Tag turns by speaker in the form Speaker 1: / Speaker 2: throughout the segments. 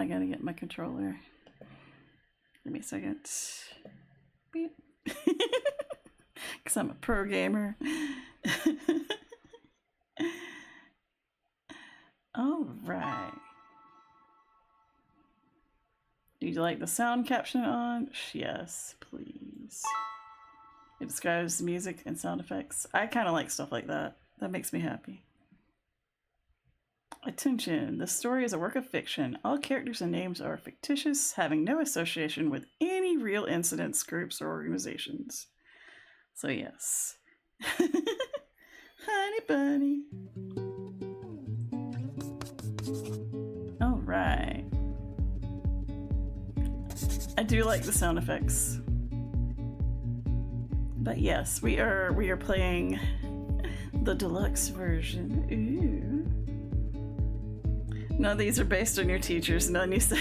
Speaker 1: I gotta get my controller. Give me a second. Beep. Because I'm a pro gamer. All right. Do you like the sound caption on? Yes, please. It describes music and sound effects. I kind of like stuff like that. That makes me happy. Attention, the story is a work of fiction. All characters and names are fictitious, having no association with any real incidents, groups, or organizations. So yes. Honey bunny. All right. I do like the sound effects. But yes, we are playing the deluxe version. Ooh. No, these are based on your teachers. None you say.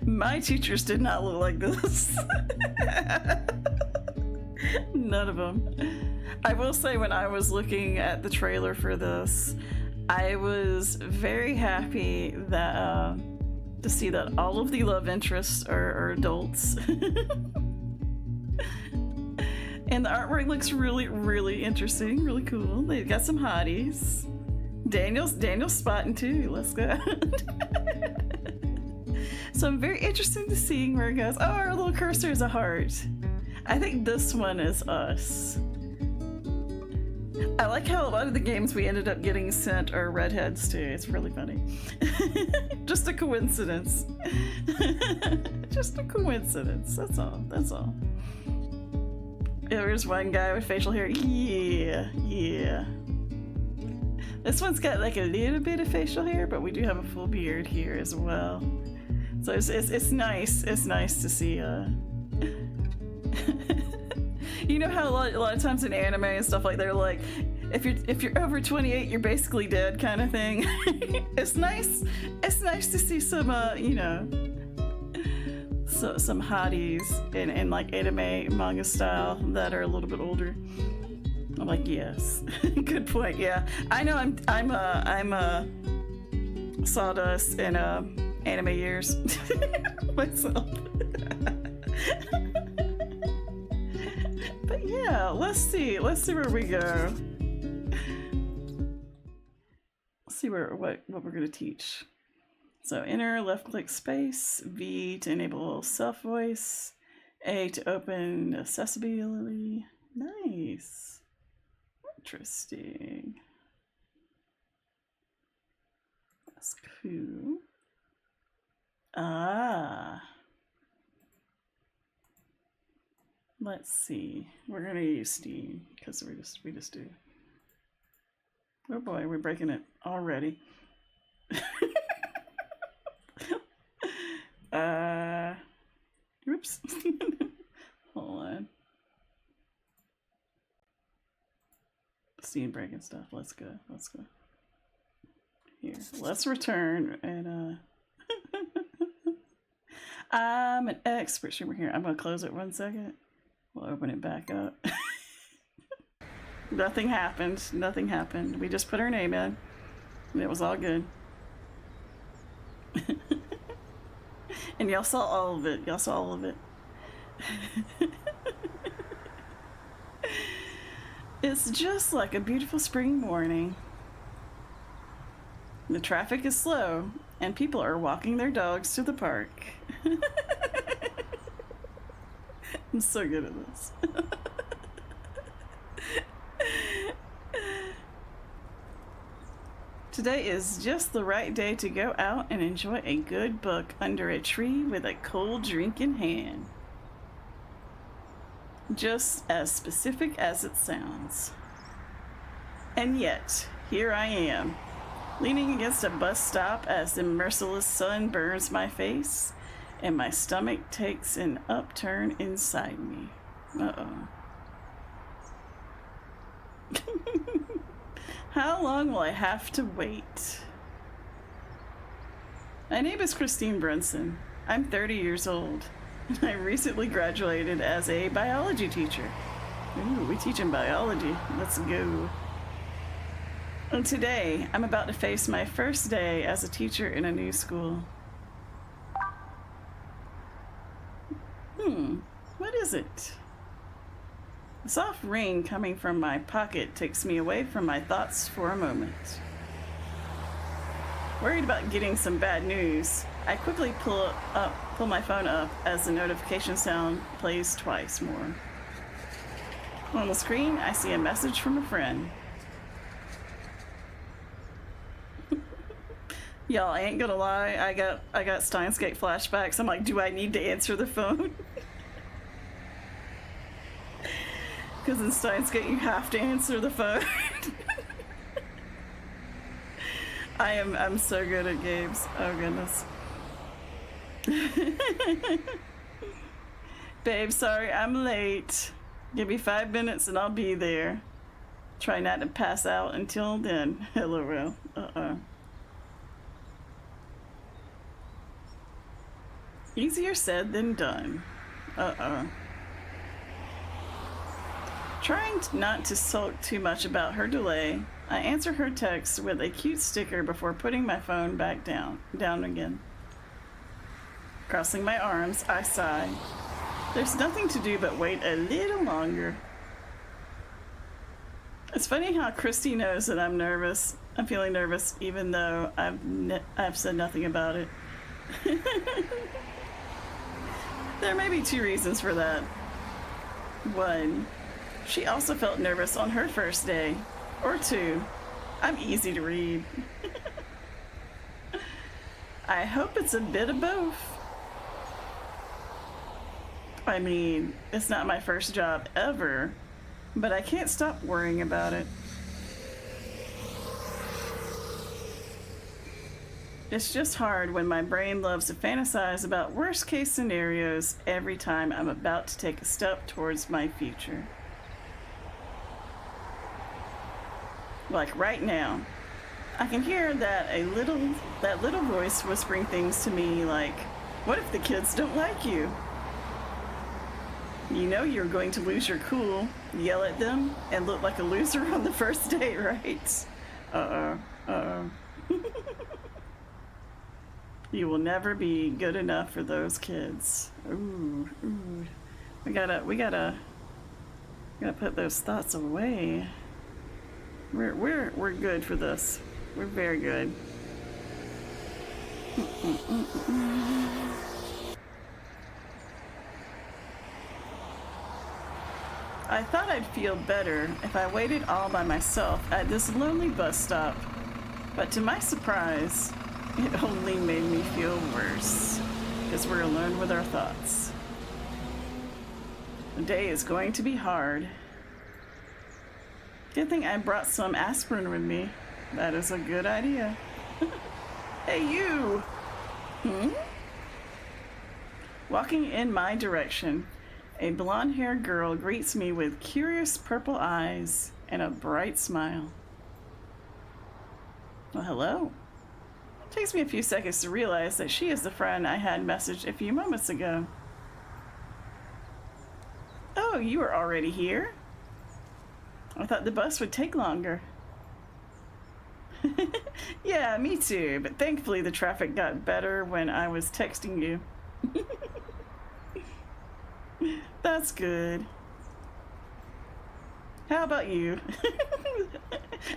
Speaker 1: My teachers did not look like this. None of them. I will say, when I was looking at the trailer for this, I was very happy that to see that all of the love interests are adults. And the artwork looks really, really interesting, really cool. They've got some hotties. Daniel's spotting too. Let's go. So I'm very interested to seeing where it goes. Oh, our little cursor is a heart. I think this one is us. I like how a lot of the games we ended up getting sent are redheads too. It's really funny. Just a coincidence. Just a coincidence. That's all. That's all. There's one guy with facial hair. Yeah, yeah. This one's got like a little bit of facial hair, but we do have a full beard here as well. So it's nice. It's nice to see. You know how a lot of times in anime and stuff like they're like, if you're over 28, you're basically dead kind of thing. It's nice. It's nice to see some you know, some hotties in like anime manga style that are a little bit older. I'm like, yes. Good point. Yeah, I know. I'm sawdust in anime years myself. But yeah, let's see where we go. Let's see what we're gonna teach. So enter, left click space, V to enable self voice, A to open accessibility. Nice. Interesting. That's cool. Ah. Let's see. We're gonna use Steam because we just do. Oh boy, we're breaking it already. Oops. Hold on. Steam breaking stuff. Let's go. Let's go. Here. Let's return and I'm an expert streamer here. I'm gonna close it 1 second. We'll open it back up. Nothing happened. Nothing happened. We just put our name in and it was all good. And y'all saw all of it. Y'all saw all of it. It's just like a beautiful spring morning. The traffic is slow and people are walking their dogs to the park. I'm so good at this. Today is just the right day to go out and enjoy a good book under a tree with a cold drink in hand. Just as specific as it sounds. And yet, here I am, leaning against a bus stop as the merciless sun burns my face and my stomach takes an upturn inside me. Uh-oh. How long will I have to wait? My name is Christine Brunson. I'm 30 years old, and I recently graduated as a biology teacher. Ooh, we teach in biology. Let's go. And today, I'm about to face my first day as a teacher in a new school. What is it? The soft ring coming from my pocket takes me away from my thoughts for a moment. Worried about getting some bad news, I quickly pull my phone up as the notification sound plays twice more. On the screen, I see a message from a friend. Y'all, I ain't gonna lie, I got Steins Gate flashbacks. I'm like, do I need to answer the phone? Because in Steins Gate, you have to answer the phone. I'm so good at games. Oh goodness. Babe, sorry, I'm late. Give me 5 minutes and I'll be there. Try not to pass out until then. LOL. Easier said than done. Trying not to sulk too much about her delay, I answer her text with a cute sticker before putting my phone back down again. Crossing my arms, I sigh. There's nothing to do but wait a little longer. It's funny how Christy knows that I'm nervous. I'm feeling nervous even though I've said nothing about it. There may be 2 reasons for that. 1, she also felt nervous on her first day. Or 2, I'm easy to read. I hope it's a bit of both. I mean, it's not my first job ever, but I can't stop worrying about it. It's just hard when my brain loves to fantasize about worst case scenarios every time I'm about to take a step towards my future. Like right now, I can hear that little voice whispering things to me like, what if the kids don't like you? You know you're going to lose your cool, yell at them, and look like a loser on the first day, right? You will never be good enough for those kids. Ooh. We gotta put those thoughts away. We're good for this. We're very good. I thought I'd feel better if I waited all by myself at this lonely bus stop, but to my surprise, it only made me feel worse, because we're alone with our thoughts. The day is going to be hard. Good thing I brought some aspirin with me. That is a good idea. Hey, you! Walking in my direction, a blonde-haired girl greets me with curious purple eyes and a bright smile. Well, hello. It takes me a few seconds to realize that she is the friend I had messaged a few moments ago. Oh, you are already here? I thought the bus would take longer. Yeah, me too, but thankfully the traffic got better when I was texting you. That's good. How about you?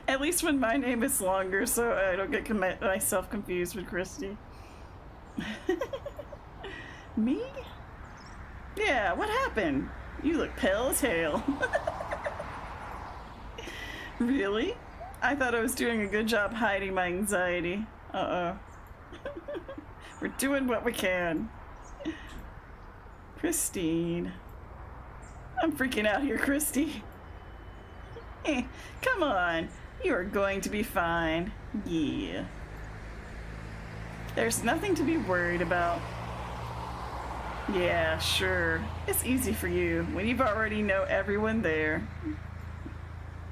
Speaker 1: At least when my name is longer, so I don't get myself confused with Christy. Me? Yeah, what happened? You look pale as hell. Really? I thought I was doing a good job hiding my anxiety. We're doing what we can. Christine. I'm freaking out here, Christy. Come on. You are going to be fine. Yeah. There's nothing to be worried about. Yeah, sure. It's easy for you when you've already know everyone there.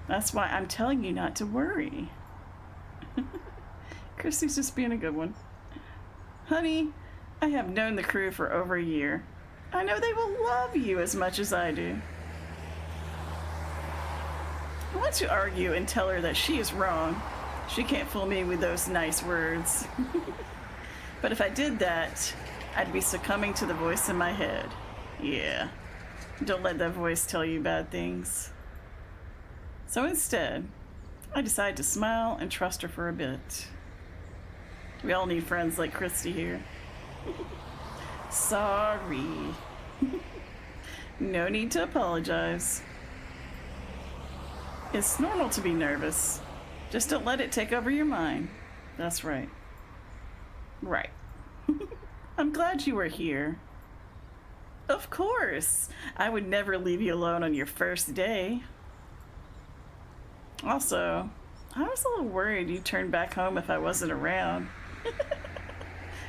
Speaker 1: That's why I'm telling you not to worry. Christy's just being a good one. Honey, I have known the crew for over a year. I know they will love you as much as I do. What about to argue and tell her that she is wrong. She can't fool me with those nice words. But if I did that, I'd be succumbing to the voice in my head. Yeah, don't let that voice tell you bad things. So instead, I decide to smile and trust her for a bit. We all need friends like Christy here. Sorry. No need to apologize. It's normal to be nervous. Just don't let it take over your mind. That's right. Right. I'm glad you were here. Of course. I would never leave you alone on your first day. Also, I was a little worried you'd turn back home if I wasn't around.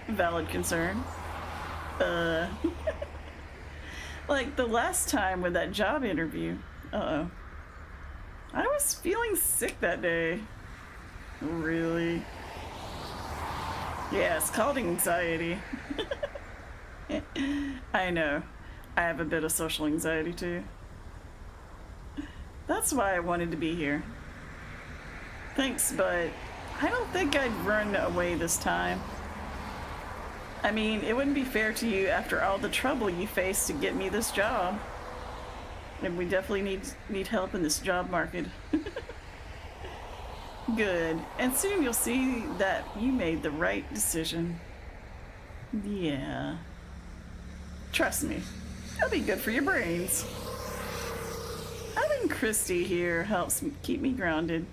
Speaker 1: Valid concern. Like the last time with that job interview. Uh-oh. I was feeling sick that day. Really? Yeah, it's called anxiety. I know. I have a bit of social anxiety too. That's why I wanted to be here. Thanks, but I don't think I'd run away this time. I mean, it wouldn't be fair to you after all the trouble you faced to get me this job. And we definitely need help in this job market. Good. And soon you'll see that you made the right decision. Yeah. Trust me. It'll be good for your brains. Having Christy here helps keep me grounded.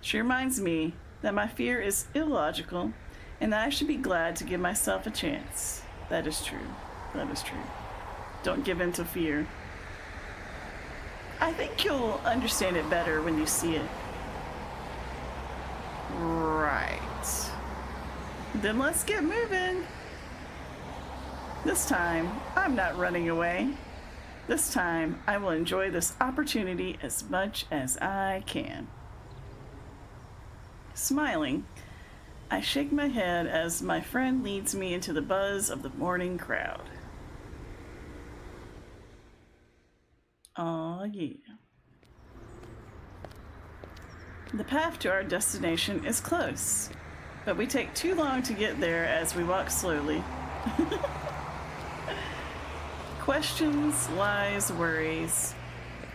Speaker 1: She reminds me that my fear is illogical and that I should be glad to give myself a chance. That is true. That is true. Don't give in to fear. I think you'll understand it better when you see it. Right. Then let's get moving. This time, I'm not running away. This time, I will enjoy this opportunity as much as I can. Smiling, I shake my head as my friend leads me into the buzz of the morning crowd. Aw, yeah. The path to our destination is close, but we take too long to get there as we walk slowly. Questions, lies, worries.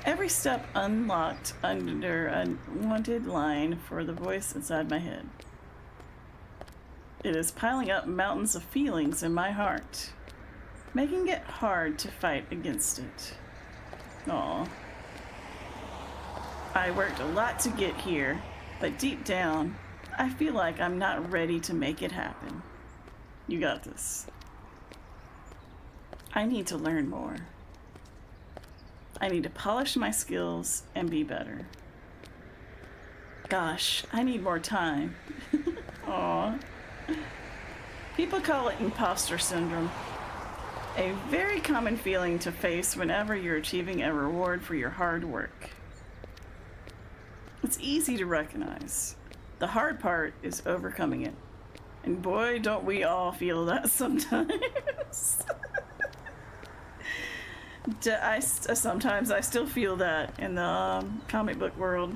Speaker 1: Every step unlocked under a unwanted line for the voice inside my head. It is piling up mountains of feelings in my heart, making it hard to fight against it. Aw. I worked a lot to get here, but deep down, I feel like I'm not ready to make it happen. You got this. I need to learn more. I need to polish my skills and be better. Gosh, I need more time. Aw. People call it imposter syndrome. A very common feeling to face whenever you're achieving a reward for your hard work. It's easy to recognize. The hard part is overcoming it. And boy, don't we all feel that sometimes. Sometimes I still feel that in the comic book world.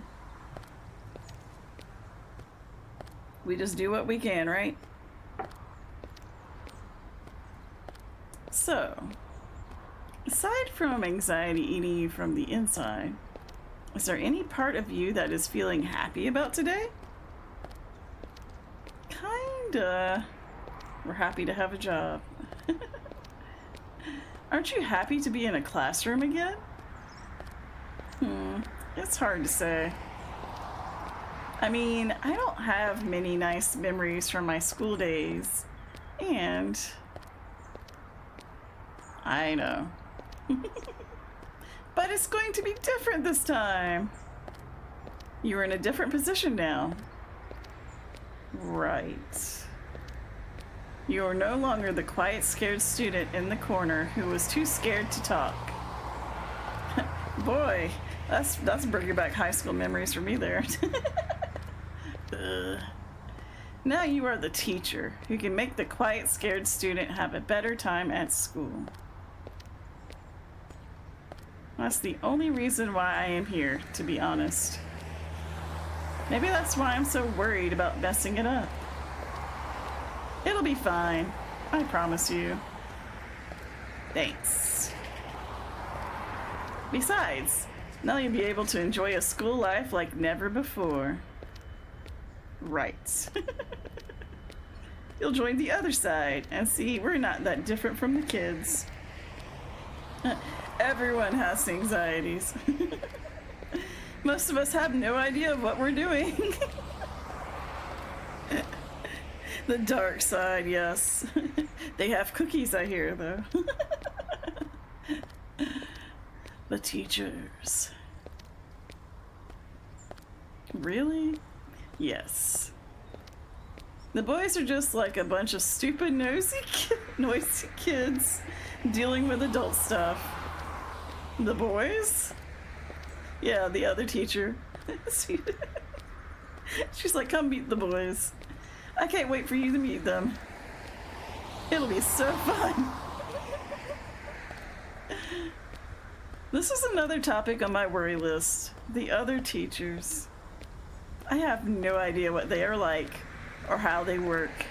Speaker 1: We just do what we can, right? So, aside from anxiety eating you from the inside, is there any part of you that is feeling happy about today? Kinda. We're happy to have a job. Aren't you happy to be in a classroom again? It's hard to say. I mean, I don't have many nice memories from my school days, and I know. But it's going to be different this time. You're in a different position now. Right. You're no longer the quiet, scared student in the corner who was too scared to talk. Boy, that's bringing back high school memories for me there. Now you are the teacher who can make the quiet, scared student have a better time at school. That's the only reason why I am here, to be honest. Maybe that's why I'm so worried about messing it up. It'll be fine. I promise you. Thanks. Besides, now you'll be able to enjoy a school life like never before. Right. You'll join the other side and see we're not that different from the kids. Everyone has anxieties. Most of us have no idea what we're doing. The dark side, yes. They have cookies, I hear, though. The teachers. Really? Yes. The boys are just like a bunch of stupid, noisy kids dealing with adult stuff. The boys? Yeah, the other teacher. She's like, come meet the boys. I can't wait for you to meet them. It'll be so fun. This is another topic on my worry list. The other teachers. I have no idea what they are like or how they work.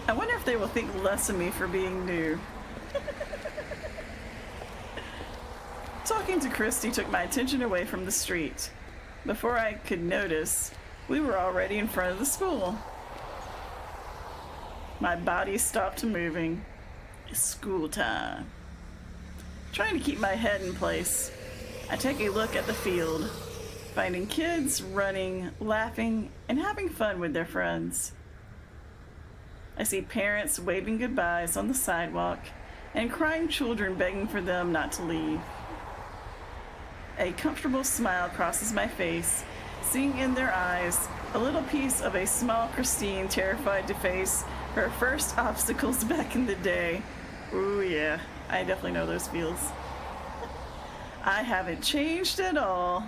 Speaker 1: I wonder if they will think less of me for being new. Talking to Christy took my attention away from the street. Before I could notice, we were already in front of the school. My body stopped moving. It's school time. Trying to keep my head in place, I take a look at the field, finding kids running, laughing, and having fun with their friends. I see parents waving goodbyes on the sidewalk and crying children begging for them not to leave. A comfortable smile crosses my face, seeing in their eyes a little piece of a small Christine terrified to face her first obstacles back in the day. Ooh yeah, I definitely know those feels. I haven't changed at all.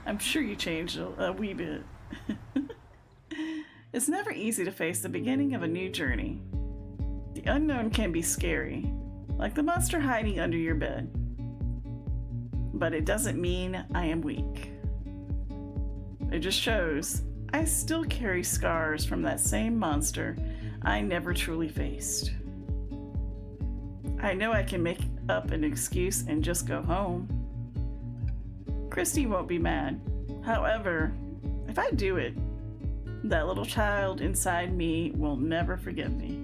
Speaker 1: I'm sure you changed a wee bit. It's never easy to face the beginning of a new journey. The unknown can be scary, like the monster hiding under your bed. But it doesn't mean I am weak. It just shows I still carry scars from that same monster I never truly faced. I know I can make up an excuse and just go home. Christy won't be mad. However, if I do it, that little child inside me will never forgive me.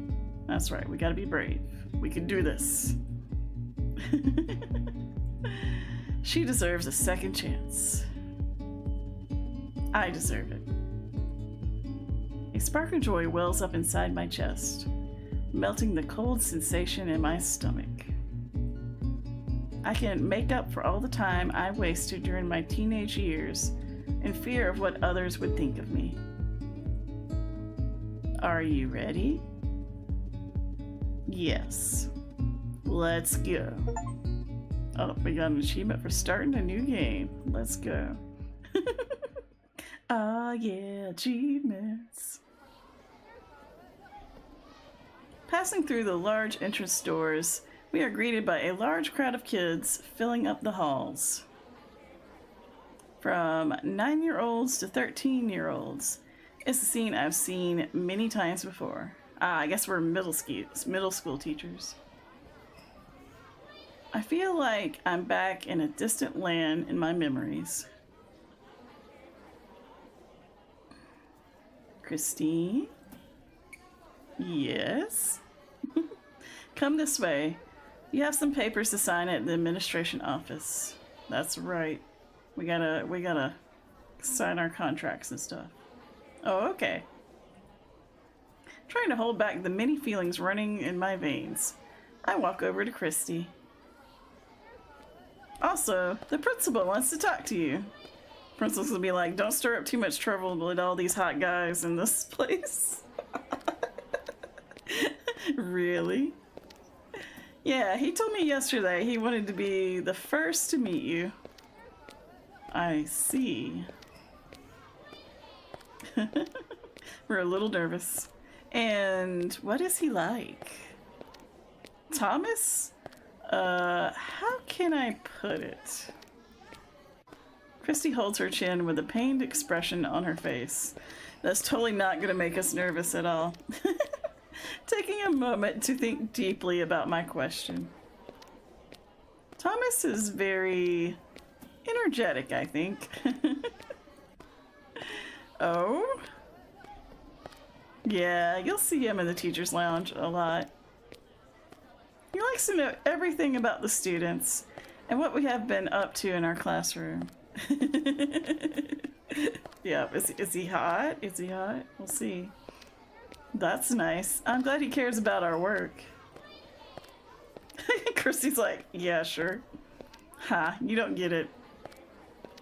Speaker 1: That's right, we gotta be brave. We can do this. She deserves a second chance. I deserve it. A spark of joy wells up inside my chest, melting the cold sensation in my stomach. I can make up for all the time I wasted during my teenage years in fear of what others would think of me. Are you ready? Yes. Let's go. Oh, we got an achievement for starting a new game. Let's go. Ah, yeah, achievements. Passing through the large entrance doors, we are greeted by a large crowd of kids filling up the halls. From 9-year-olds to 13-year-olds. It's a scene I've seen many times before. I guess we're middle school teachers. I feel like I'm back in a distant land in my memories. Christine? Yes? Come this way. You have some papers to sign at the administration office. That's right. We gotta sign our contracts and stuff. Oh, okay. Trying to hold back the many feelings running in my veins, I walk over to Christy. Also, the principal wants to talk to you. Principal's will be like, don't stir up too much trouble with all these hot guys in this place. Really? Yeah, he told me yesterday he wanted to be the first to meet you. I see. We're a little nervous. And what is he like? Thomas? How can I put it? Christy holds her chin with a pained expression on her face. That's totally not going to make us nervous at all. Taking a moment to think deeply about my question. Thomas is very energetic, I think. Oh? Yeah, you'll see him in the teacher's lounge a lot. He likes to know everything about the students and what we have been up to in our classroom. Yeah, is he hot? Is he hot? We'll see. That's nice. I'm glad he cares about our work. Christy's like, yeah, sure. Ha, you don't get it.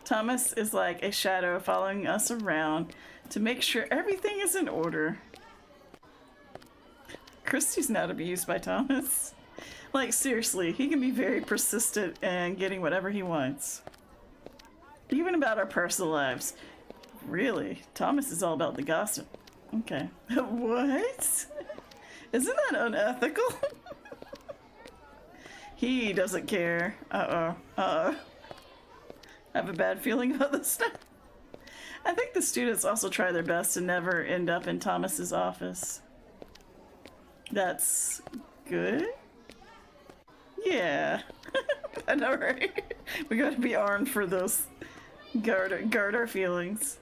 Speaker 1: Thomas is like a shadow following us around to make sure everything is in order. Christy's not abused by Thomas. Like, seriously, he can be very persistent in getting whatever he wants. Even about our personal lives. Really? Thomas is all about the gossip. Okay. What? Isn't that unethical? He doesn't care. Uh-oh. Uh-oh. I have a bad feeling about this stuff. I think the students also try their best to never end up in Thomas's office. That's good. Yeah. I know, right? We gotta be armed for those. Guard our feelings.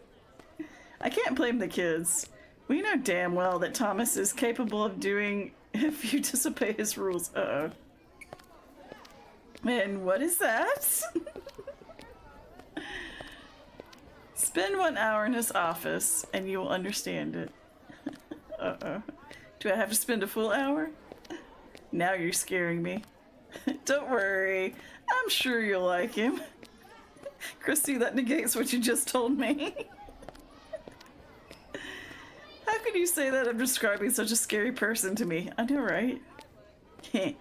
Speaker 1: I can't blame the kids. We know damn well that Thomas is capable of doing if you disobey his rules. Uh-oh. And what is that? Spend 1 hour in his office and you will understand it. Uh-oh. Do I have to spend a full hour? Now you're scaring me. Don't worry. I'm sure you'll like him. Christy, that negates what you just told me. How could you say that I'm describing such a scary person to me? I know, right?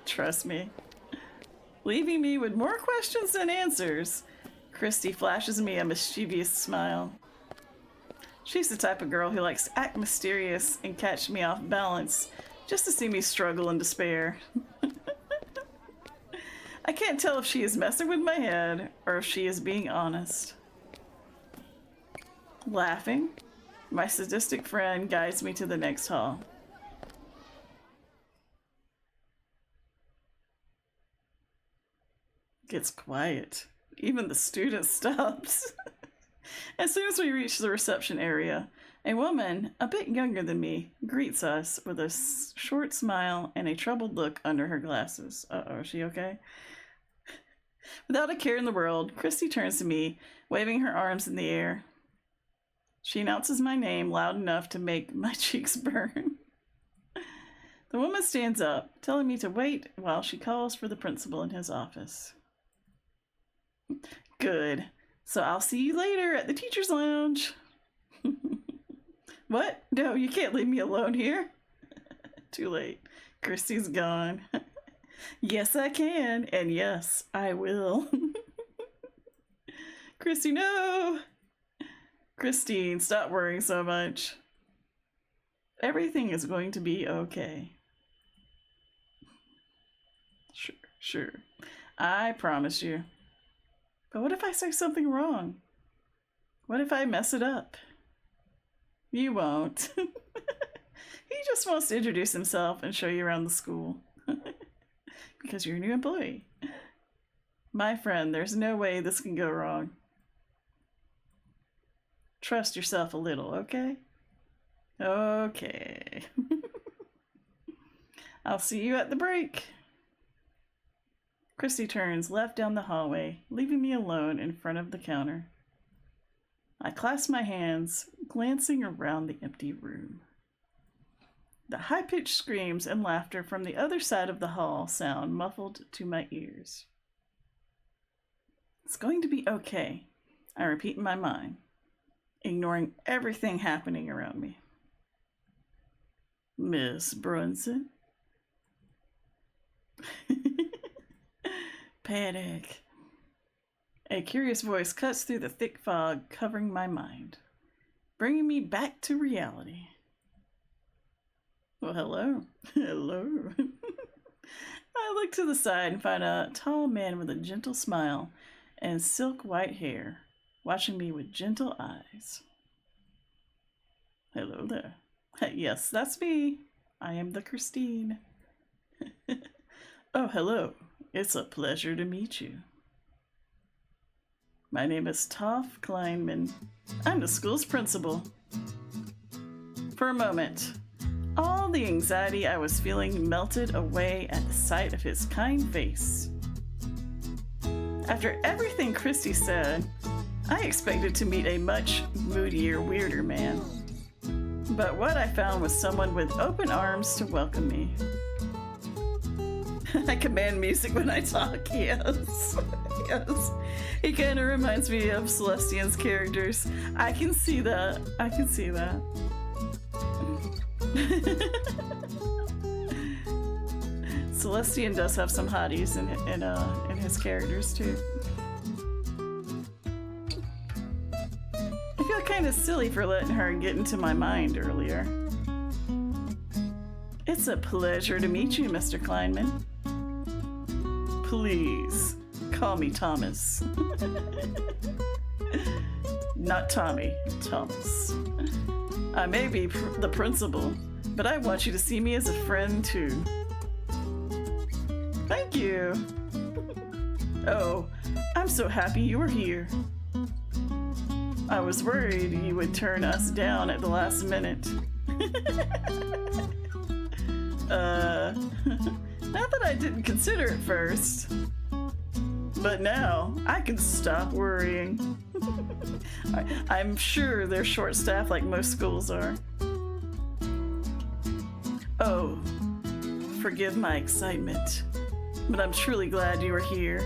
Speaker 1: Trust me. Leaving me with more questions than answers, Christy flashes me a mischievous smile. She's the type of girl who likes to act mysterious and catch me off balance just to see me struggle in despair. I can't tell if she is messing with my head or if she is being honest. Laughing, my sadistic friend guides me to the next hall. Gets quiet. Even the student stops. As soon as we reach the reception area, a woman, a bit younger than me, greets us with a short smile and a troubled look under her glasses. Uh-oh, is she okay? Without a care in the world, Christy turns to me, waving her arms in the air. She announces my name loud enough to make my cheeks burn. The woman stands up, telling me to wait while she calls for the principal in his office. Good. So I'll see you later at the teacher's lounge. What? No, you can't leave me alone here. Too late. Christy's gone. Yes, I can. And yes, I will. Christy, no! Christine, stop worrying so much. Everything is going to be okay. Sure. I promise you. But what if I say something wrong? What if I mess it up? You won't. He just wants to introduce himself and show you around the school. Because you're a new employee. My friend, there's no way this can go wrong. Trust yourself a little, okay? Okay. I'll see you at the break. Christy turns left down the hallway, leaving me alone in front of the counter. I clasp my hands, glancing around the empty room. The high-pitched screams and laughter from the other side of the hall sound muffled to my ears. It's going to be okay, I repeat in my mind, ignoring everything happening around me. Miss Brunson? Panic. A curious voice cuts through the thick fog covering my mind, bringing me back to reality. Well, hello. Hello. I look to the side and find a tall man with a gentle smile and silk white hair, watching me with gentle eyes. Hello there. Yes, that's me. I am the Christine. Oh, hello. It's a pleasure to meet you. My name is Toph Kleinman. I'm the school's principal. For a moment, all the anxiety I was feeling melted away at the sight of his kind face. After everything Christy said, I expected to meet a much moodier, weirder man. But what I found was someone with open arms to welcome me. I command music when I talk, yes. Yes. He kind of reminds me of Celestian's characters. I can see that. I can see that. Celestian does have some hotties in his characters too. I feel kind of silly for letting her get into my mind earlier. It's a pleasure to meet you, Mr. Kleinman. Please, call me Thomas. Not Tommy, Thomas. I may be the principal, but I want you to see me as a friend too. Thank you. Oh, I'm so happy you were here. I was worried you would turn us down at the last minute. Not that I didn't consider it first. But now, I can stop worrying. I'm sure they're short-staffed like most schools are. Oh, forgive my excitement, but I'm truly glad you are here.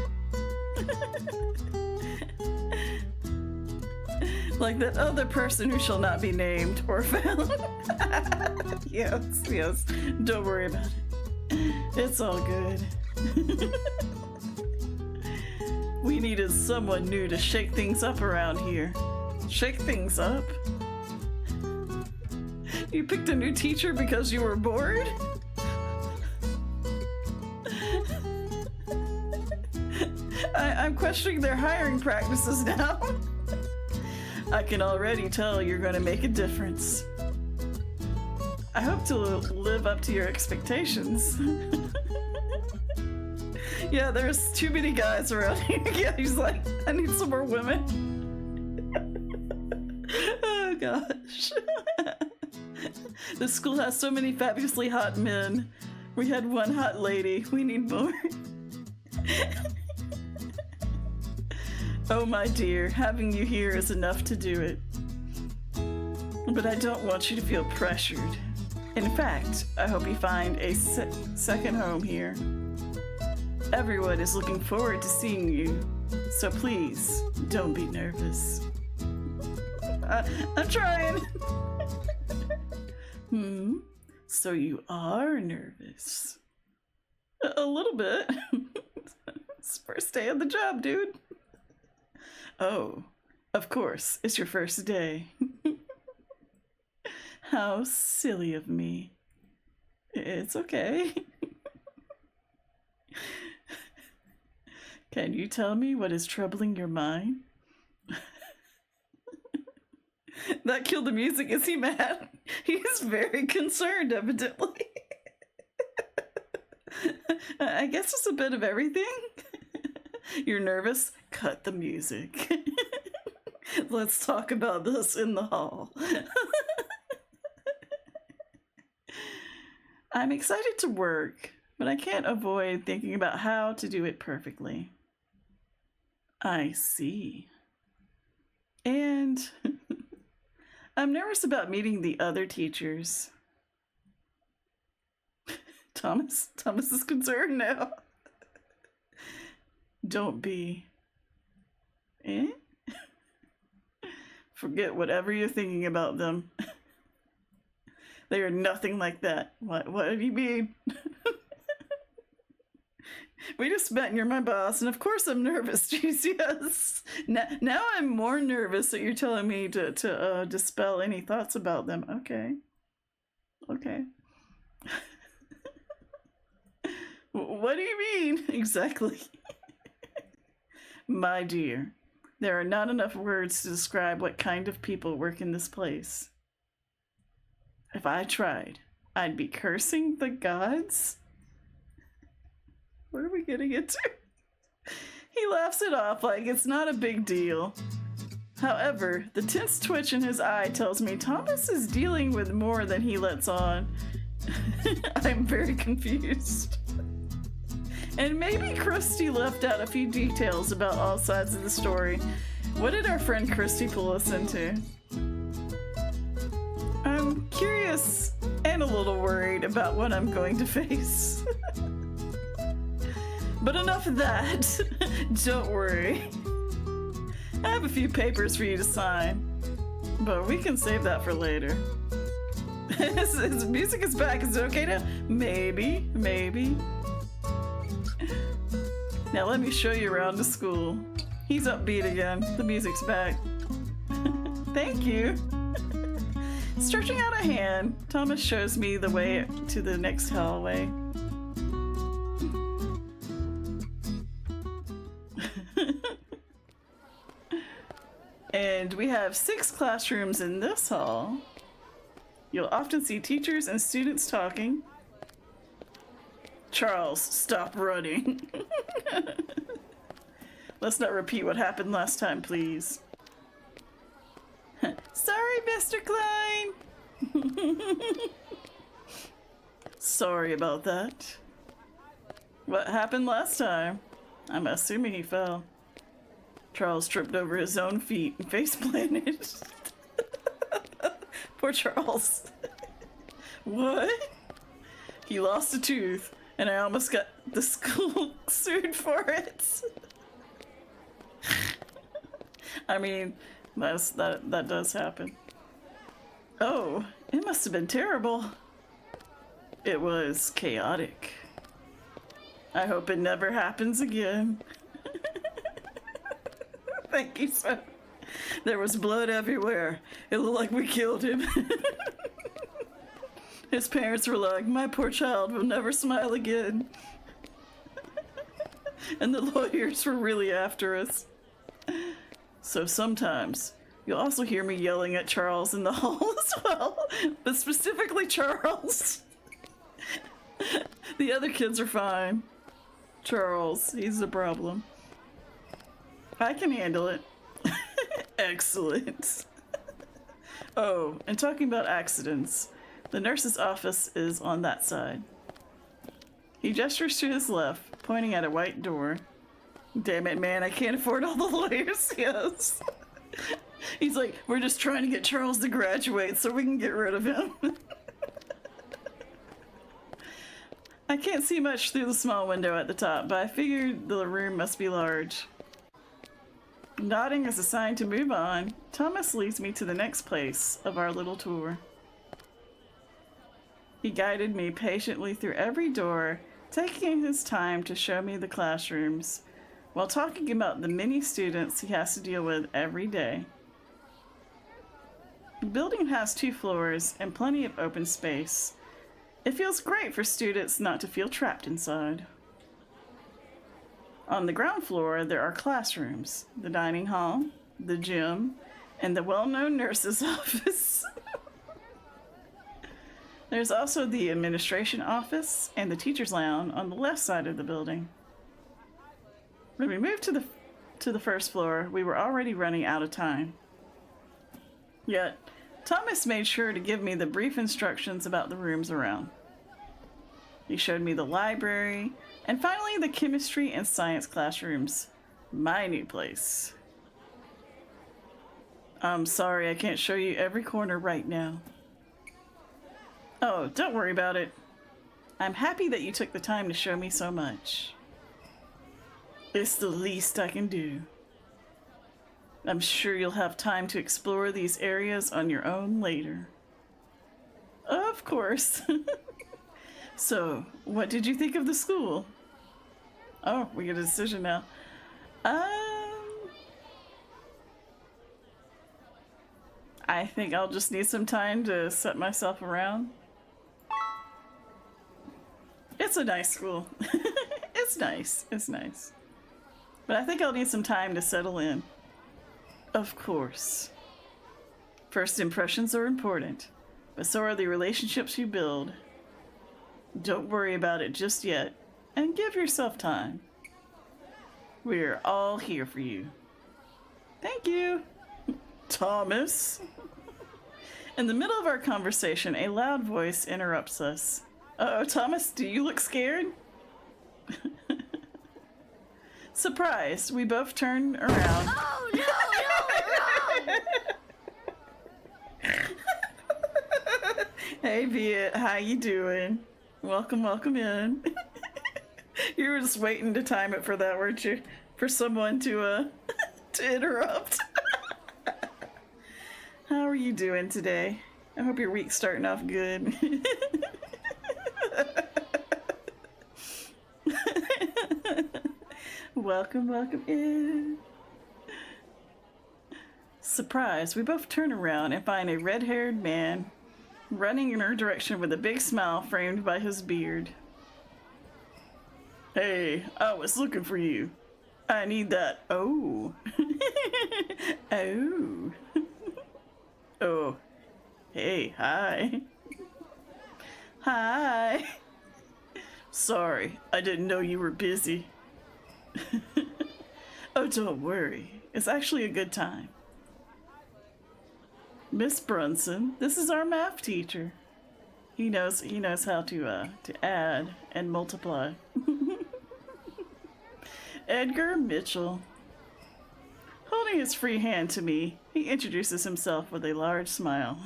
Speaker 1: Like that other person who shall not be named or found. Yes, yes, don't worry about it. It's all good. We needed someone new to shake things up around here. Shake things up? You picked a new teacher because you were bored? I'm questioning their hiring practices now. I can already tell you're going to make a difference. I hope to live up to your expectations. Yeah, there's too many guys around here. Yeah, he's like, I need some more women. Oh gosh. This school has so many fabulously hot men. We had one hot lady. We need more. Oh my dear, having you here is enough to do it. But I don't want you to feel pressured. In fact, I hope you find a second home here. Everyone is looking forward to seeing you, so please, don't be nervous. I'm trying. So you are nervous? A little bit. It's first day of the job, dude. Oh, of course, it's your first day. How silly of me. It's okay. Can you tell me what is troubling your mind? That killed the music. Is he mad? He's very concerned, evidently. I guess it's a bit of everything. You're nervous? Cut the music. Let's talk about this in the hall. I'm excited to work, but I can't avoid thinking about how to do it perfectly. I see. And I'm nervous about meeting the other teachers. Thomas is concerned now. Don't be. Eh? Forget whatever you're thinking about them. They are nothing like that. What do you mean? We just met and you're my boss, and of course I'm nervous. Jeez, yes. Now I'm more nervous that you're telling me to dispel any thoughts about them. Okay. What do you mean? Exactly. My dear, there are not enough words to describe what kind of people work in this place. If I tried, I'd be cursing the gods? What are we getting into? He laughs it off like it's not a big deal. However, the tense twitch in his eye tells me Thomas is dealing with more than he lets on. I'm very confused. And maybe Christy left out a few details about all sides of the story. What did our friend Christy pull us into? I'm curious and a little worried about what I'm going to face. But enough of that. Don't worry. I have a few papers for you to sign, but we can save that for later. His music is back. Is it okay now? Maybe. Now let me show you around the school. He's upbeat again. The music's back. Thank you. Stretching out a hand, Thomas shows me the way to the next hallway. And we have 6 classrooms in this hall. You'll often see teachers and students talking. Charles, stop running. Let's not repeat what happened last time, please. Sorry, Mr. Klein. Sorry about that. What happened last time? I'm assuming he fell. Charles tripped over his own feet and face planted. Poor Charles. What? He lost a tooth, and I almost got the school sued for it. I mean, that does happen. Oh, it must have been terrible. It was chaotic. I hope it never happens again. Thank you, sir. There was blood everywhere. It looked like we killed him. His parents were like, my poor child will never smile again. And the lawyers were really after us. So sometimes you'll also hear me yelling at Charles in the hall as well, but specifically Charles. The other kids are fine. Charles, he's the problem. I can handle it. Excellent. Oh, and talking about accidents, the nurse's office is on that side. He gestures to his left, pointing at a white door. Damn it, man, I can't afford all the lawyers he has. He's like, we're just trying to get Charles to graduate so we can get rid of him. I can't see much through the small window at the top, but I figured the room must be large. Nodding as a sign to move on, Thomas leads me to the next place of our little tour. He guided me patiently through every door, taking his time to show me the classrooms, while talking about the many students he has to deal with every day. The building has 2 floors and plenty of open space. It feels great for students not to feel trapped inside. On the ground floor, there are classrooms, the dining hall, the gym, and the well-known nurse's office. There's also the administration office and the teacher's lounge on the left side of the building. When we moved to the first floor, we were already running out of time. Yet, Thomas made sure to give me the brief instructions about the rooms around. He showed me the library, and finally the chemistry and science classrooms. My new place. I'm sorry I can't show you every corner right now. Oh, don't worry about it. I'm happy that you took the time to show me so much. It's the least I can do. I'm sure you'll have time to explore these areas on your own later. Of course. So, what did you think of the school? Oh, we get a decision now. I think I'll just need some time to set myself around. It's a nice school. It's nice. It's nice. But I think I'll need some time to settle in. Of course. First impressions are important, but so are the relationships you build. Don't worry about it just yet, and give yourself time. We're all here for you. Thank you, Thomas. In the middle of our conversation, a loud voice interrupts us. Uh-oh, Thomas, do you look scared? Surprised, we both turn around.
Speaker 2: Oh, no, no,
Speaker 1: Hey, Viet, how you doing? Welcome in. You were just waiting to time it for that, weren't you? For someone to interrupt. How are you doing today? I hope your week's starting off good. Welcome in. Surprise, we both turn around and find a red-haired man running in our direction with a big smile framed by his beard. Hey, I was looking for you. I need that. Oh. Oh. Oh. Hey, hi. Hi. Sorry, I didn't know you were busy. Oh, don't worry. It's actually a good time. Miss Brunson, this is our math teacher. He knows how to add and multiply. Edgar Mitchell. Holding his free hand to me, he introduces himself with a large smile.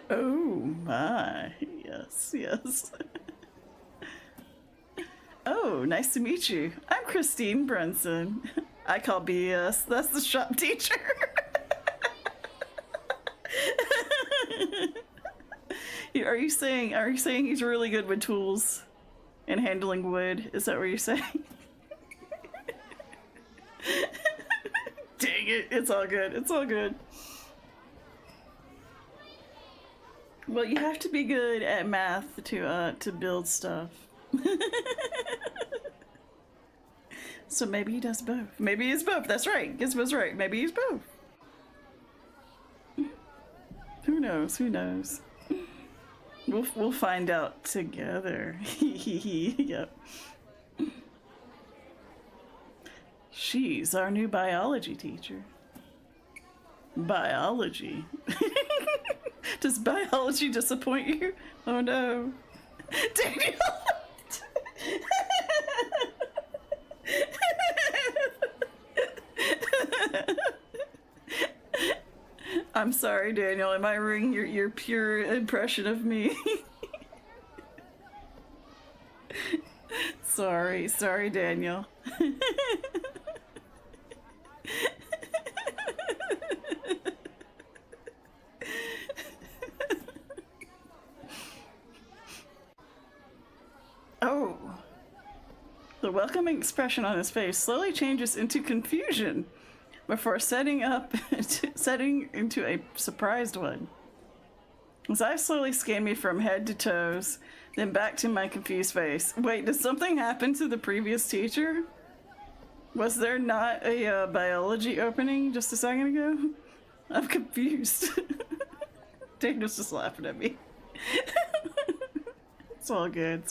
Speaker 1: Oh my, yes. Oh, nice to meet you. I'm Christine Brunson. I call BS. That's the shop teacher. Are you saying he's really good with tools and handling wood? Is that what you're saying? Dang it, it's all good. Well, you have to be good at math to build stuff. So maybe he does both. Maybe he's both. That's right. Gizmo's right. Maybe he's both. Who knows? We'll find out together. Yep. She's our new biology teacher. Biology? Does biology disappoint you? Oh no. Daniel! I'm sorry, Daniel. Am I ruining your pure impression of me? Sorry, Daniel. Oh. The welcoming expression on his face slowly changes into confusion before setting into a surprised one. His eyes slowly scan me from head to toes, then back to my confused face. Wait, did something happen to the previous teacher? Was there not a biology opening just a second ago? I'm confused. Daniel's just laughing at me. It's all good.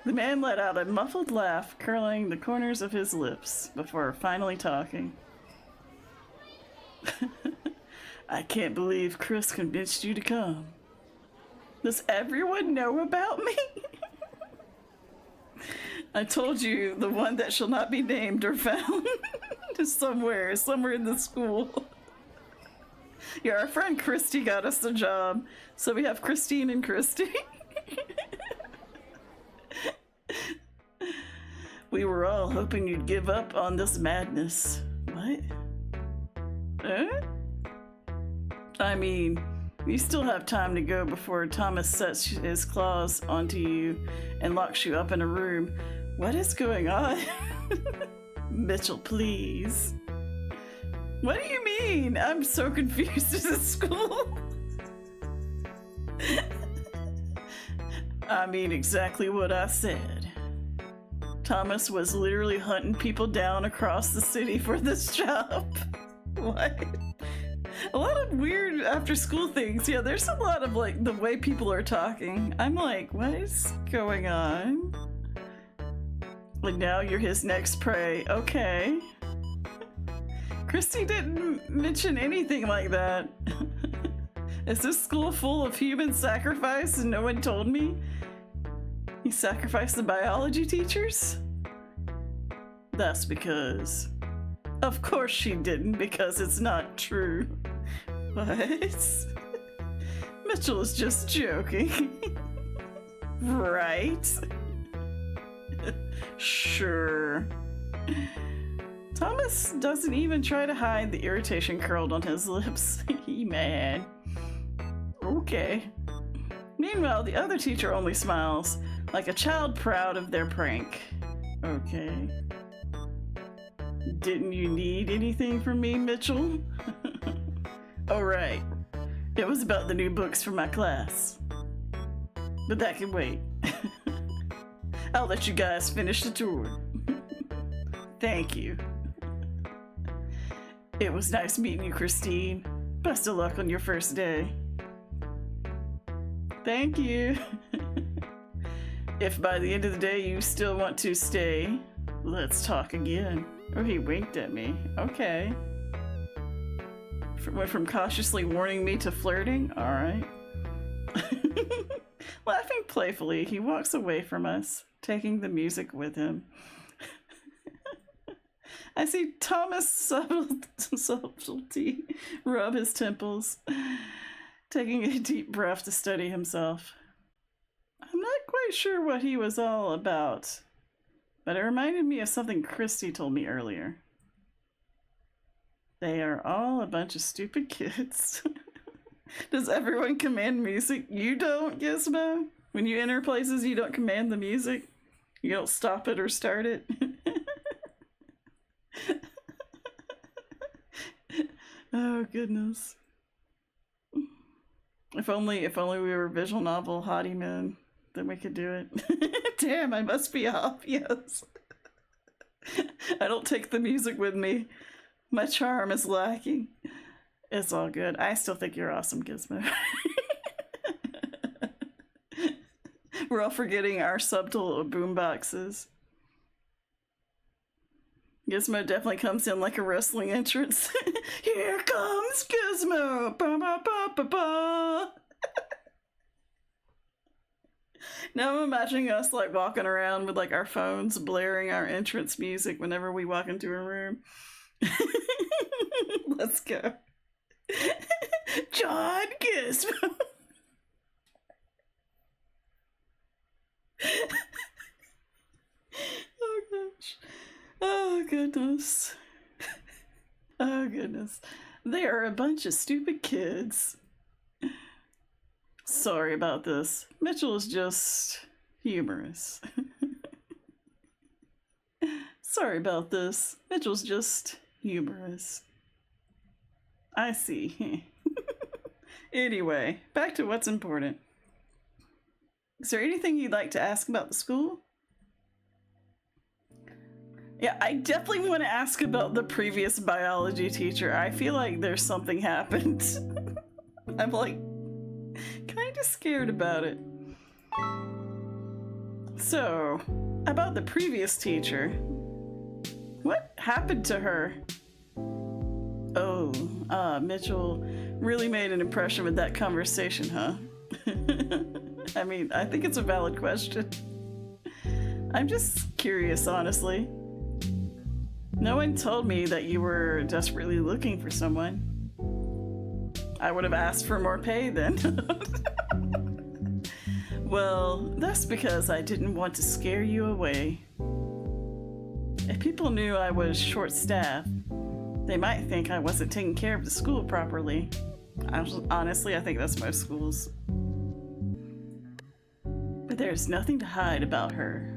Speaker 1: The man let out a muffled laugh, curling the corners of his lips before finally talking. I can't believe Chris convinced you to come. Does everyone know about me? I told you the one that shall not be named or found is somewhere in the school. Yeah, our friend Christy got us the job, so we have Christine and Christy. We were all hoping you'd give up on this madness. What? I mean, you still have time to go before Thomas sets his claws onto you and locks you up in a room. What is going on? Mitchell, please. What do you mean? I'm so confused. Is it school? I mean exactly what I said. Thomas was literally hunting people down across the city for this job. What? A lot of weird after school things. Yeah, there's a lot of like the way people are talking. I'm like, what is going on? Like, now you're his next prey. Okay. Christy didn't mention anything like that. Is this school full of human sacrifice and no one told me? He sacrificed the biology teachers? That's because... Of course she didn't, because it's not true. What? Mitchell is just joking. Right? Sure. Thomas doesn't even try to hide the irritation curled on his lips. He mad. Okay. Meanwhile, the other teacher only smiles, like a child proud of their prank. Okay. Didn't you need anything from me, Mitchell? Oh, right. It was about the new books for my class. But that can wait. I'll let you guys finish the tour. Thank you. It was nice meeting you, Christine. Best of luck on your first day. Thank you. If by the end of the day you still want to stay, let's talk again. Oh, he winked at me. Okay. Went from cautiously warning me to flirting? Alright. Laughing playfully, he walks away from us, taking the music with him. I see Thomas subtlety rub his temples, taking a deep breath to steady himself. I'm not quite sure what he was all about, but it reminded me of something Christy told me earlier. They are all a bunch of stupid kids. Does everyone command music? You don't, Gizmo? When you enter places, you don't command the music? You don't stop it or start it? Oh, goodness. If only we were visual novel hottie men, then we could do it. Damn, I must be obvious. I don't take the music with me. My charm is lacking. It's all good. I still think you're awesome, Gizmo. We're all forgetting our subtle boomboxes. Gizmo definitely comes in like a wrestling entrance. Here comes Gizmo! Ba, ba, ba, ba, ba. Now I'm imagining us like walking around with like our phones blaring our entrance music whenever we walk into a room. Let's go. John Gizmo. Oh gosh. Oh goodness. Oh goodness. They are a bunch of stupid kids. Sorry about this. Mitchell is just humorous. Sorry about this. Mitchell's just humorous. I see. Anyway, back to what's important. Is there anything you'd like to ask about the school? Yeah, I definitely want to ask about the previous biology teacher. I feel like there's something happened. I'm like kind of scared about it. So, about the previous teacher. What happened to her? Oh, Mitchell really made an impression with that conversation, huh? I mean, I think it's a valid question. I'm just curious, honestly. No one told me that you were desperately looking for someone. I would have asked for more pay then. Well, that's because I didn't want to scare you away. If people knew I was short-staffed, they might think I wasn't taking care of the school properly. Honestly, I think that's most schools. But there's nothing to hide about her.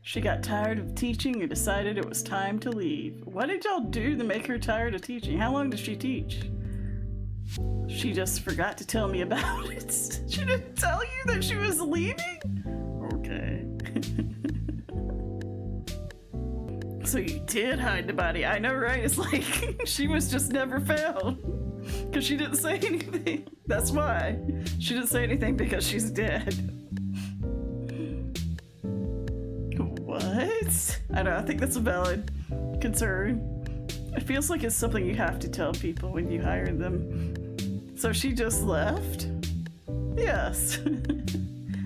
Speaker 1: She got tired of teaching and decided it was time to leave. What did y'all do to make her tired of teaching? How long does she teach? She just forgot to tell me about it. She didn't tell you that she was leaving? Okay. So you did hide the body. I know, right? It's like she was just never found. Because she didn't say anything. That's why. She didn't say anything because she's dead. What? I know, I think that's a valid concern. It feels like it's something you have to tell people when you hire them. So she just left? Yes.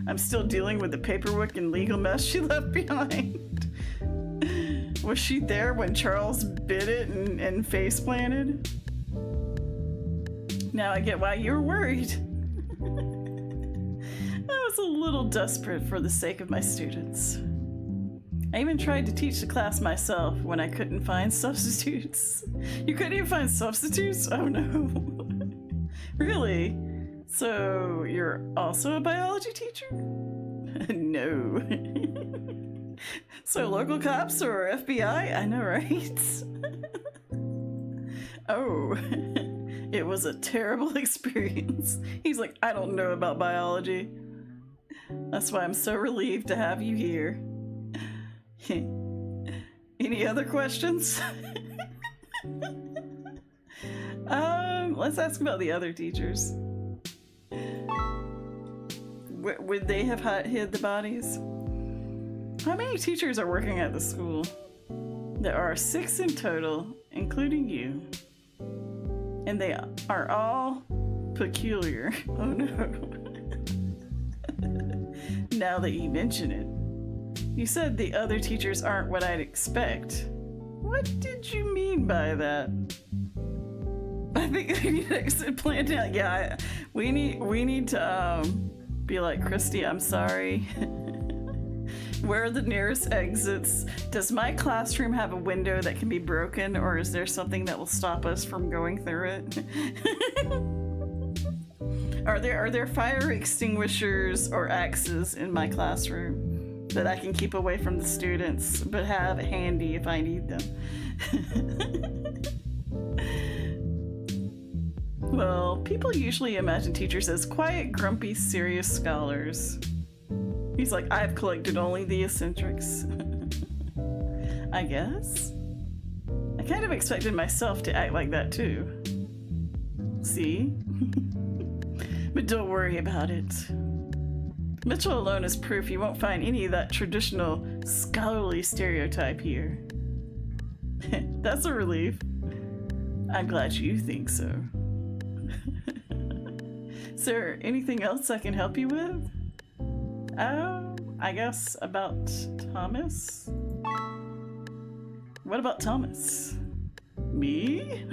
Speaker 1: I'm still dealing with the paperwork and legal mess she left behind. Was she there when Charles bit it and face planted? Now I get why you were worried. I was a little desperate for the sake of my students. I even tried to teach the class myself when I couldn't find substitutes. You couldn't even find substitutes? Oh no. Really? So you're also a biology teacher? No. So local cops or FBI? I know, right? Oh, it was a terrible experience. He's like, I don't know about biology. That's why I'm so relieved to have you here. Any other questions? Let's ask about the other teachers. Would they have hid the bodies? How many teachers are working at the school? There are 6 in total, including you. And they are all peculiar. Oh no. Now that you mention it. You said the other teachers aren't what I'd expect. What did you mean by that? I think we need to exit plan out. Yeah, we need to be like, Christy, I'm sorry. Where are the nearest exits? Does my classroom have a window that can be broken, or is there something that will stop us from going through it? Are there fire extinguishers or axes in my classroom that I can keep away from the students, but have handy if I need them? Well, people usually imagine teachers as quiet, grumpy, serious scholars. He's like, I've collected only the eccentrics. I guess. I kind of expected myself to act like that too. See? But don't worry about it. Mitchell alone is proof you won't find any of that traditional scholarly stereotype here. That's a relief. I'm glad you think so. Is there anything else I can help you with? I guess about Thomas? What about Thomas? Me?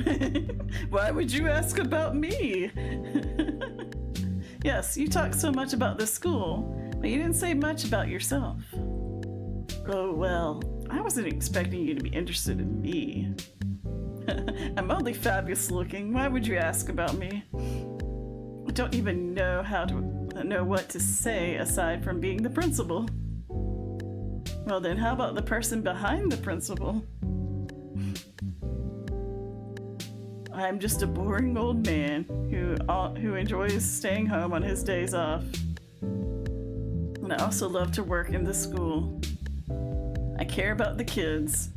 Speaker 1: Why would you ask about me? Yes, you talk so much about this school, but you didn't say much about yourself. Oh, well, I wasn't expecting you to be interested in me. I'm only fabulous looking. Why would you ask about me? I don't even know what to say aside from being the principal. Well then, how about the person behind the principal? I'm just a boring old man who enjoys staying home on his days off. And I also love to work in the school. I care about the kids,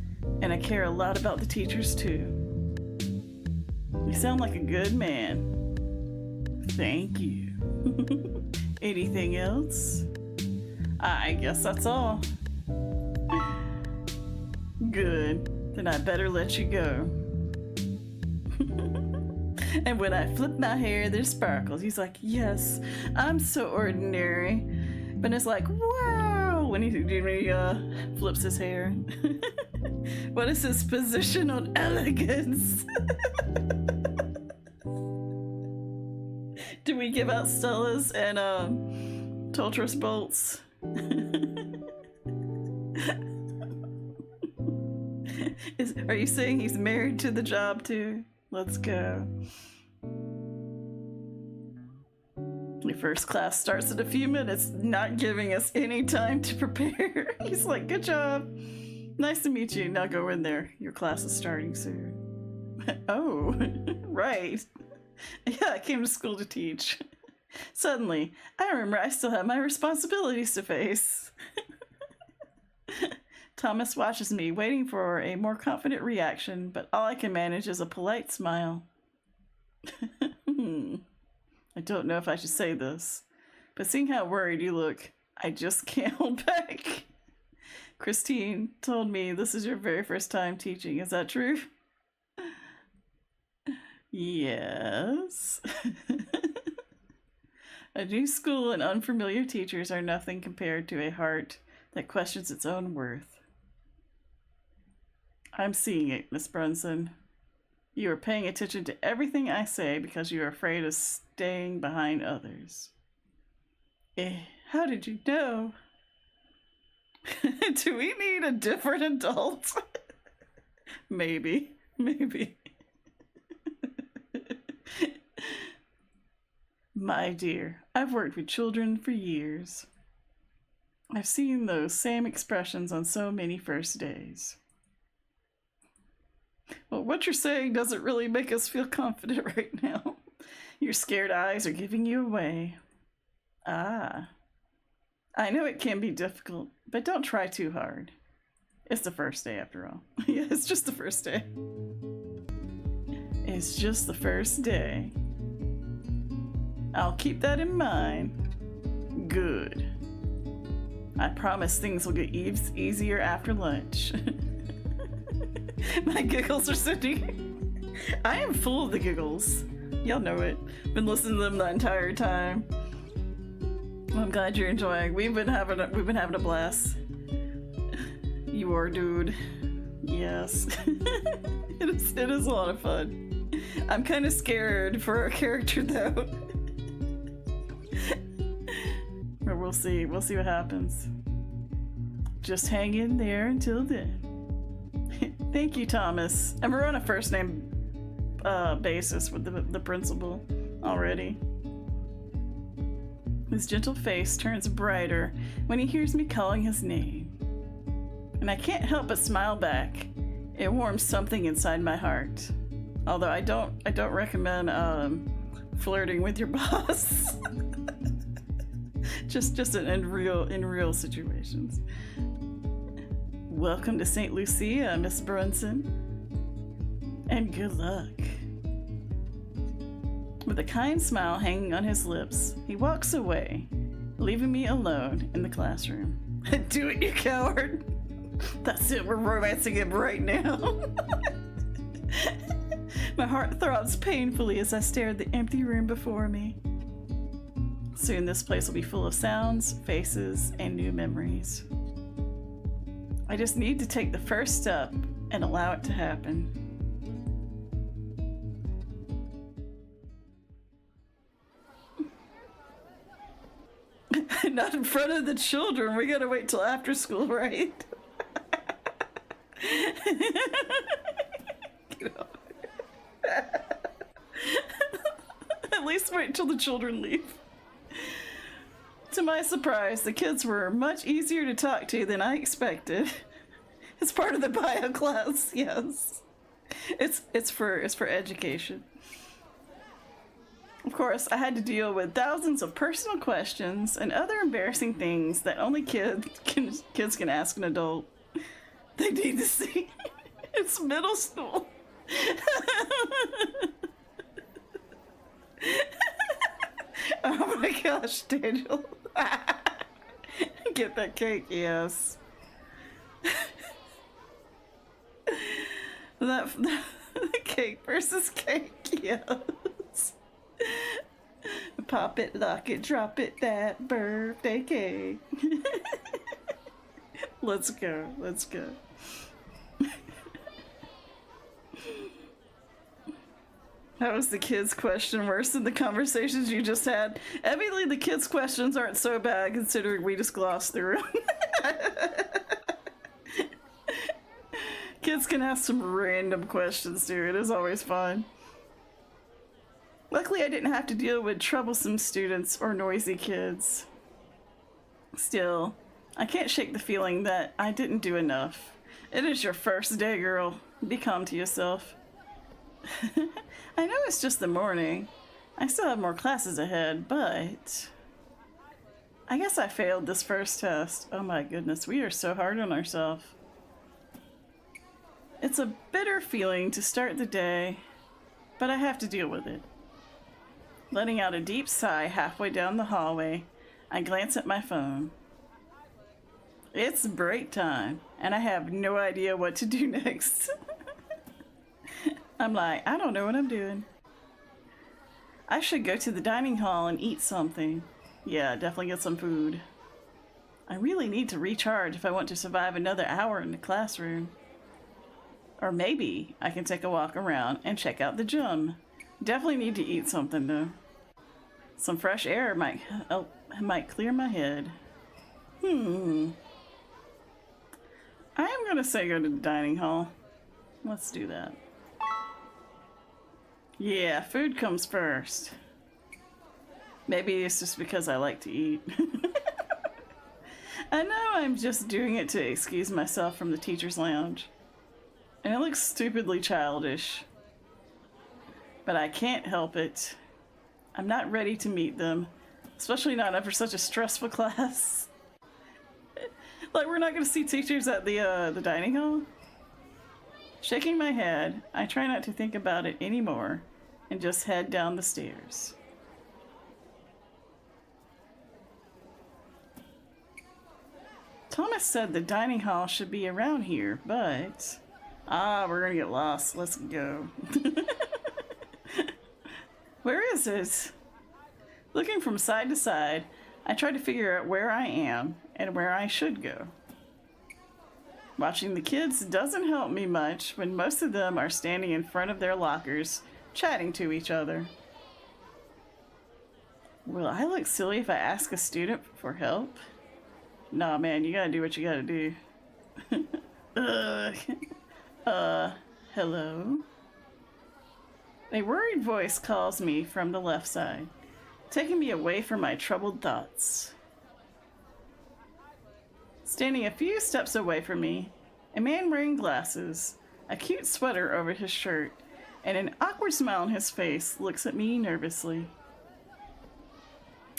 Speaker 1: and I care a lot about the teachers too. You sound like a good man. Thank you. Anything else? I guess that's all. Good. Then I better let you go. And when I flip my hair, there's sparkles. He's like, yes, I'm so ordinary. But it's like, wow, when he flips his hair. What is his position on elegance? Do we give out Stellas and Toltris bolts? Are you saying he's married to the job too? Let's go. Your first class starts in a few minutes, not giving us any time to prepare. He's like, good job. Nice to meet you. Now go in there. Your class is starting soon. Oh, right. Yeah, I came to school to teach. Suddenly, I remember I still have my responsibilities to face. Thomas watches me, waiting for a more confident reaction, but all I can manage is a polite smile. I don't know if I should say this, but seeing how worried you look, I just can't hold back. Christine told me this is your very first time teaching. Is that true? Yes. A new school and unfamiliar teachers are nothing compared to a heart that questions its own worth. I'm seeing it, Miss Brunson. You are paying attention to everything I say because you are afraid of staying behind others. How did you know? Do we need a different adult? Maybe. My dear, I've worked with children for years. I've seen those same expressions on so many first days. Well, what you're saying doesn't really make us feel confident right now. Your scared eyes are giving you away. Ah. I know it can be difficult, but don't try too hard. It's the first day after all. Yeah, it's just the first day. It's just the first day. I'll keep that in mind. Good. I promise things will get easier after lunch. My giggles are sitting. I am full of the giggles. Y'all know it. Been listening to them the entire time. Well, I'm glad you're enjoying. We've been having a blast. You are, dude. Yes. It is a lot of fun. I'm kind of scared for our character though. But we'll see. We'll see what happens. Just hang in there until then. Thank you, Thomas. And we're on a first name basis with the principal already. His gentle face turns brighter when he hears me calling his name. And I can't help but smile back. It warms something inside my heart. Although I don't recommend flirting with your boss. just in real situations. Welcome to St. Lucia, Miss Brunson. And good luck. With a kind smile hanging on his lips, he walks away, leaving me alone in the classroom. Do it, you coward! That's it, we're romancing him right now. My heart throbs painfully as I stare at the empty room before me. Soon this place will be full of sounds, faces, and new memories. I just need to take the first step and allow it to happen. Not in front of the children. We gotta wait till after school, right? At least wait till the children leave. To my surprise, the kids were much easier to talk to than I expected. It's part of the bio class, yes. It's for education. Of course, I had to deal with thousands of personal questions and other embarrassing things that only kids can ask an adult. They need to see. It's middle school. Oh my gosh, Daniel. Get that cake, yes. that cake versus cake, yes. Pop it, lock it, drop it, that birthday cake. Let's go. How was the kids' question worse than the conversations you just had? Evidently the kids' questions aren't so bad considering we just glossed through them. Kids can ask some random questions too. It is always fun. Luckily I didn't have to deal with troublesome students or noisy kids. Still, I can't shake the feeling that I didn't do enough. It is your first day, girl. Be calm to yourself. I know it's just the morning. I still have more classes ahead, but I guess I failed this first test. Oh my goodness, we are so hard on ourselves. It's a bitter feeling to start the day, but I have to deal with it. Letting out a deep sigh halfway down the hallway, I glance at my phone. It's break time, and I have no idea what to do next. I'm like, I don't know what I'm doing. I should go to the dining hall and eat something. Yeah, definitely get some food. I really need to recharge if I want to survive another hour in the classroom. Or maybe I can take a walk around and check out the gym. Definitely need to eat something though. Some fresh air might clear my head. I'm gonna say go to the dining hall. Let's do that. Yeah, food comes first. Maybe it's just because I like to eat. I know I'm just doing it to excuse myself from the teacher's lounge. And it looks stupidly childish. But I can't help it. I'm not ready to meet them. Especially not after such a stressful class. Like, we're not going to see teachers at the dining hall? Shaking my head, I try not to think about it anymore and just head down the stairs. Thomas said the dining hall should be around here, but... we're gonna get lost. Let's go. Where is it? Looking from side to side, I try to figure out where I am and where I should go. Watching the kids doesn't help me much when most of them are standing in front of their lockers, chatting to each other. Will I look silly if I ask a student for help? Nah, man, you gotta do what you gotta do. Hello? A worried voice calls me from the left side, taking me away from my troubled thoughts. Standing a few steps away from me, a man wearing glasses, a cute sweater over his shirt, and an awkward smile on his face looks at me nervously.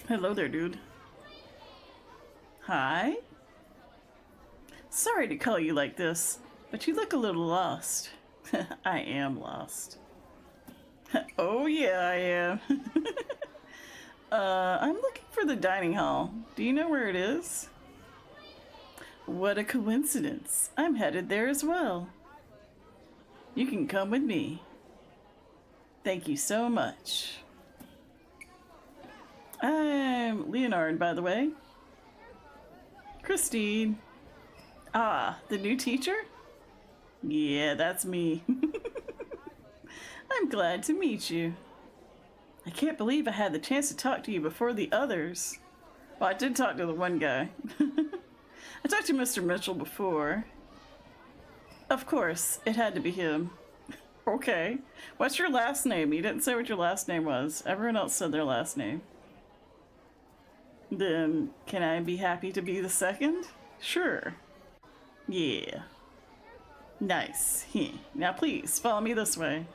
Speaker 1: Hello there, dude. Hi? Sorry to call you like this, but you look a little lost. I am lost. Oh yeah, I am. I'm looking for the dining hall. Do you know where it is? What a coincidence. I'm headed there as well. You can come with me. Thank you so much. I'm Leonard, by the way. Christy. Ah, the new teacher? Yeah, that's me. I'm glad to meet you. I can't believe I had the chance to talk to you before the others. Well, I did talk to the one guy. I talked to Mr. Mitchell before. Of course, it had to be him. Okay. What's your last name? You didn't say what your last name was. Everyone else said their last name. Then, can I be happy to be the second? Sure. Yeah. Nice. Now please, follow me this way.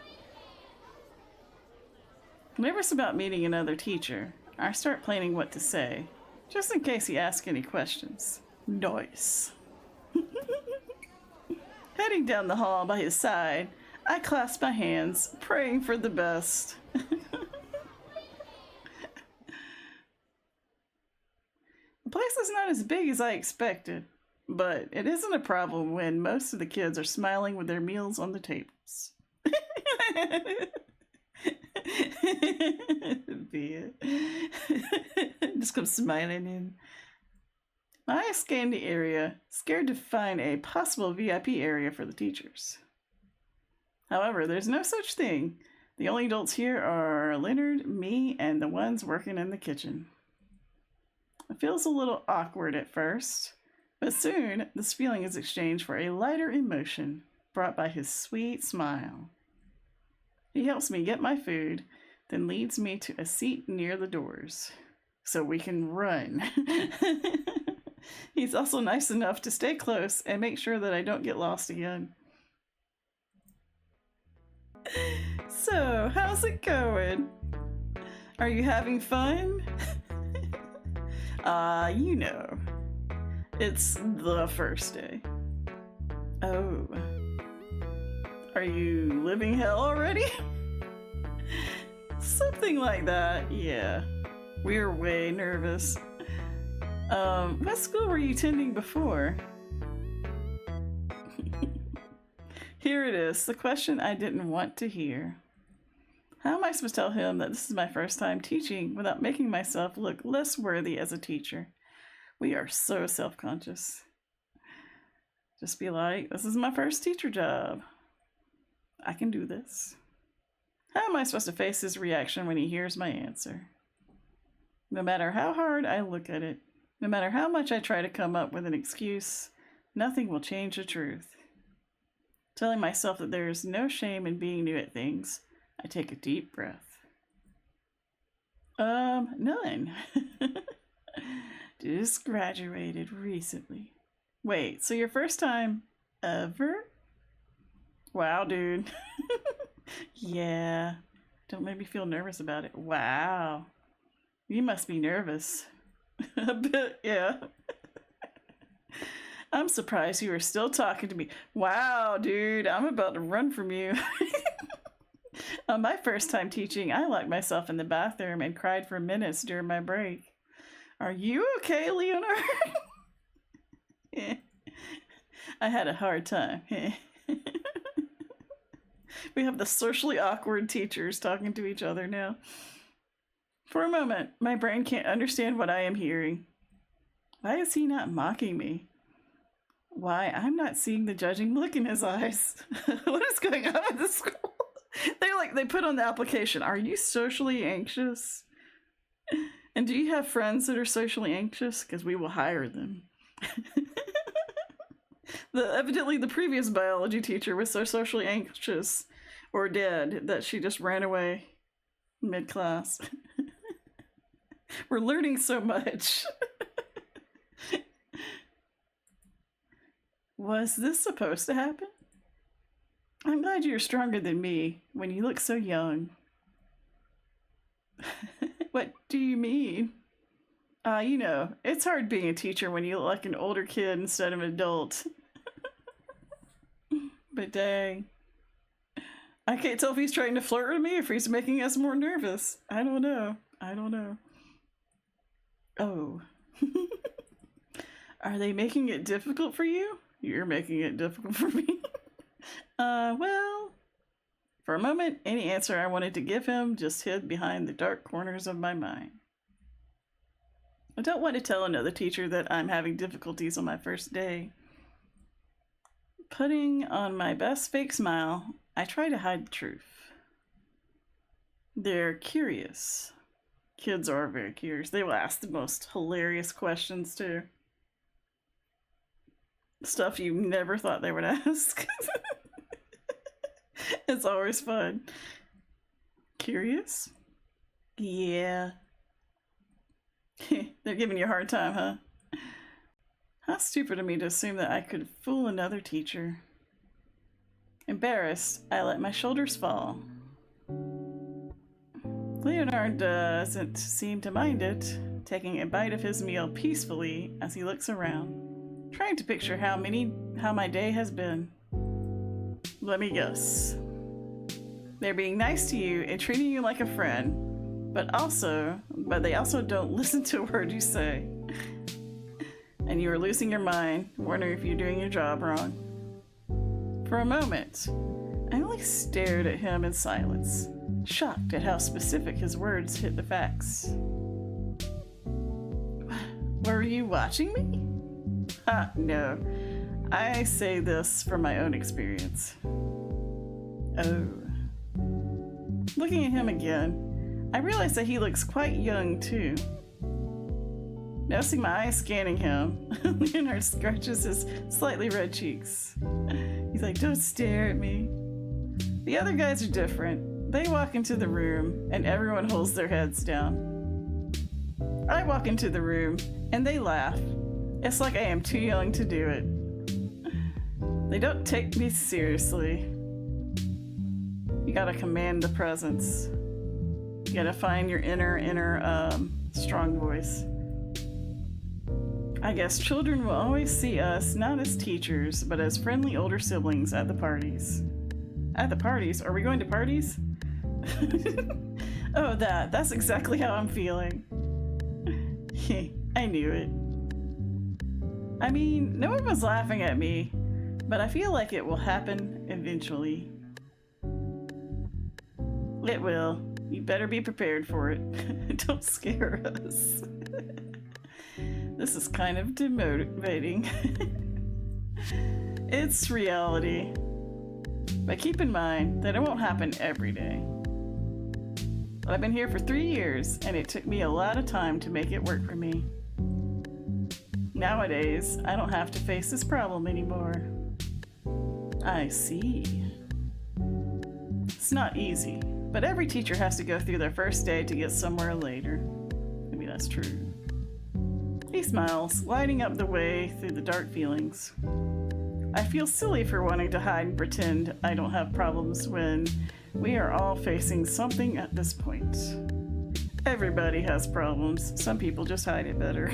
Speaker 1: Nervous about meeting another teacher, I start planning what to say, just in case he asks any questions. Nice. Heading down the hall by his side, I clasp my hands, praying for the best. The place is not as big as I expected, but it isn't a problem when most of the kids are smiling with their meals on the tables. Just come smiling in. I scanned the area, scared to find a possible VIP area for the teachers. However, there's no such thing. The only adults here are Leonard, me, and the ones working in the kitchen. It feels a little awkward at first, but soon this feeling is exchanged for a lighter emotion brought by his sweet smile. He helps me get my food, then leads me to a seat near the doors so we can run. He's also nice enough to stay close and make sure that I don't get lost again. So, how's it going? Are you having fun? You know, it's the first day. Oh. Are you living hell already? Something like that, yeah. We were way nervous. What school were you attending before? Here it is, the question I didn't want to hear. How am I supposed to tell him that this is my first time teaching without making myself look less worthy as a teacher? We are so self-conscious. Just be like, this is my first teacher job. I can do this. How am I supposed to face his reaction when he hears my answer? No matter how hard I look at it, no matter how much I try to come up with an excuse, nothing will change the truth. Telling myself that there is no shame in being new at things, I take a deep breath. None. Just graduated recently. Wait, so your first time ever? Wow, dude. Yeah. Don't make me feel nervous about it. Wow. You must be nervous. A bit, yeah. I'm surprised you are still talking to me. Wow, dude, I'm about to run from you. On my first time teaching, I locked myself in the bathroom and cried for minutes during my break. Are you okay, Leonard? I had a hard time. We have the socially awkward teachers talking to each other now. For a moment, my brain can't understand what I am hearing. Why is he not mocking me? Why, I'm not seeing the judging look in his eyes. What is going on at this school? They put on the application, are you socially anxious? And do you have friends that are socially anxious? Because we will hire them. Evidently the previous biology teacher was so socially anxious or dead that she just ran away mid-class. We're learning so much. Was this supposed to happen? I'm glad you're stronger than me when you look so young. What do you mean? You know, it's hard being a teacher when you look like an older kid instead of an adult. But dang. I can't tell if he's trying to flirt with me or if he's making us more nervous. I don't know. Oh. Are they making it difficult for you? You're making it difficult for me. Well, for a moment, any answer I wanted to give him just hid behind the dark corners of my mind. I don't want to tell another teacher that I'm having difficulties on my first day. Putting on my best fake smile, I try to hide the truth. They're curious. Kids are very curious. They will ask the most hilarious questions, too. Stuff you never thought they would ask. It's always fun. Curious? Yeah. They're giving you a hard time, huh? How stupid of me to assume that I could fool another teacher. Embarrassed, I let my shoulders fall. Leonard doesn't seem to mind it, taking a bite of his meal peacefully as he looks around, trying to picture how my day has been. Let me guess. They're being nice to you and treating you like a friend, but they also don't listen to a word you say. And you are losing your mind, wondering if you're doing your job wrong. For a moment, I only stared at him in silence, shocked at how specific his words hit the facts. Were you watching me? No. I say this from my own experience. Oh. Looking at him again, I realize that he looks quite young, too. Noticing my eyes scanning him, Leonard scratches his slightly red cheeks. He's like, don't stare at me. The other guys are different. They walk into the room, and everyone holds their heads down. I walk into the room, and they laugh. It's like I am too young to do it. They don't take me seriously. You gotta command the presence. You gotta find your inner strong voice. I guess children will always see us not as teachers, but as friendly older siblings at the parties. At the parties? Are we going to parties? Oh, that's exactly how I'm feeling. I knew it. I mean, no one was laughing at me, but I feel like it will happen eventually. It will. You better be prepared for it. Don't scare us. This is kind of demotivating. It's reality. But keep in mind that it won't happen every day. I've been here for 3 years, and it took me a lot of time to make it work for me. Nowadays, I don't have to face this problem anymore. I see. It's not easy, but every teacher has to go through their first day to get somewhere later. Maybe that's true. He smiles, lighting up the way through the dark feelings. I feel silly for wanting to hide and pretend I don't have problems when we are all facing something at this point. Everybody has problems. Some people just hide it better.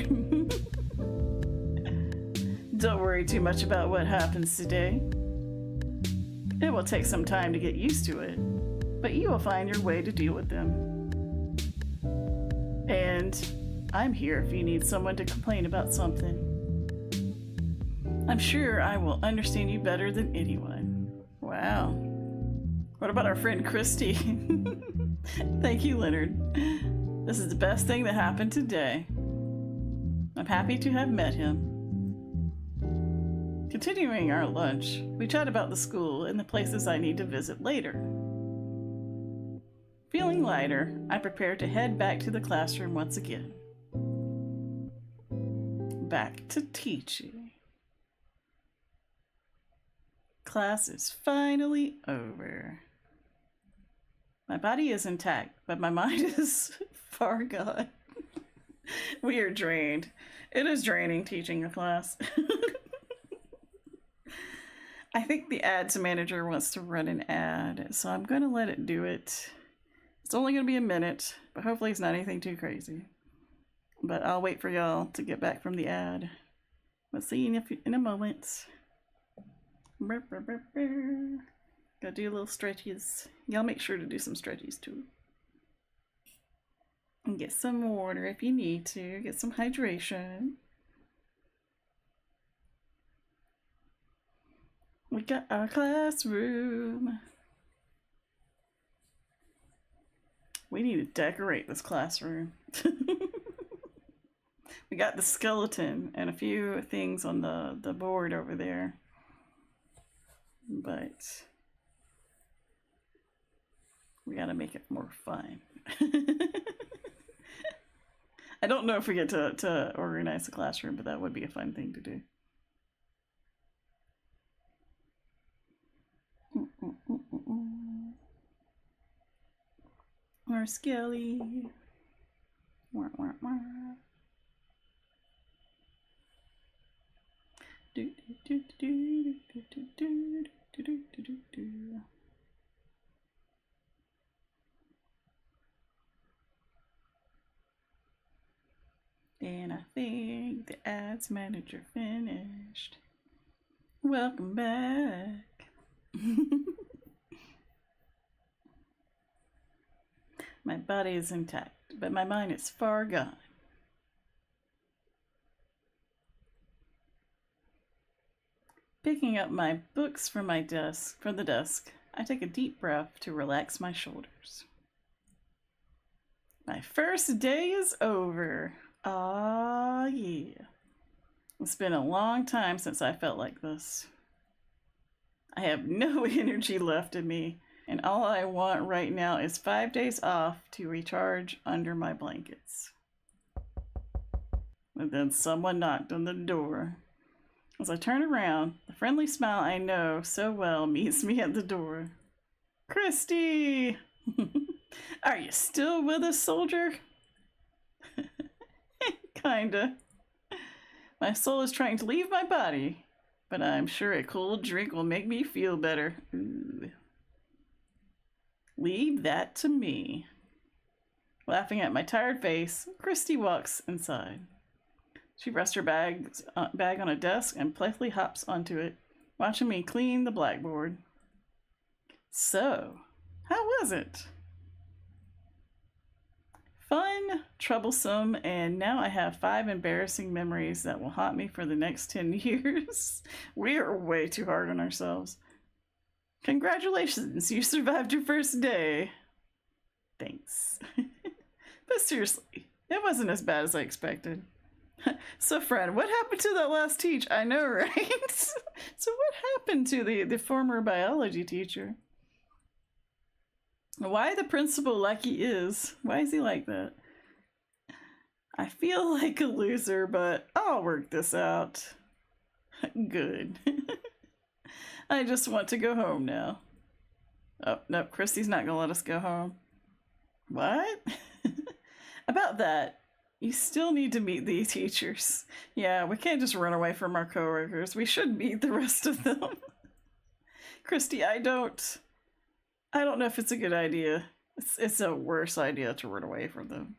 Speaker 1: Don't worry too much about what happens today. It will take some time to get used to it, but you will find your way to deal with them. And I'm here if you need someone to complain about something. I'm sure I will understand you better than anyone. Wow. What about our friend Christy? Thank you, Leonard. This is the best thing that happened today. I'm happy to have met him. Continuing our lunch, we chat about the school and the places I need to visit later. Feeling lighter, I prepare to head back to the classroom once again. Back to teaching. Class is finally over. My body is intact, but my mind is far gone. We are drained. It is draining teaching a class. I think the ads manager wants to run an ad, so I'm going to let it do it. It's only going to be a minute, but hopefully it's not anything too crazy. But I'll wait for y'all to get back from the ad. We'll see you in a moment. Gotta do a little stretches. Y'all make sure to do some stretches too. And get some water if you need to. Get some hydration. We got our classroom. We need to decorate this classroom. We got the skeleton and a few things on the board over there. But we gotta make it more fun. I don't know if we get to organize the classroom, but that would be a fun thing to do. Or Skelly. Wah, wah, wah. Do, do, do, do, do, do, do, do, do, do, do. And I think the ads manager finished. Welcome back. My body is intact, but my mind is far gone. Picking up my books from the desk, I take a deep breath to relax my shoulders. My first day is over. Ah, yeah. It's been a long time since I felt like this. I have no energy left in me, and all I want right now is 5 days off to recharge under my blankets. And then someone knocked on the door. As I turn around, the friendly smile I know so well meets me at the door. Christy! Are you still with us, soldier? Kinda. My soul is trying to leave my body, but I'm sure a cold drink will make me feel better. Ooh. Leave that to me. Laughing at my tired face, Christy walks inside. She rests her bag on a desk and playfully hops onto it, watching me clean the blackboard. So, how was it? Fun, troublesome, and now I have 5 embarrassing memories that will haunt me for the next 10 years. We are way too hard on ourselves. Congratulations, you survived your first day. Thanks. But seriously, it wasn't as bad as I expected. So, friend, what happened to that last teach? I know, right? So what happened to the former biology teacher? Why the principal like he is? Why is he like that? I feel like a loser, but I'll work this out. Good. I just want to go home now. Oh, no, Christy's not gonna let us go home. What? About that, you still need to meet the teachers. Yeah, we can't just run away from our coworkers. We should meet the rest of them. Christy, I don't know if it's a good idea. It's a worse idea to run away from them.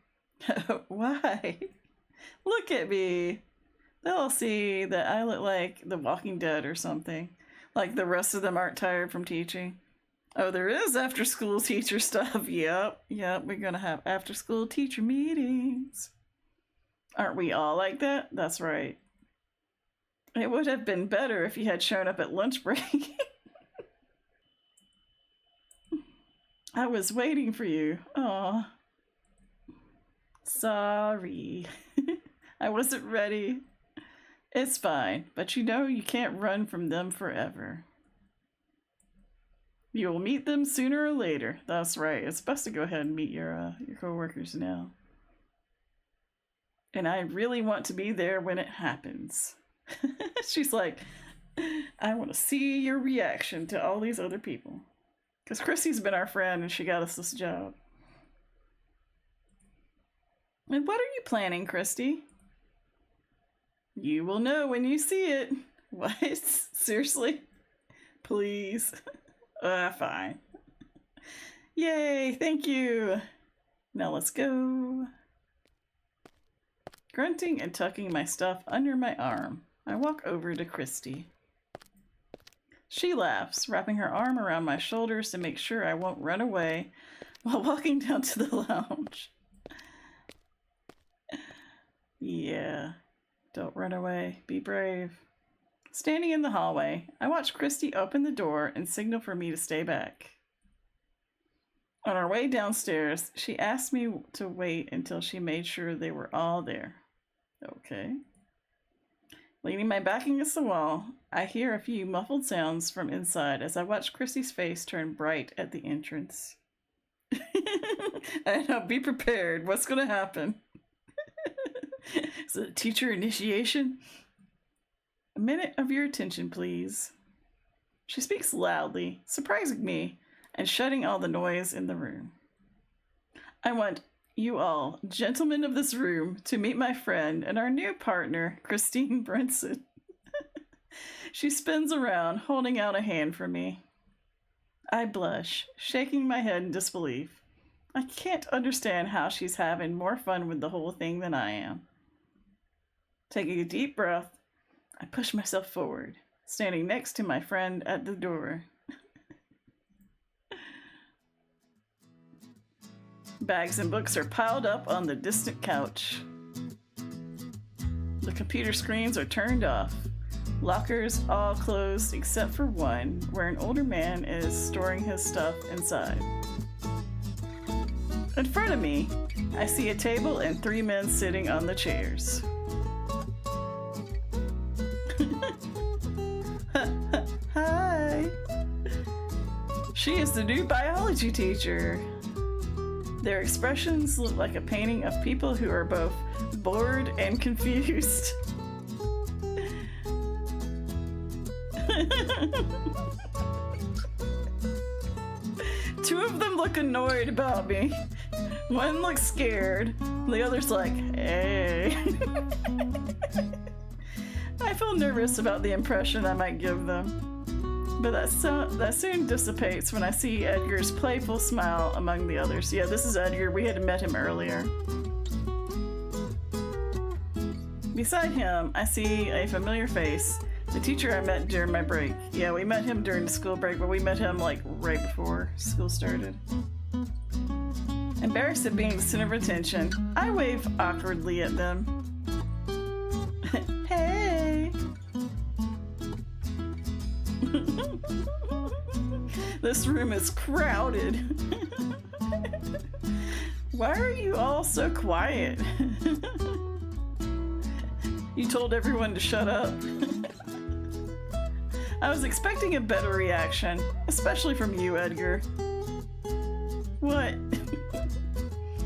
Speaker 1: Why? Look at me. They'll see that I look like The Walking Dead or something. Like the rest of them aren't tired from teaching. Oh, there is after school teacher stuff. Yep, we're gonna have after school teacher meetings. Aren't we all like that? That's right. It would have been better if you had shown up at lunch break. I was waiting for you. Aw. Sorry. I wasn't ready. It's fine, but you know you can't run from them forever. You'll meet them sooner or later. That's right. It's best to go ahead and meet your coworkers now. And I really want to be there when it happens. She's like, I want to see your reaction to all these other people. Because Christy's been our friend and she got us this job. And what are you planning, Christy? You will know when you see it. What? Seriously? Please. Fine. Yay, thank you. Now let's go. Grunting and tucking my stuff under my arm, I walk over to Christy. She laughs, wrapping her arm around my shoulders to make sure I won't run away while walking down to the lounge. Yeah, don't run away. Be brave. Standing in the hallway, I watch Christy open the door and signal for me to stay back. On our way downstairs, she asked me to wait until she made sure they were all there. Okay. Leaning my back against the wall, I hear a few muffled sounds from inside as I watch Christy's face turn bright at the entrance. I know, be prepared. What's going to happen? Is it a teacher initiation? A minute of your attention, please. She speaks loudly, surprising me, and shutting all the noise in the room. I want you all, gentlemen of this room, to meet my friend and our new partner, Christine Brinson. She spins around, holding out a hand for me. I blush, shaking my head in disbelief. I can't understand how she's having more fun with the whole thing than I am. Taking a deep breath, I push myself forward, standing next to my friend at the door. Bags and books are piled up on the distant couch. The computer screens are turned off. Lockers all closed except for one, where an older man is storing his stuff inside. In front of me, I see a table and 3 men sitting on the chairs. Hi! She is the new biology teacher. Their expressions look like a painting of people who are both bored and confused. Two of them look annoyed about me. One looks scared. The other's like, hey. I feel nervous about the impression I might give them. But that soon dissipates when I see Edgar's playful smile among the others. Yeah, this is Edgar. We had met him earlier. Beside him, I see a familiar face. The teacher I met during my break. Yeah, we met him during the school break, but we met him like right before school started. Embarrassed at being the center of attention, I wave awkwardly at them. Hey! This room is crowded. Why are you all so quiet? You told everyone to shut up. I was expecting a better reaction, especially from you, Edgar. What?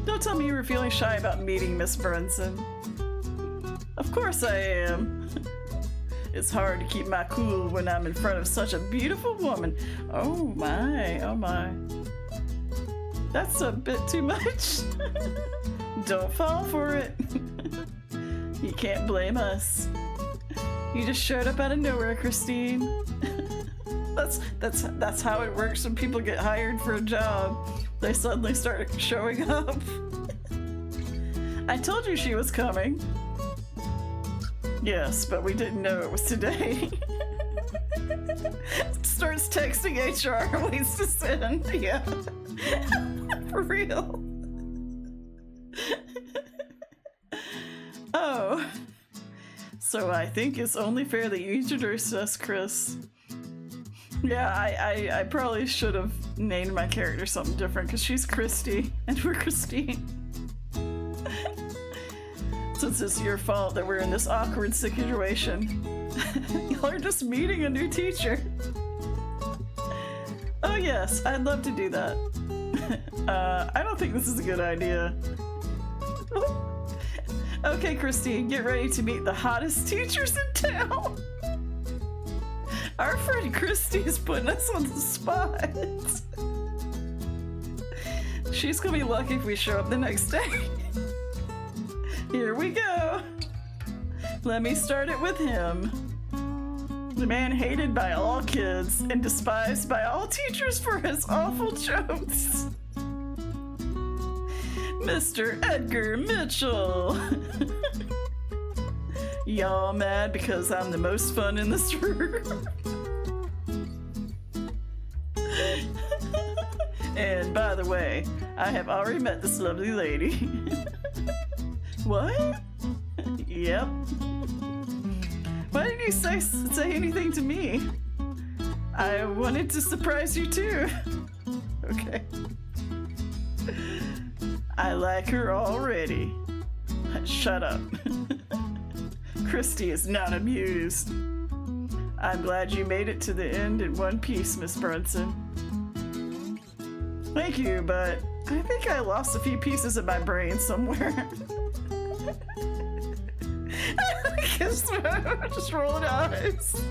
Speaker 1: Don't tell me you were feeling shy about meeting Miss Brunson. Of course I am. It's hard to keep my cool when I'm in front of such a beautiful woman. Oh my, oh my. That's a bit too much. Don't fall for it. You can't blame us. You just showed up out of nowhere, Christine. That's how it works when people get hired for a job. They suddenly start showing up. I told you she was coming. Yes, but we didn't know it was today. Starts texting HR, waits to send. Yeah. For real. Oh. So I think it's only fair that you introduce us, Chris. Yeah, I probably should have named my character something different because she's Christy and we're Christine. Since it's your fault that we're in this awkward situation. Y'all are just meeting a new teacher. Oh yes, I'd love to do that. I don't think this is a good idea. Okay, Christy, get ready to meet the hottest teachers in town. Our friend Christy is putting us on the spot. She's gonna be lucky if we show up the next day. Here we go. Let me start it with him. The man hated by all kids and despised by all teachers for his awful jokes. Mr. Edgar Mitchell. Y'all mad because I'm the most fun in this room. And by the way, I have already met this lovely lady. What? Yep. Why didn't you say anything to me? I wanted to surprise you too. Okay. I like her already. Shut up. Christy is not amused. I'm glad you made it to the end in one piece, Miss Brunson. Thank you, but I think I lost a few pieces of my brain somewhere. Just rolling eyes.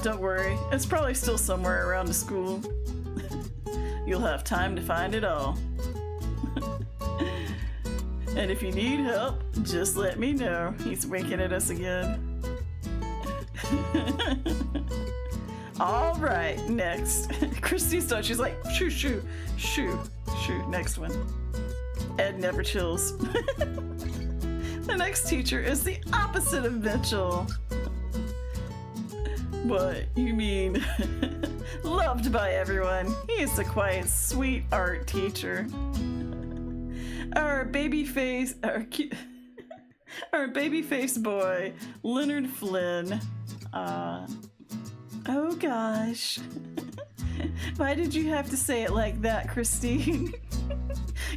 Speaker 1: Don't worry. It's probably still somewhere around the school. You'll have time to find it all. And if you need help, just let me know. He's winking at us again. All right, next. Christy's done. She's like, shoo, shoo, shoo, shoo. Next one. Ed never chills. The next teacher is the opposite of Mitchell. What, you mean loved by everyone? He is a quiet, sweet art teacher. Our baby-faced boy, Leonard Flynn. Oh gosh. Why did you have to say it like that, Christine?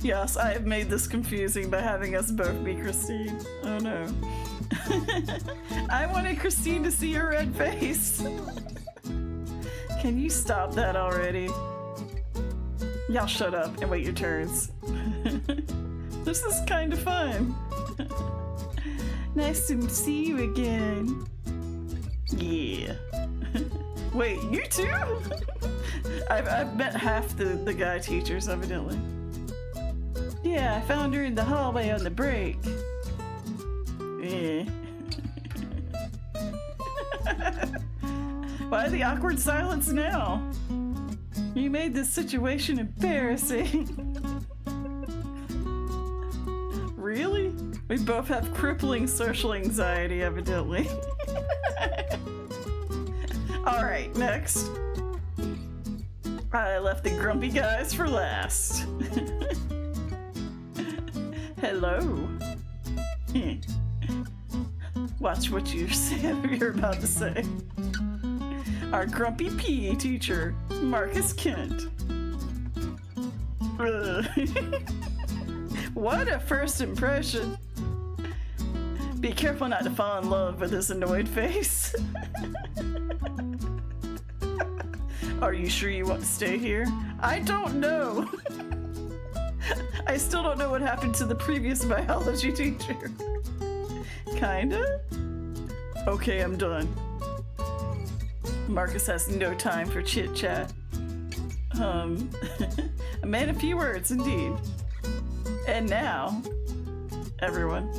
Speaker 1: Yes, I have made this confusing by having us both be Christine. Oh no. I wanted Christine to see her red face. Can you stop that already? Y'all shut up and wait your turns. This is kind of fun. Nice to see you again. Yeah. Wait, you too? I've met half the guy teachers, evidently. Yeah, I found her in the hallway on the break. Yeah. Why the awkward silence now? You made this situation embarrassing. Really? We both have crippling social anxiety, evidently. Alright, next. I left the grumpy guys for last. Hello. Watch what you're about to say. Our grumpy PE teacher, Markus Kent. What a first impression. Be careful not to fall in love with this annoyed face. Are you sure you want to stay here? I don't know. I still don't know what happened to the previous biology teacher. Kinda? Okay, I'm done. Markus has no time for chit-chat. A man of few words, indeed. And now, everyone,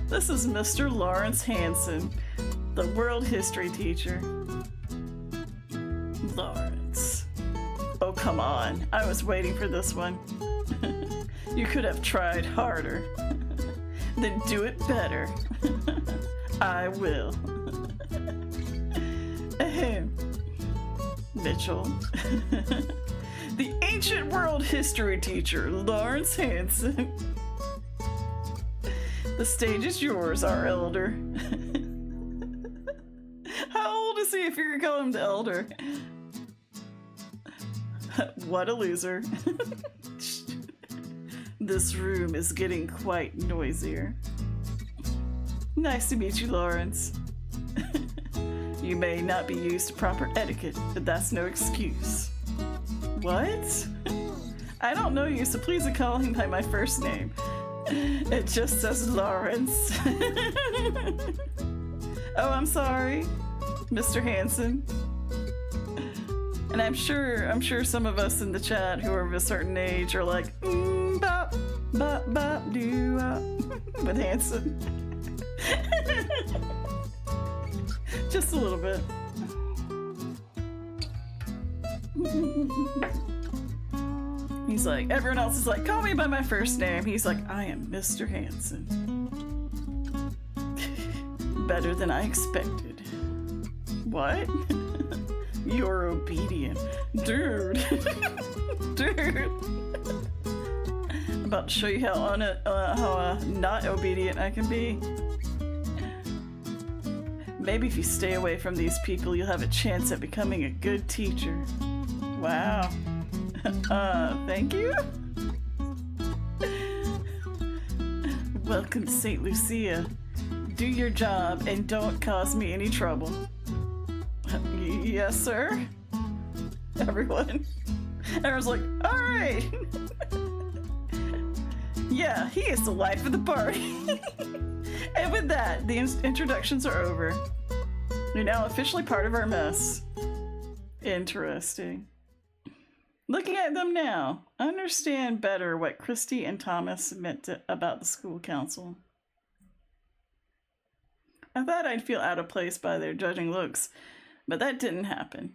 Speaker 1: this is Mr. Lawrence Hansen, the world history teacher. Lawrence. Oh, come on. I was waiting for this one. You could have tried harder. Then do it better. I will. Ahem. Mitchell. The ancient world history teacher, Lawrence Hansen. The stage is yours, our elder. How old is he if you're gonna call him the elder? What a loser. This room is getting quite noisier. Nice to meet you, Lawrence. You may not be used to proper etiquette, but that's no excuse. What? I don't know you, so please call him by my first name. It just says Lawrence. Oh, I'm sorry, Mr. Hansen. And I'm sure some of us in the chat who are of a certain age are like, bop, bop, bop, doo, with Hansen. Just a little bit. He's like, everyone else is like, call me by my first name. He's like, I am Mr. Hansen. Better than I expected. What? You're obedient. Dude. Dude. I'm about to show you how not obedient I can be. Maybe if you stay away from these people, you'll have a chance at becoming a good teacher. Wow. Thank you? Welcome to St. Lucia. Do your job and don't cause me any trouble. Yes, sir? Everyone? Everyone's like, alright! Yeah, he is the life of the party. And with that, the introductions are over. You're now officially part of our mess. Interesting. Looking at them now, I understand better what Christy and Thomas meant about the school council. I thought I'd feel out of place by their judging looks, but that didn't happen.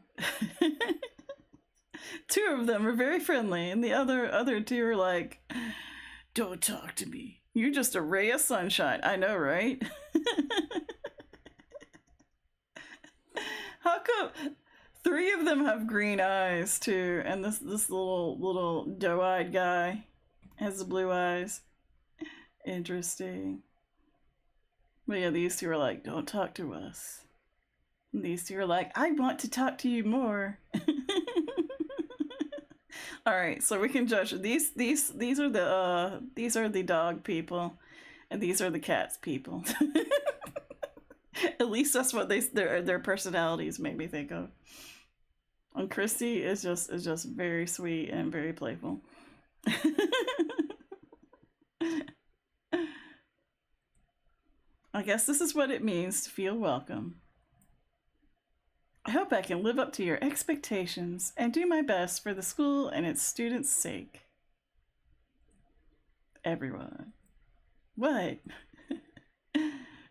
Speaker 1: Two of them were very friendly, and the other two were like, don't talk to me. You're just a ray of sunshine. I know, right? How come three of them have green eyes too, and this little doe-eyed guy has the blue eyes? Interesting. But yeah, these two are like, don't talk to us. And these two are like, I want to talk to you more. All right, so we can judge these are the dog people, and these are the cats people. At least that's what their personalities make me think of. And Christy is just very sweet and very playful. I guess this is what it means to feel welcome. I hope I can live up to your expectations and do my best for the school and its students' sake. Everyone. What?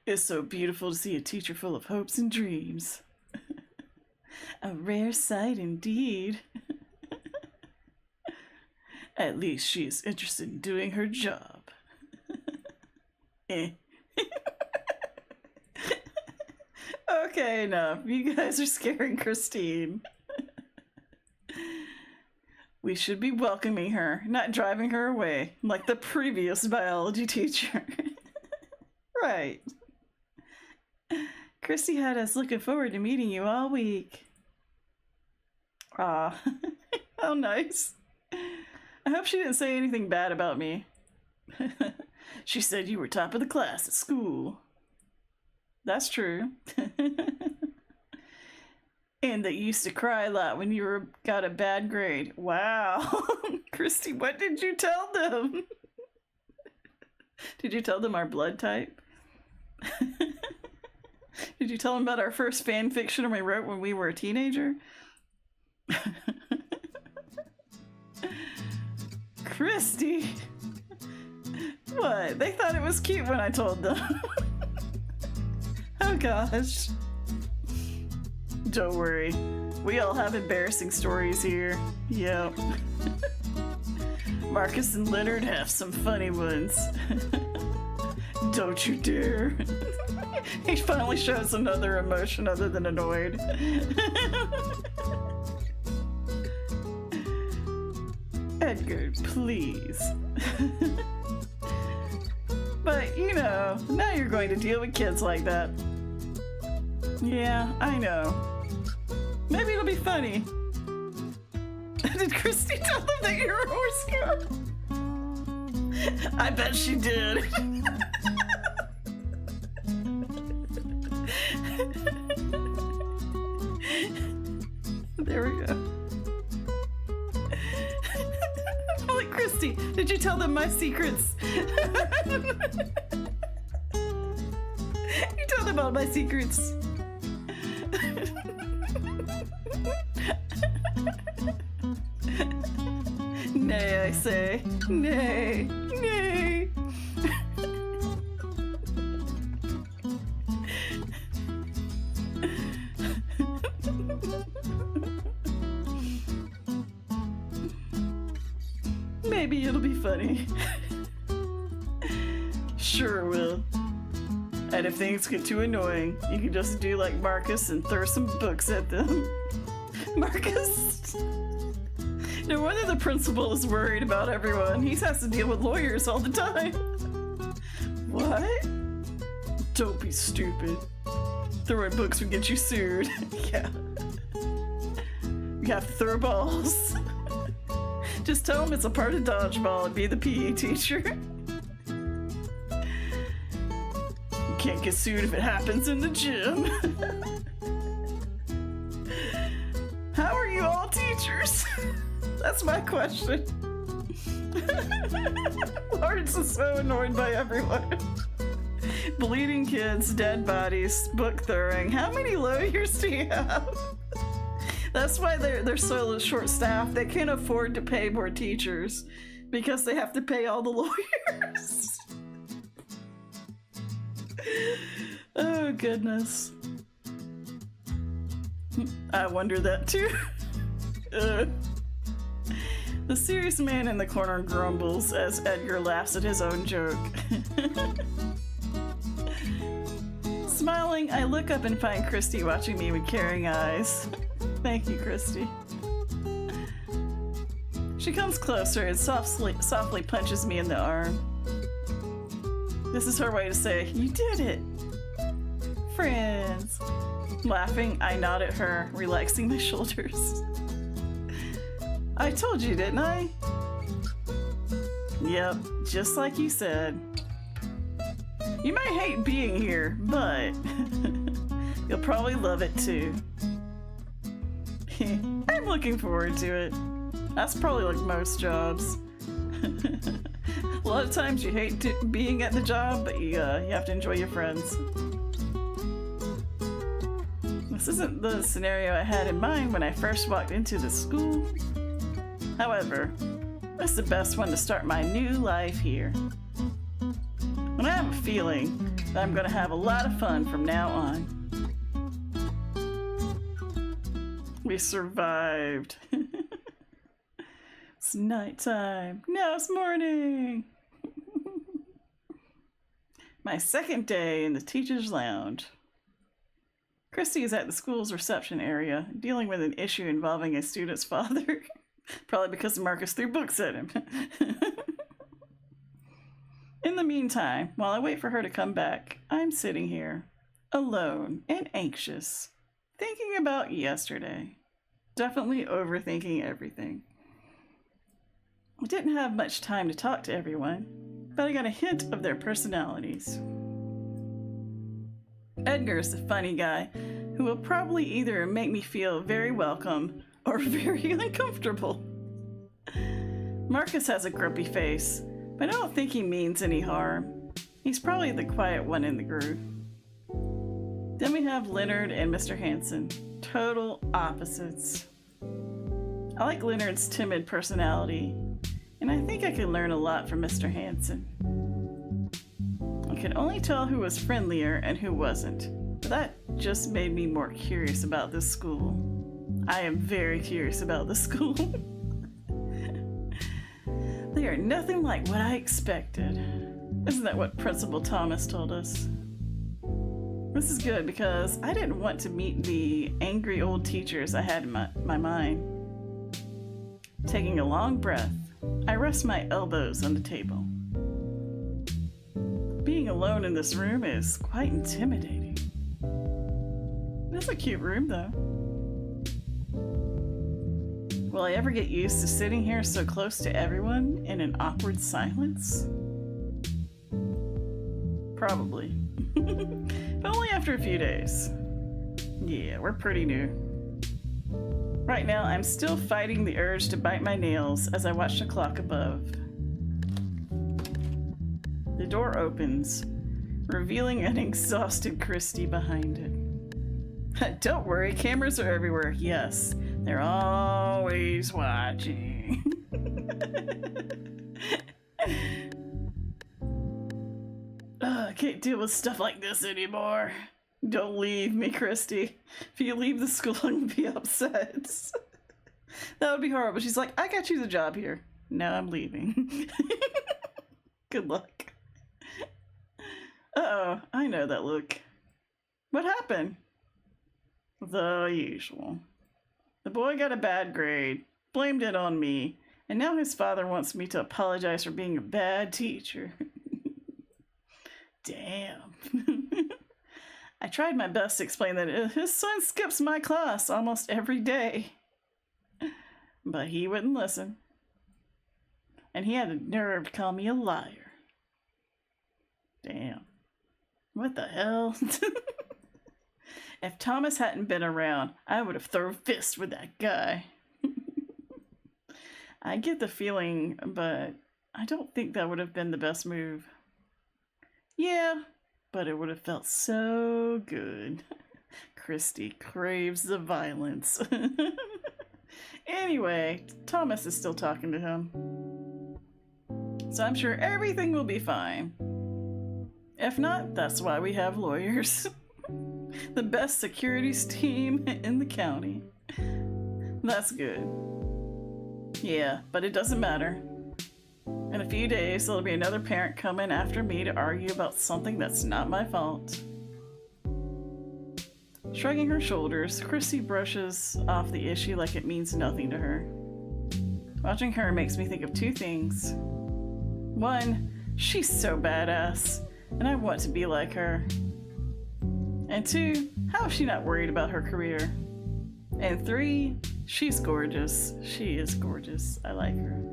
Speaker 1: It's so beautiful to see a teacher full of hopes and dreams. A rare sight indeed. At least she is interested in doing her job. Eh. Okay, enough. You guys are scaring Christine. We should be welcoming her, not driving her away, like the previous biology teacher. Right. Christy had us looking forward to meeting you all week. Aw, how nice. I hope she didn't say anything bad about me. She said you were top of the class at school. That's true. And that you used to cry a lot when you got a bad grade. Wow. Christy, what did you tell them? Did you tell them our blood type? Did you tell them about our first fan fiction we wrote when we were a teenager? Christy! What? They thought it was cute when I told them. Oh gosh. Don't worry. We all have embarrassing stories here. Yep. Markus and Leonard have some funny ones. Don't you dare. He finally shows another emotion other than annoyed. Edgar, please. But, you know, now you're going to deal with kids like that. Yeah, I know. Maybe it'll be funny. Did Christy tell them that you're a horse girl? I bet she did. There we go. Like, Christy, did you tell them my secrets? You tell them all my secrets. Nay, I say. Nay, nay. Maybe it'll be funny. Sure will. And if things get too annoying, you can just do like Markus and throw some books at them. Markus? No wonder the principal is worried about everyone. He has to deal with lawyers all the time. What? Don't be stupid. Throwing books would get you sued. Yeah. You have to throw balls. Just tell him it's a part of dodgeball and be the PE teacher. You can't get sued if it happens in the gym. How are you all teachers? That's my question. Lawrence is so annoyed by everyone. Bleeding kids, dead bodies, book throwing. How many lawyers do you have? That's why they're so short-staffed. They can't afford to pay more teachers because they have to pay all the lawyers. Oh, goodness. I wonder that too. The serious man in the corner grumbles as Edgar laughs at his own joke. Smiling, I look up and find Christy watching me with caring eyes. Thank you, Christy. She comes closer and softly punches me in the arm. This is her way to say, "You did it!" Friends. Laughing, I nod at her, relaxing my shoulders. I told you, didn't I? Yep, just like you said. You might hate being here, but you'll probably love it too. I'm looking forward to it. That's probably like most jobs. A lot of times you hate being at the job, but you have to enjoy your friends. This isn't the scenario I had in mind when I first walked into the school. However, it's the best one to start my new life here. And I have a feeling But I'm gonna have a lot of fun from now on. We survived. It's nighttime. Now it's morning. My second day in the teacher's lounge. Christy is at the school's reception area, dealing with an issue involving a student's father. Probably because Markus threw books at him. In the meantime, while I wait for her to come back, I'm sitting here, alone and anxious, thinking about yesterday. Definitely overthinking everything. I didn't have much time to talk to everyone, but I got a hint of their personalities. Edgar's the funny guy who will probably either make me feel very welcome or very uncomfortable. Markus has a grumpy face, but I don't think he means any harm. He's probably the quiet one in the group. Then we have Leonard and Mr. Hansen, total opposites. I like Leonard's timid personality, and I think I could learn a lot from Mr. Hansen. I could only tell who was friendlier and who wasn't, but that just made me more curious about this school. I am very curious about this school. They are nothing like what I expected. Isn't that what Principal Thomas told us? This is good because I didn't want to meet the angry old teachers I had in my mind. Taking a long breath, I rest my elbows on the table. Being alone in this room is quite intimidating. It's a cute room, though. Will I ever get used to sitting here so close to everyone in an awkward silence? Probably. But only after a few days. Yeah, we're pretty new. Right now, I'm still fighting the urge to bite my nails as I watch the clock above. The door opens, revealing an exhausted Christy behind it. Don't worry, cameras are everywhere. Yes, they're always watching. I can't deal with stuff like this anymore. Don't leave me, Christy. If you leave the school, I'm gonna be upset. That would be horrible. She's like, I got you the job here. No, I'm leaving. Good luck. Uh-oh, I know that look. What happened? The usual. The boy got a bad grade, blamed it on me, and now his father wants me to apologize for being a bad teacher. Damn. I tried my best to explain that his son skips my class almost every day. But he wouldn't listen. And he had the nerve to call me a liar. Damn. What the hell? If Thomas hadn't been around, I would have thrown fists with that guy. I get the feeling, but I don't think that would have been the best move. Yeah, but it would have felt so good. Christy craves the violence. Anyway, Thomas is still talking to him. So I'm sure everything will be fine. If not, that's why we have lawyers. The best securities team in the county. That's good. Yeah, but it doesn't matter. In a few days, there'll be another parent coming after me to argue about something that's not my fault. Shrugging her shoulders, Christy brushes off the issue like it means nothing to her. Watching her makes me think of two things. One, she's so badass, and I want to be like her. And two, how is she not worried about her career? And three, she's gorgeous. She is gorgeous. I like her.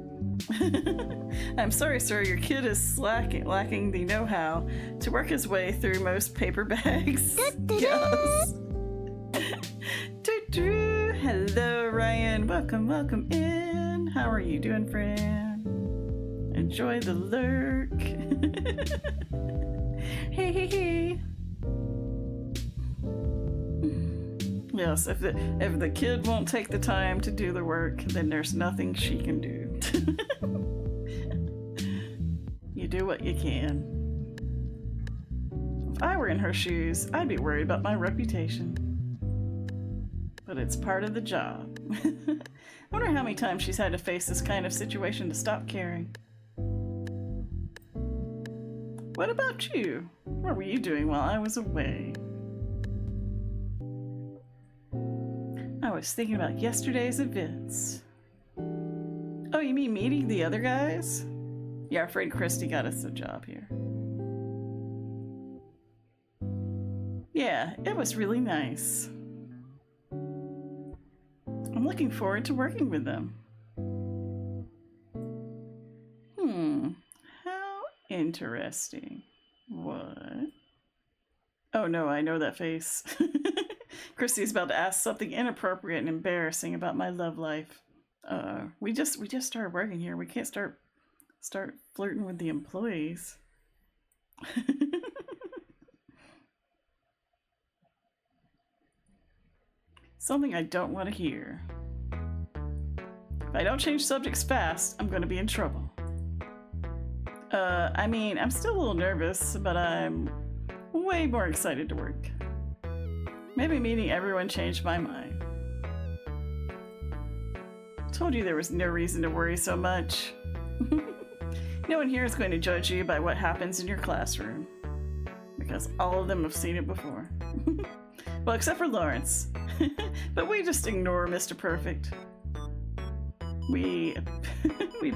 Speaker 1: I'm sorry, sir, your kid is lacking the know-how to work his way through most paper bags. Yes. Hello, Ryan. Welcome in. How are you doing, friend? Enjoy the lurk. Hey. Yes, if the kid won't take the time to do the work, then there's nothing she can do. You do what you can. If I were in her shoes, I'd be worried about my reputation. But it's part of the job. I wonder how many times she's had to face this kind of situation to stop caring. What about you? What were you doing while I was away? I was thinking about yesterday's events. Oh, you mean meeting the other guys? Yeah, our friend Christy got us a job here. Yeah, it was really nice. I'm looking forward to working with them. How interesting. What? Oh no, I know that face. Christy's about to ask something inappropriate and embarrassing about my love life. We just started working here. We can't start flirting with the employees. Something I don't want to hear. If I don't change subjects fast, I'm going to be in trouble. I mean, I'm still a little nervous, but I'm way more excited to work. Maybe meeting everyone changed my mind. Told you there was no reason to worry so much. No one here is going to judge you by what happens in your classroom, because all of them have seen it before. Well, except for Lawrence. But we just ignore Mr. Perfect. We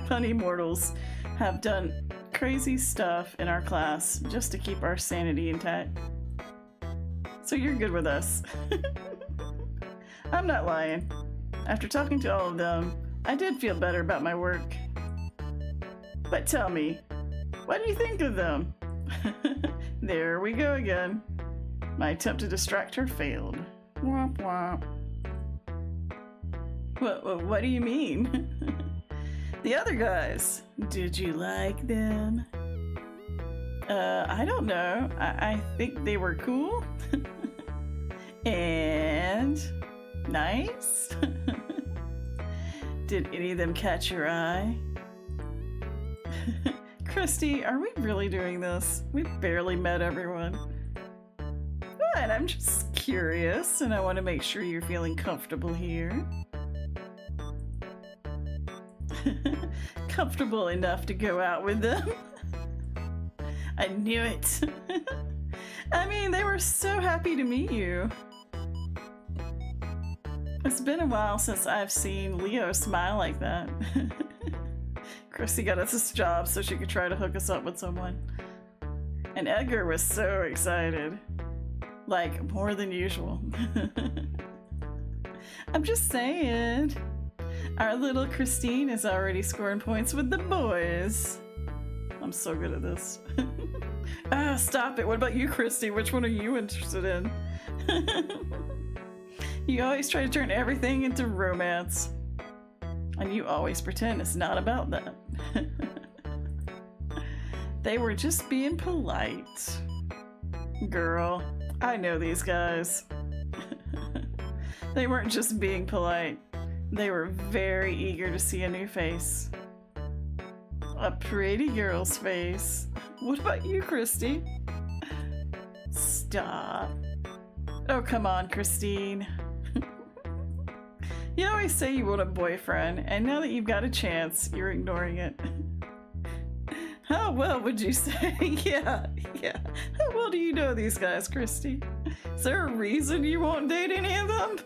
Speaker 1: punny mortals have done crazy stuff in our class just to keep our sanity intact. So you're good with us. I'm not lying. After talking to all of them, I did feel better about my work. But tell me, what do you think of them? There we go again. My attempt to distract her failed. Womp womp. What do you mean? The other guys, did you like them? I don't know. I think they were cool. And nice. Did any of them catch your eye? Christy, are we really doing this? We barely met everyone. What? I'm just curious, and I want to make sure you're feeling comfortable here. Comfortable enough to go out with them? I knew it. I mean, they were so happy to meet you. It's been a while since I've seen Leo smile like that. Christy got us this job so she could try to hook us up with someone. And Edgar was so excited. Like, more than usual. I'm just saying. Our little Christine is already scoring points with the boys. I'm so good at this. Ah, stop it. What about you, Christy? Which one are you interested in? You always try to turn everything into romance. And you always pretend it's not about that. They were just being polite. Girl, I know these guys. They weren't just being polite. They were very eager to see a new face. A pretty girl's face. What about you, Christy? Stop. Oh, come on, Christine. You always say you want a boyfriend, and now that you've got a chance, you're ignoring it. How well would you say? Yeah. How well do you know these guys, Christy? Is there a reason you won't date any of them?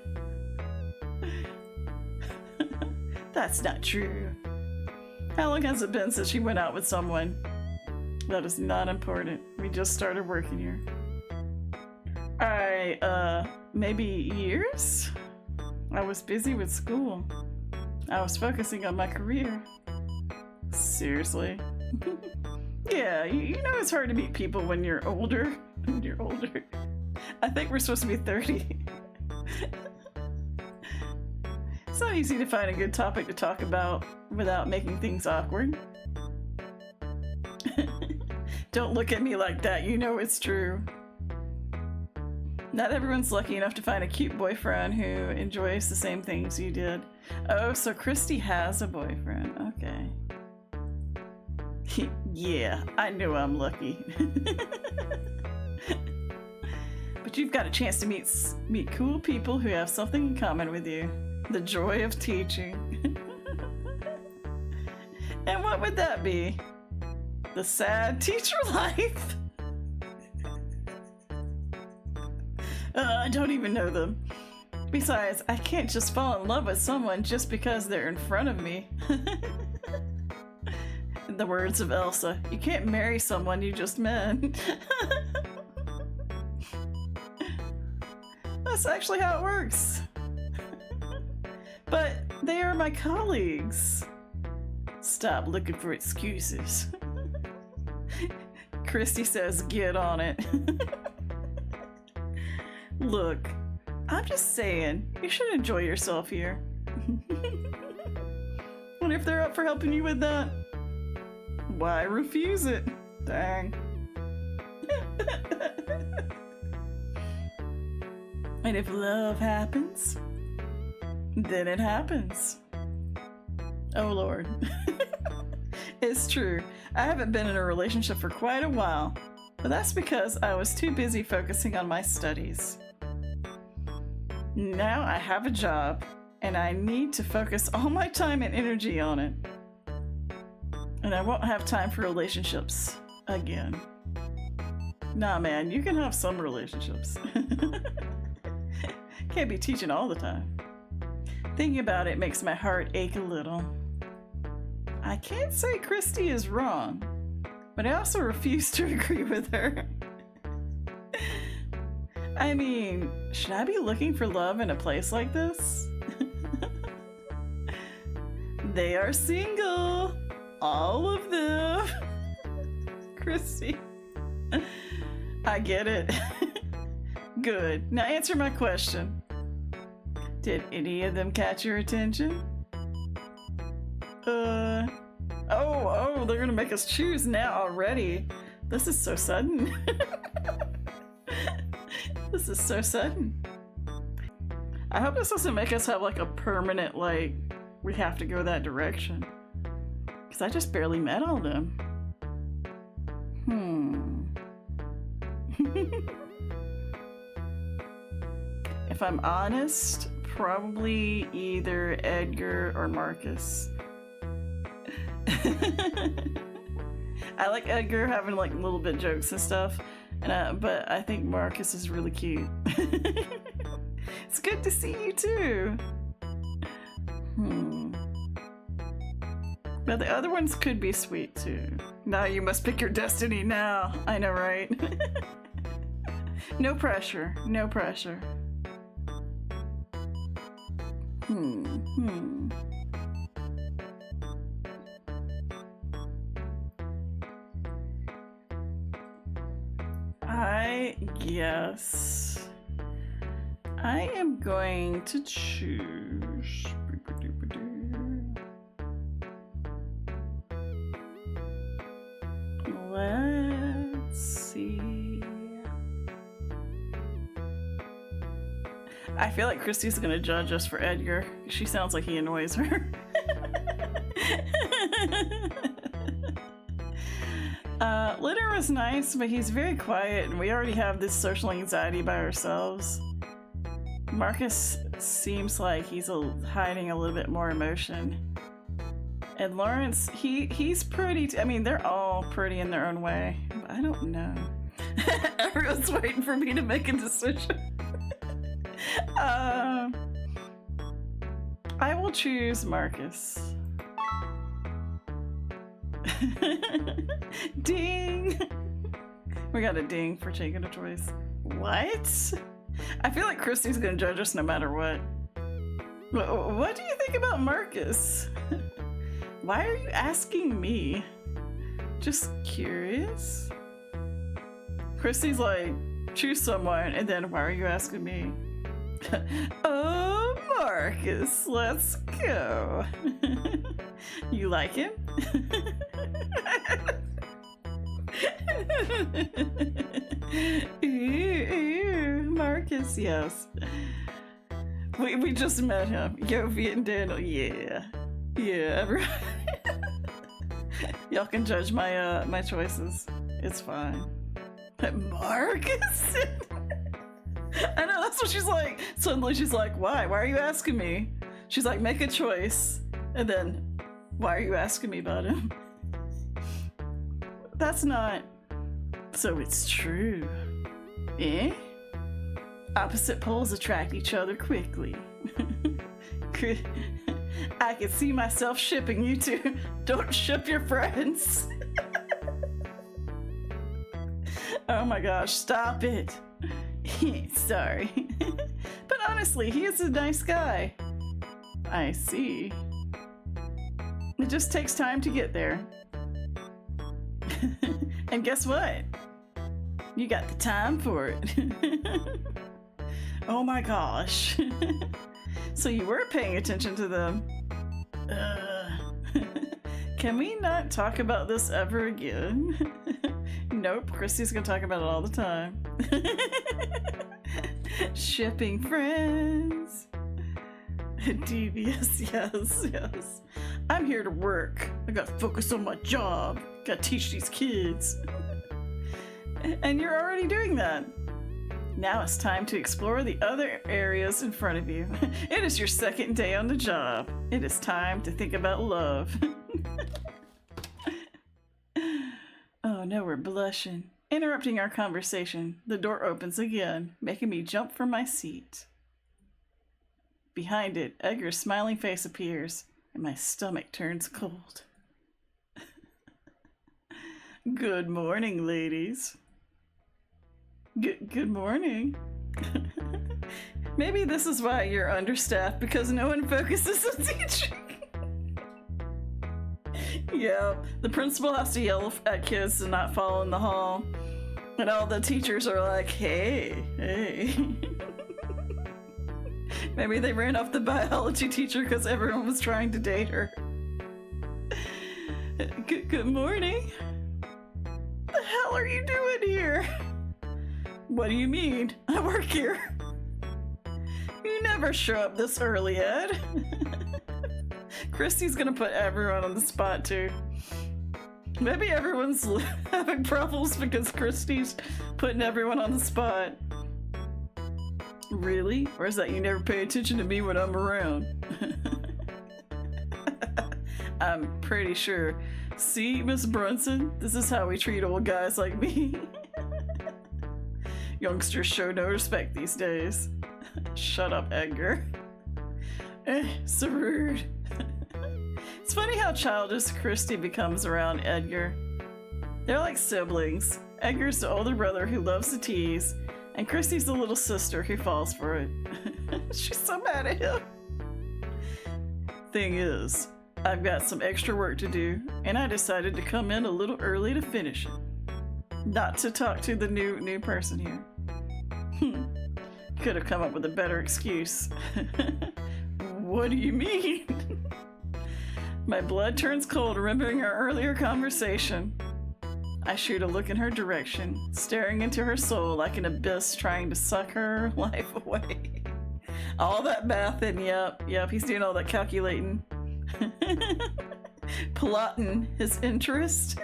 Speaker 1: That's not true. How long has it been since you went out with someone? That is not important. We just started working here. Maybe years? I was busy with school. I was focusing on my career. Seriously? Yeah, you know it's hard to meet people when you're older. I think we're supposed to be 30. It's not easy to find a good topic to talk about without making things awkward. Don't look at me like that, you know it's true. Not everyone's lucky enough to find a cute boyfriend who enjoys the same things you did. Oh, so Christy has a boyfriend. Okay. Yeah, I know I'm lucky. But you've got a chance to meet cool people who have something in common with you. The joy of teaching. And what would that be? The sad teacher life. I don't even know them. Besides, I can't just fall in love with someone just because they're in front of me. In the words of Elsa, you can't marry someone you just met. That's actually how it works. But they are my colleagues. Stop looking for excuses. Christy says, get on it. Look, I'm just saying, you should enjoy yourself here. And if they're up for helping you with that, why refuse it? Dang. And if love happens, then it happens. Oh Lord. It's true. I haven't been in a relationship for quite a while, but that's because I was too busy focusing on my studies. Now I have a job, and I need to focus all my time and energy on it. And I won't have time for relationships again. Nah, man, you can have some relationships. Can't be teaching all the time. Thinking about it makes my heart ache a little. I can't say Christy is wrong, but I also refuse to agree with her. I mean, should I be looking for love in a place like this? They are single. All of them. Christy. I get it. Good. Now answer my question. Did any of them catch your attention? Oh, they're gonna make us choose now already. This is so sudden. This is so sudden. I hope this doesn't make us have like a permanent, like, we have to go that direction. Because I just barely met all of them. If I'm honest, probably either Edgar or Markus. I like Edgar having like little bit jokes and stuff, but I think Markus is really cute. It's good to see you too. But the other ones could be sweet too. Now you must pick your destiny now. I know, right? No pressure. No pressure. I guess I am going to choose. Let's see. I feel like Christy's gonna judge us for Edgar. She sounds like he annoys her. Leonard was nice, but he's very quiet, and we already have this social anxiety by ourselves. Markus seems like he's hiding a little bit more emotion. And Lawrence, he's pretty. I mean, they're all pretty in their own way, but I don't know. Everyone's waiting for me to make a decision. I will choose Markus. Ding! We got a ding for taking a choice. What? I feel like Christy's gonna judge us no matter what. What do you think about Markus? Why are you asking me? Just curious? Christy's like, choose someone, and then why are you asking me? Oh, Markus, let's go. You like him? Ew, Markus, yes. We just met him. Yo, Viet and Daniel, yeah. Yeah, everyone. Y'all can judge my my choices. It's fine. Markus? I know, that's what she's like. Suddenly she's like, why? Why are you asking me? She's like, make a choice. And then, why are you asking me about him? That's not... So it's true. Eh? Opposite poles attract each other quickly. I can see myself shipping you two. Don't ship your friends. Oh my gosh, stop it. Sorry. But honestly, he is a nice guy. I see. It just takes time to get there. And guess what? You got the time for it. Oh my gosh. So you were paying attention to them. Can we not talk about this ever again? Nope, Christy's gonna talk about it all the time. Shipping friends. Devious, yes. I'm here to work. I gotta focus on my job. Gotta teach these kids. And you're already doing that. Now it's time to explore the other areas in front of you. It is your second day on the job. It is time to think about love. Oh no, we're blushing. Interrupting our conversation, the door opens again, making me jump from my seat. Behind it, Edgar's smiling face appears, and my stomach turns cold. Good morning, ladies. Good morning. Maybe this is why you're understaffed, because no one focuses on teaching. Yeah, the principal has to yell at kids to not fall in the hall. And all the teachers are like, hey. Maybe they ran off the biology teacher because everyone was trying to date her. Good morning. The hell are you doing here? What do you mean? I work here. You never show up this early, Ed. Christy's gonna put everyone on the spot too. Maybe everyone's having problems because Christy's putting everyone on the spot. Really? Or is that you never pay attention to me when I'm around? I'm pretty sure. See, Miss Brunson? This is how we treat old guys like me. Youngsters show no respect these days. Shut up, Edgar. So rude. It's funny how childish Christy becomes around Edgar. They're like siblings. Edgar's the older brother who loves to tease, and Christy's the little sister who falls for it. She's so mad at him. Thing is, I've got some extra work to do, and I decided to come in a little early to finish it. Not to talk to the new person here. Could have come up with a better excuse. What do you mean? My blood turns cold remembering our earlier conversation. I shoot a look in her direction, staring into her soul like an abyss trying to suck her life away. All that math and yep, he's doing all that calculating. Plotting his interest.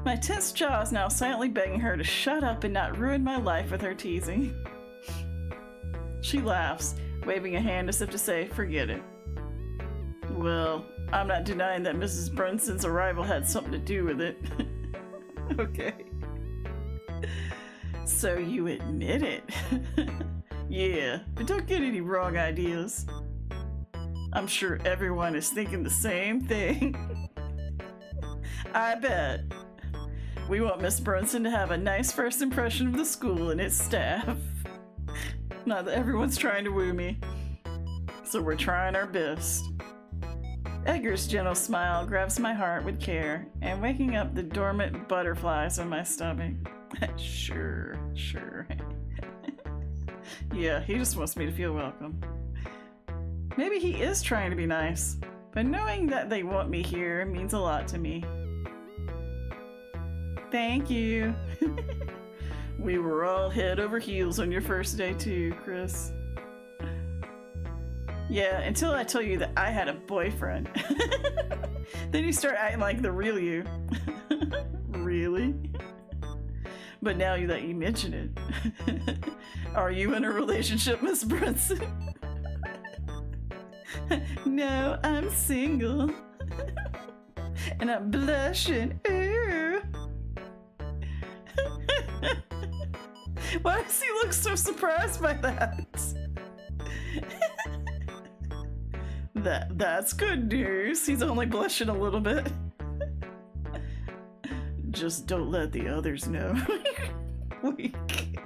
Speaker 1: My tense jaw is now silently begging her to shut up and not ruin my life with her teasing. She laughs, waving a hand as if to say, forget it. Well, I'm not denying that Mrs. Brunson's arrival had something to do with it. Okay. So you admit it. Yeah, but don't get any wrong ideas. I'm sure everyone is thinking the same thing. I bet. We want Miss Brunson to have a nice first impression of the school and its staff. Not that everyone's trying to woo me. So we're trying our best. Edgar's gentle smile grabs my heart with care and waking up the dormant butterflies in my stomach. Sure. Yeah, he just wants me to feel welcome. Maybe he is trying to be nice, but knowing that they want me here means a lot to me. Thank you. We were all head over heels on your first day too, Chris. Yeah, until I tell you that I had a boyfriend. Then you start acting like the real you. Really? really. But now that you mention it, are you in a relationship, Miss Brunson? No, I'm single. And I'm blushing. Ooh. Why does he look so surprised by that? That's good news. He's only blushing a little bit. Just don't let the others know. Wink.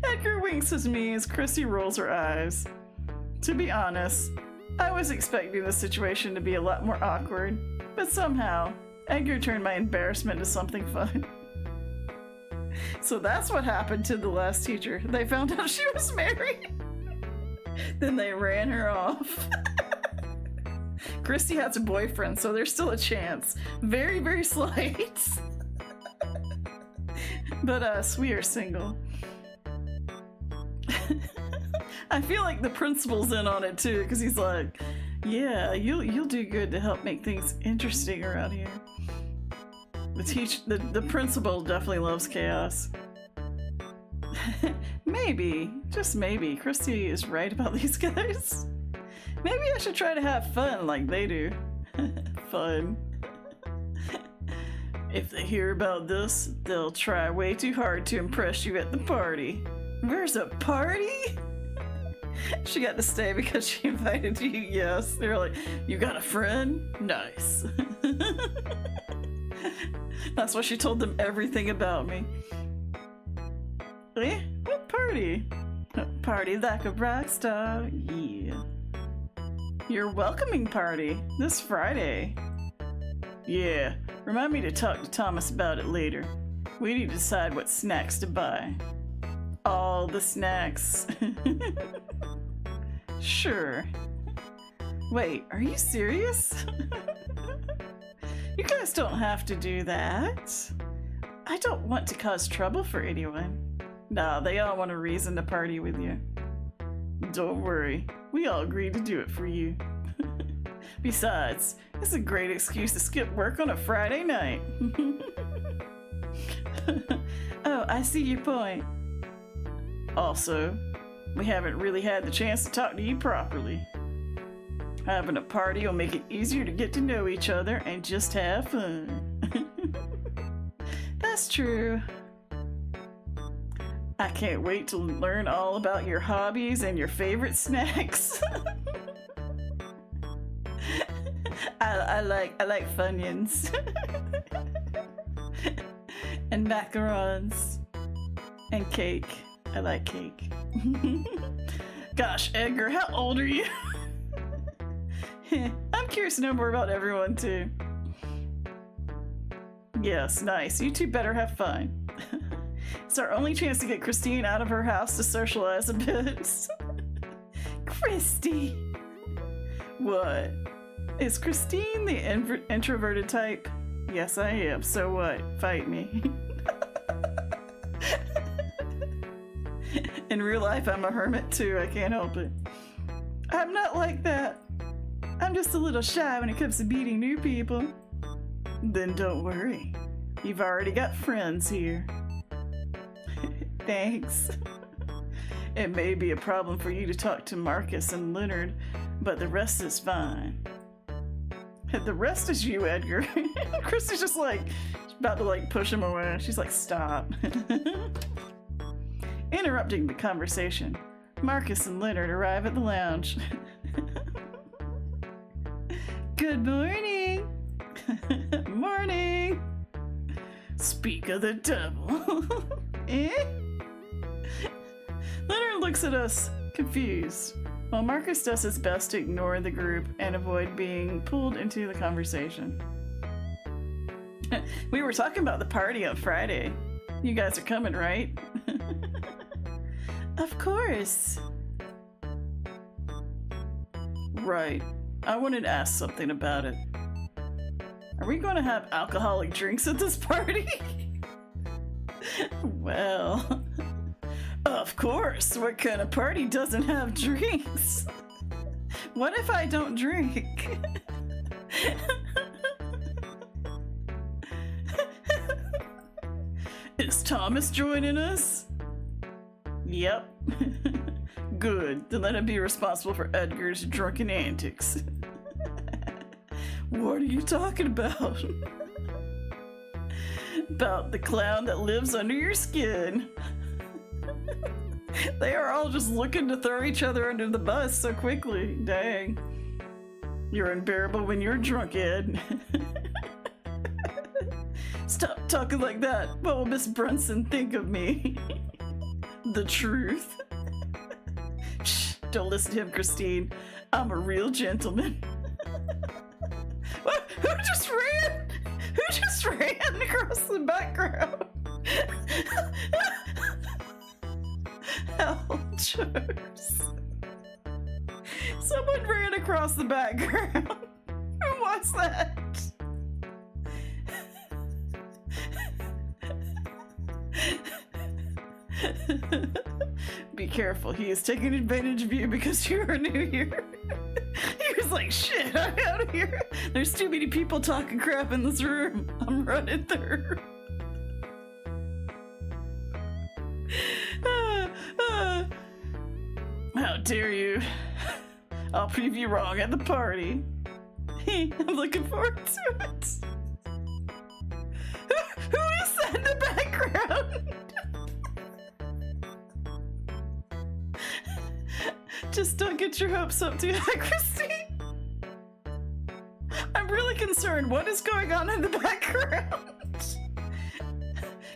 Speaker 1: Edgar winks at me as Christy rolls her eyes. To be honest, I was expecting the situation to be a lot more awkward, but somehow, Edgar turned my embarrassment into something fun. So that's what happened to the last teacher. They found out she was married. Then they ran her off. Christy has a boyfriend, so there's still a chance. Very, very slight. But us, we are single. I feel like the principal's in on it too, because he's like, yeah, you'll do good to help make things interesting around here. The principal definitely loves chaos. Maybe, just maybe, Christy is right about these guys. Maybe I should try to have fun like they do. Fun. If they hear about this, they'll try way too hard to impress you at the party. There's a party? She got to stay because she invited you, yes. They were like, you got a friend? Nice. That's why she told them everything about me. Eh? What party? Party like a rock star, yeah. Your welcoming party, this Friday. Yeah, remind me to talk to Thomas about it later. We need to decide what snacks to buy. All the snacks. Sure. Wait, are you serious? You guys don't have to do that. I don't want to cause trouble for anyone. Nah, they all want a reason to party with you. Don't worry, we all agreed to do it for you. Besides, it's a great excuse to skip work on a Friday night. Oh, I see your point. Also, we haven't really had the chance to talk to you properly. Having a party will make it easier to get to know each other and just have fun. That's true. I can't wait to learn all about your hobbies and your favorite snacks. I like Funyuns. And macarons. And cake. I like cake. Gosh, Edgar, how old are you? I'm curious to know more about everyone, too. Yes, nice. You two better have fun. It's our only chance to get Christine out of her house to socialize a bit. Christy! What? Is Christine the introverted type? Yes, I am. So what? Fight me. In real life, I'm a hermit too. I can't help it. I'm not like that. I'm just a little shy when it comes to meeting new people. Then don't worry. You've already got friends here. Thanks. It may be a problem for you to talk to Markus and Leonard, but the rest is fine. The rest is you, Edgar. Christy's just like, about to like push him away. She's like, stop. Interrupting the conversation, Markus and Leonard arrive at the lounge. Good morning. Morning. Speak of the devil. Eh? Leonard looks at us, confused, while Markus does his best to ignore the group and avoid being pulled into the conversation. We were talking about the party on Friday. You guys are coming, right? Of course. Right. I wanted to ask something about it. Are we going to have alcoholic drinks at this party? Well, of course. What kind of party doesn't have drinks? What if I don't drink? Thomas joining us? Yep. Good. Then let him be responsible for Edgar's drunken antics. What are you talking about? About the clown that lives under your skin. They are all just looking to throw each other under the bus so quickly. Dang. You're unbearable when you're drunk, Ed. Stop talking like that. What will Miss Brunson think of me? The truth. Shh, don't listen to him, Christine. I'm a real gentleman. What? Who just ran? Who just ran across the background? Thurs. Someone ran across the background. Who was that? Be careful, he is taking advantage of you because you are new here. He was like, shit, I'm out of here. There's too many people talking crap in this room. I'm running through. How dare you? I'll prove you wrong at the party. I'm looking forward to it. Who is that in the background? Just don't get your hopes up too high, Christy. I'm really concerned. What is going on in the background?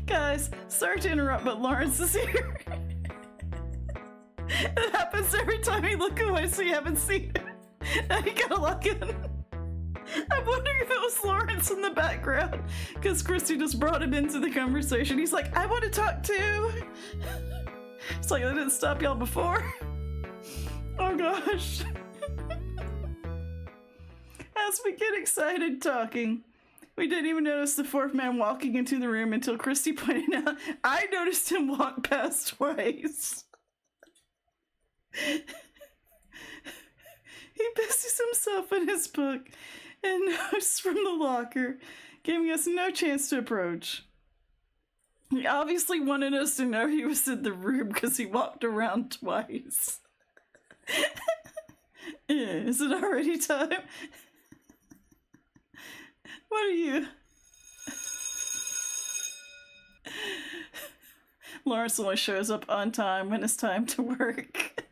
Speaker 1: Guys, sorry to interrupt, but Lawrence is here. It happens every time you look away, so you haven't seen it. Now you gotta look in. I'm wondering if it was Lawrence in the background, because Christy just brought him into the conversation. He's like, I want to talk too. It's like, I didn't stop y'all before. Oh gosh. As we get excited talking, we didn't even notice the fourth man walking into the room until Christy pointed out I noticed him walk past twice. He busies himself in his book and notes from the locker, giving us no chance to approach. He obviously wanted us to know he was in the room because he walked around twice. Is it already time? What are you? Lawrence only shows up on time when it's time to work.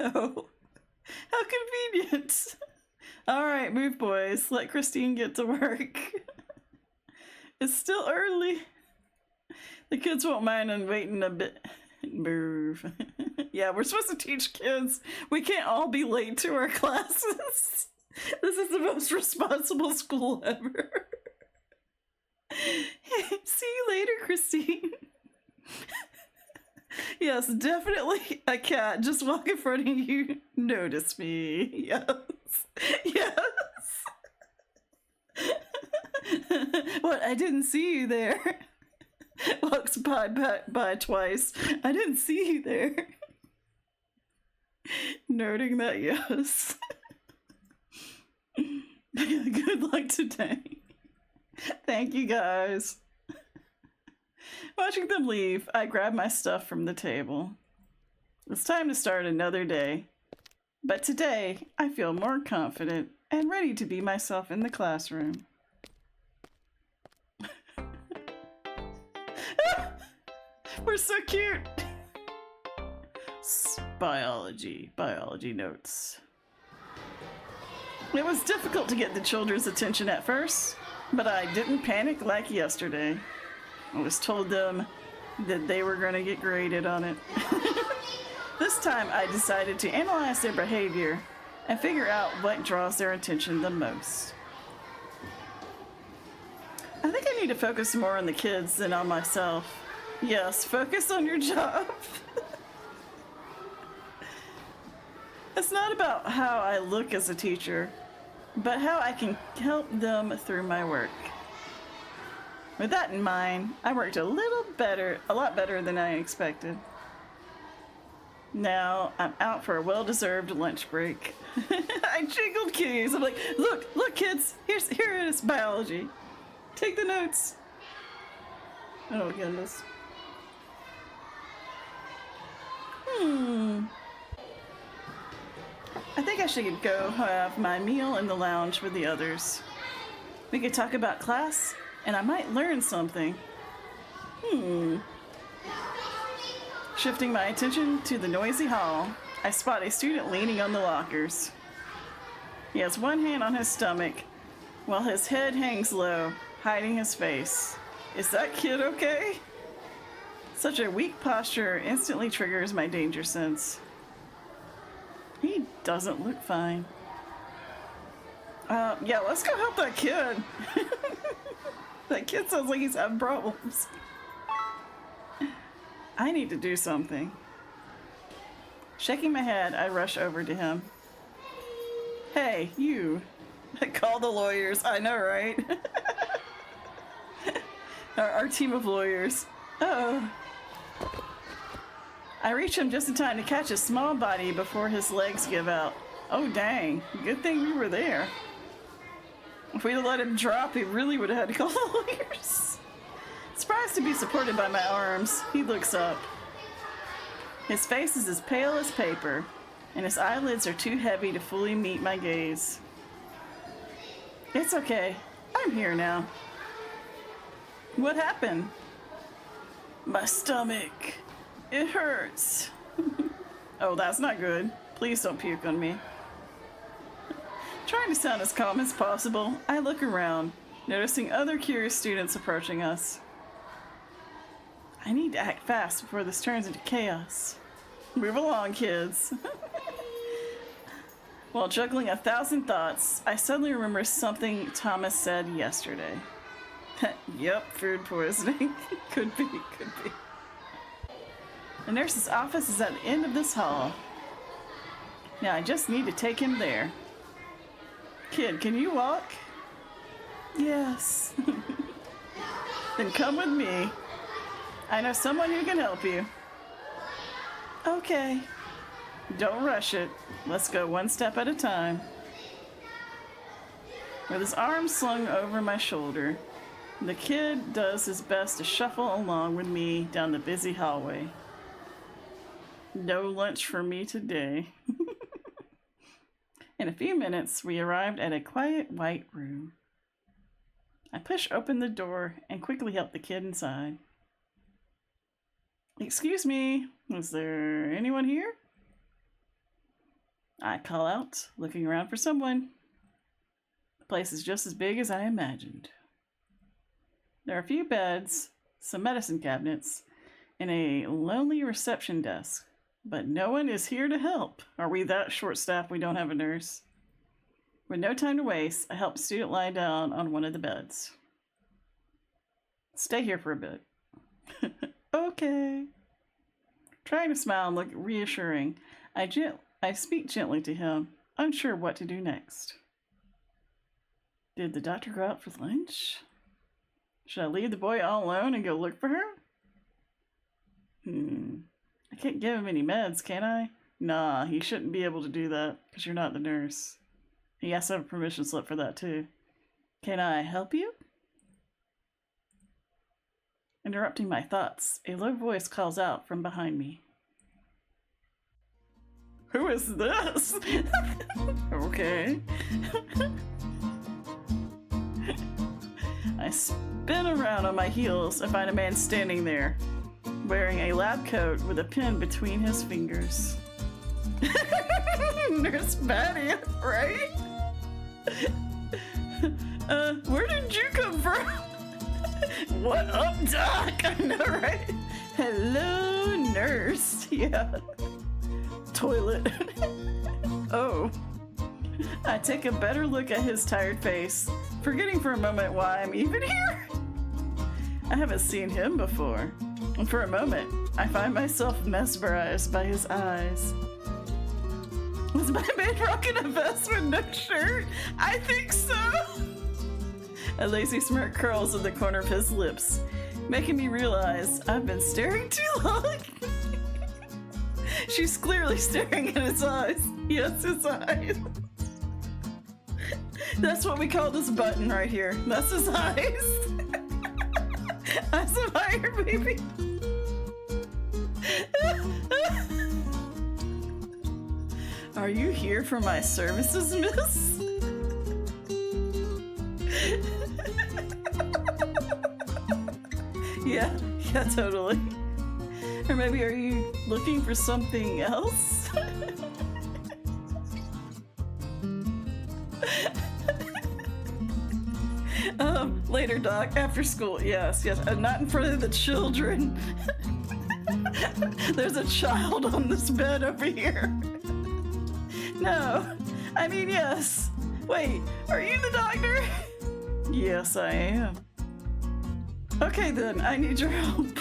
Speaker 1: Oh, how convenient. All right, move, boys. Let Christine get to work. It's still early. The kids won't mind on waiting a bit. Move. Yeah, we're supposed to teach kids. We can't all be late to our classes. This is the most responsible school ever. See you later, Christine. Yes, definitely a cat just walk in front of you. Notice me. Yes. Yes. What? I didn't see you there. Walks by twice. I didn't see you there. Noting that, yes. Good luck today. Thank you, guys. Watching them leave, I grab my stuff from the table. It's time to start another day. But today, I feel more confident and ready to be myself in the classroom. We're so cute. Biology notes. It was difficult to get the children's attention at first, but I didn't panic like yesterday. I was told them that they were going to get graded on it. This time I decided to analyze their behavior and figure out what draws their attention the most. I think I need to focus more on the kids than on myself. Yes, focus on your job. It's not about how I look as a teacher, but how I can help them through my work. With that in mind, I worked a lot better than I expected. Now I'm out for a well-deserved lunch break. I jingled keys. I'm like, look, kids, here it is, biology. Take the notes. Oh, goodness. I think I should go have my meal in the lounge with the others. We could talk about class, and I might learn something. Shifting my attention to the noisy hall, I spot a student leaning on the lockers. He has one hand on his stomach, while his head hangs low, hiding his face. Is that kid okay? Such a weak posture instantly triggers my danger sense. He doesn't look fine. Yeah, let's go help that kid. That kid sounds like he's having problems. I need to do something. Shaking my head, I rush over to him. Hey, you. Call the lawyers. I know, right? our team of lawyers. Oh. I reach him just in time to catch his small body before his legs give out. Oh, dang. Good thing we were there. If we'd have let him drop, he really would have had to call the lawyers. Surprised to be supported by my arms, he looks up. His face is as pale as paper, and his eyelids are too heavy to fully meet my gaze. It's okay. I'm here now. What happened? My stomach. It hurts. Oh, that's not good. Please don't puke on me. Trying to sound as calm as possible, I look around, noticing other curious students approaching us. I need to act fast before this turns into chaos. Move along, kids. While juggling 1,000 thoughts, I suddenly remember something Thomas said yesterday. Yep, food poisoning. Could be. The nurse's office is at the end of this hall. Now I just need to take him there. Kid, can you walk? Yes. Then come with me. I know someone who can help you. Okay. Don't rush it. Let's go one step at a time. With his arms slung over my shoulder, the kid does his best to shuffle along with me down the busy hallway. No lunch for me today. In a few minutes, we arrived at a quiet white room. I push open the door and quickly help the kid inside. Excuse me, is there anyone here? I call out, looking around for someone. The place is just as big as I imagined. There are a few beds, some medicine cabinets, and a lonely reception desk. But no one is here to help. Are we that short-staffed we don't have a nurse? With no time to waste, I help the student lie down on one of the beds. Stay here for a bit. Okay. Trying to smile and look reassuring, I speak gently to him, unsure what to do next. Did the doctor go out for lunch? Should I leave the boy all alone and go look for her? I can't give him any meds, can I? Nah, he shouldn't be able to do that, because you're not the nurse. He has to have a permission slip for that, too. Can I help you? Interrupting my thoughts, a low voice calls out from behind me. Who is this? Okay. I spin around on my heels and find a man standing there, wearing a lab coat with a pen between his fingers. Nurse Patty, right? Where did you come from? What up, Doc? I know, right? Hello, nurse. Yeah. Toilet. Oh. I take a better look at his tired face, forgetting for a moment why I'm even here. I haven't seen him before, and for a moment, I find myself mesmerized by his eyes. Was my man rocking a vest with no shirt? I think so. A lazy smirk curls in the corner of his lips, making me realize I've been staring too long. She's clearly staring at his eyes. Yes, his eyes. That's what we call this button right here. That's his eyes. I'm some higher, baby. Are you here for my services, miss? Yeah, totally. Or maybe are you looking for something else? Later, Doc, after school. Yes, not in front of the children. There's a child on this bed over here. No, I mean, yes. Wait, are you the doctor? Yes, I am. Okay, then, I need your help.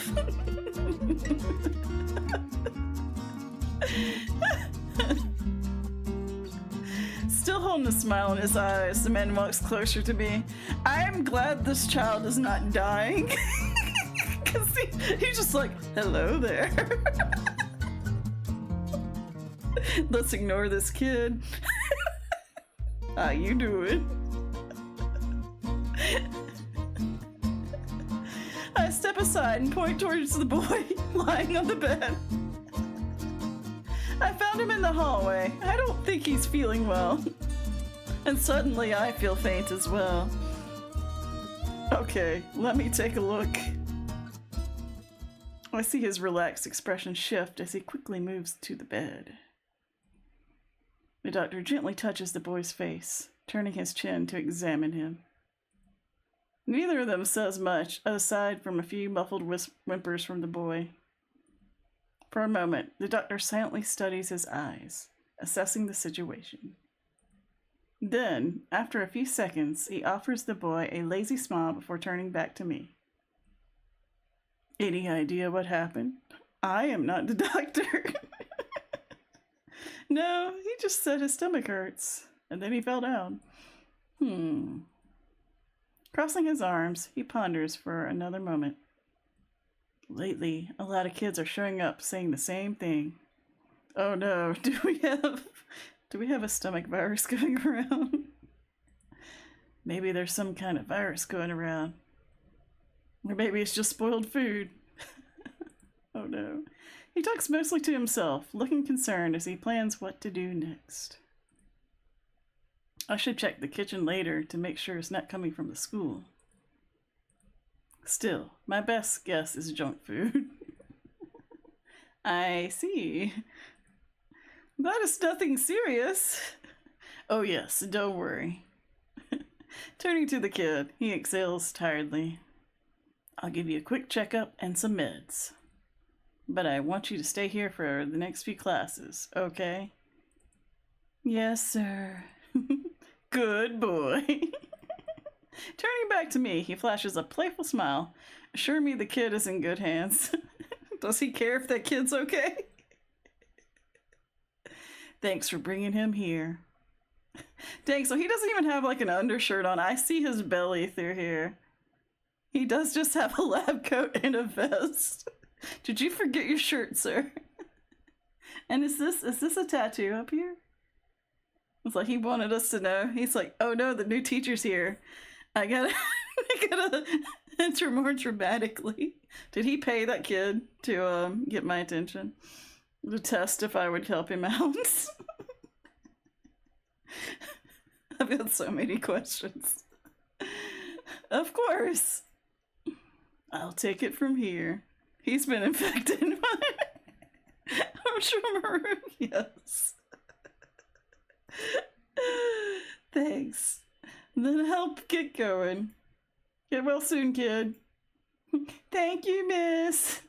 Speaker 1: Still holding a smile in his eyes, the man walks closer to me. I am glad this child is not dying. Because he's just like, hello there. Let's ignore this kid. How you doing? I step aside and point towards the boy lying on the bed. I found him in the hallway. I don't think he's feeling well. And suddenly I feel faint as well. Okay, let me take a look. I see his relaxed expression shift as he quickly moves to the bed. The doctor gently touches the boy's face, turning his chin to examine him. Neither of them says much, aside from a few muffled whimpers from the boy. For a moment, the doctor silently studies his eyes, assessing the situation. Then, after a few seconds, he offers the boy a lazy smile before turning back to me. Any idea what happened? I am not the doctor. No, he just said his stomach hurts, and then he fell down. Crossing his arms, he ponders for another moment. Lately, a lot of kids are showing up saying the same thing. Oh no, do we have a stomach virus going around? Maybe there's some kind of virus going around. Or maybe it's just spoiled food. Oh no. He talks mostly to himself, looking concerned as he plans what to do next. I should check the kitchen later to make sure it's not coming from the school. Still, my best guess is junk food. I see. That is nothing serious. Oh yes, don't worry. Turning to the kid, he exhales tiredly. I'll give you a quick checkup and some meds. But I want you to stay here for the next few classes, okay? Yes, sir. Good boy. Turning back to me, he flashes a playful smile, assuring me the kid is in good hands. Does he care if that kid's okay? Thanks for bringing him here. Dang, so he doesn't even have like an undershirt on. I see his belly through here. He does just have a lab coat and a vest. Did you forget your shirt, sir? And is this a tattoo up here? It's like he wanted us to know. He's like, oh no, the new teacher's here. I gotta enter more dramatically. Did he pay that kid to get my attention? To test if I would help him out? I've got so many questions. Of course. I'll take it from here. He's been infected by... I'm sure Maru, yes. Thanks. Then help get going. Get well soon, kid. Thank you, miss.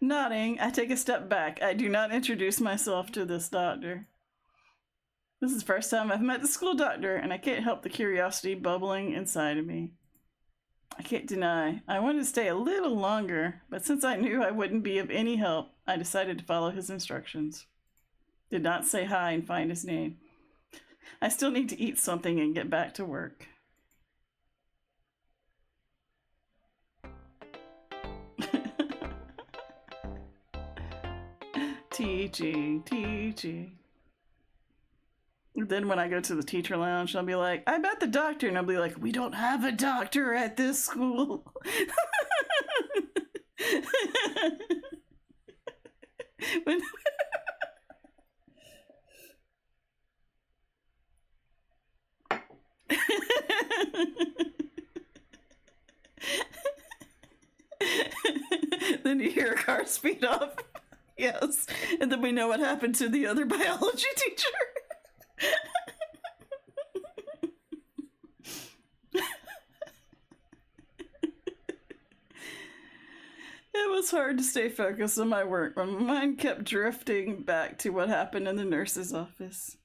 Speaker 1: Nodding, I take a step back. I do not introduce myself to this doctor. This is the first time I've met the school doctor, and I can't help the curiosity bubbling inside of me. I can't deny, I wanted to stay a little longer, but since I knew I wouldn't be of any help, I decided to follow his instructions. Did not say hi and find his name. I still need to eat something and get back to work. Teaching. Then when I go to the teacher lounge, I'll be like, I met the doctor, and I'll be like, we don't have a doctor at this school. when then you hear a car speed up. Yes. And then we know what happened to the other biology teacher. It was hard to stay focused on my work when my mind kept drifting back to what happened in the nurse's office.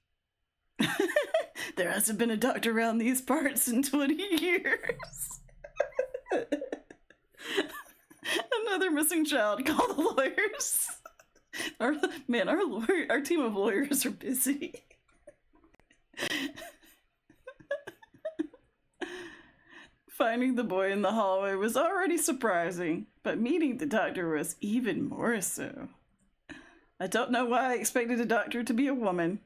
Speaker 1: There hasn't been a doctor around these parts in 20 years. Another missing child. Call the lawyers. Our team of lawyers are busy. Finding the boy in the hallway was already surprising, but meeting the doctor was even more so. I don't know why I expected a doctor to be a woman,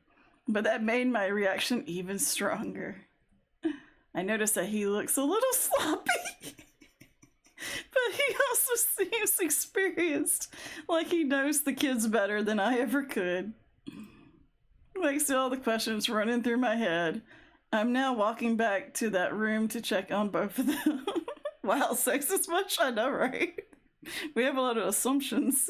Speaker 1: but that made my reaction even stronger. I noticed that he looks a little sloppy, but he also seems experienced, like he knows the kids better than I ever could. Thanks to all the questions running through my head, I'm now walking back to that room to check on both of them. Wow, sexist much? I know, right? We have a lot of assumptions.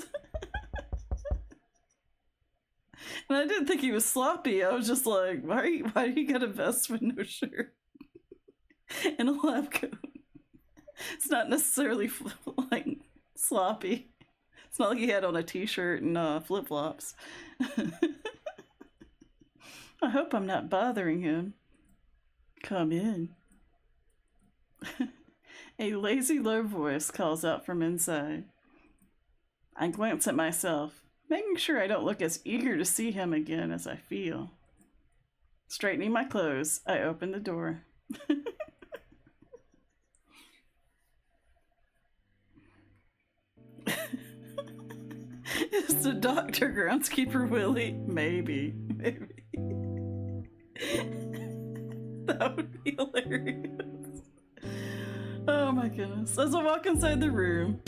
Speaker 1: And I didn't think he was sloppy. I was just like, why do you got a vest with no shirt? And a lab coat. It's not necessarily like sloppy. It's not like he had on a t-shirt and flip-flops. I hope I'm not bothering him. Come in. A lazy low voice calls out from inside. I glance at myself, making sure I don't look as eager to see him again as I feel. Straightening my clothes, I open the door. Is the doctor groundskeeper Willie? Maybe. That would be hilarious. Oh my goodness. As I walk inside the room,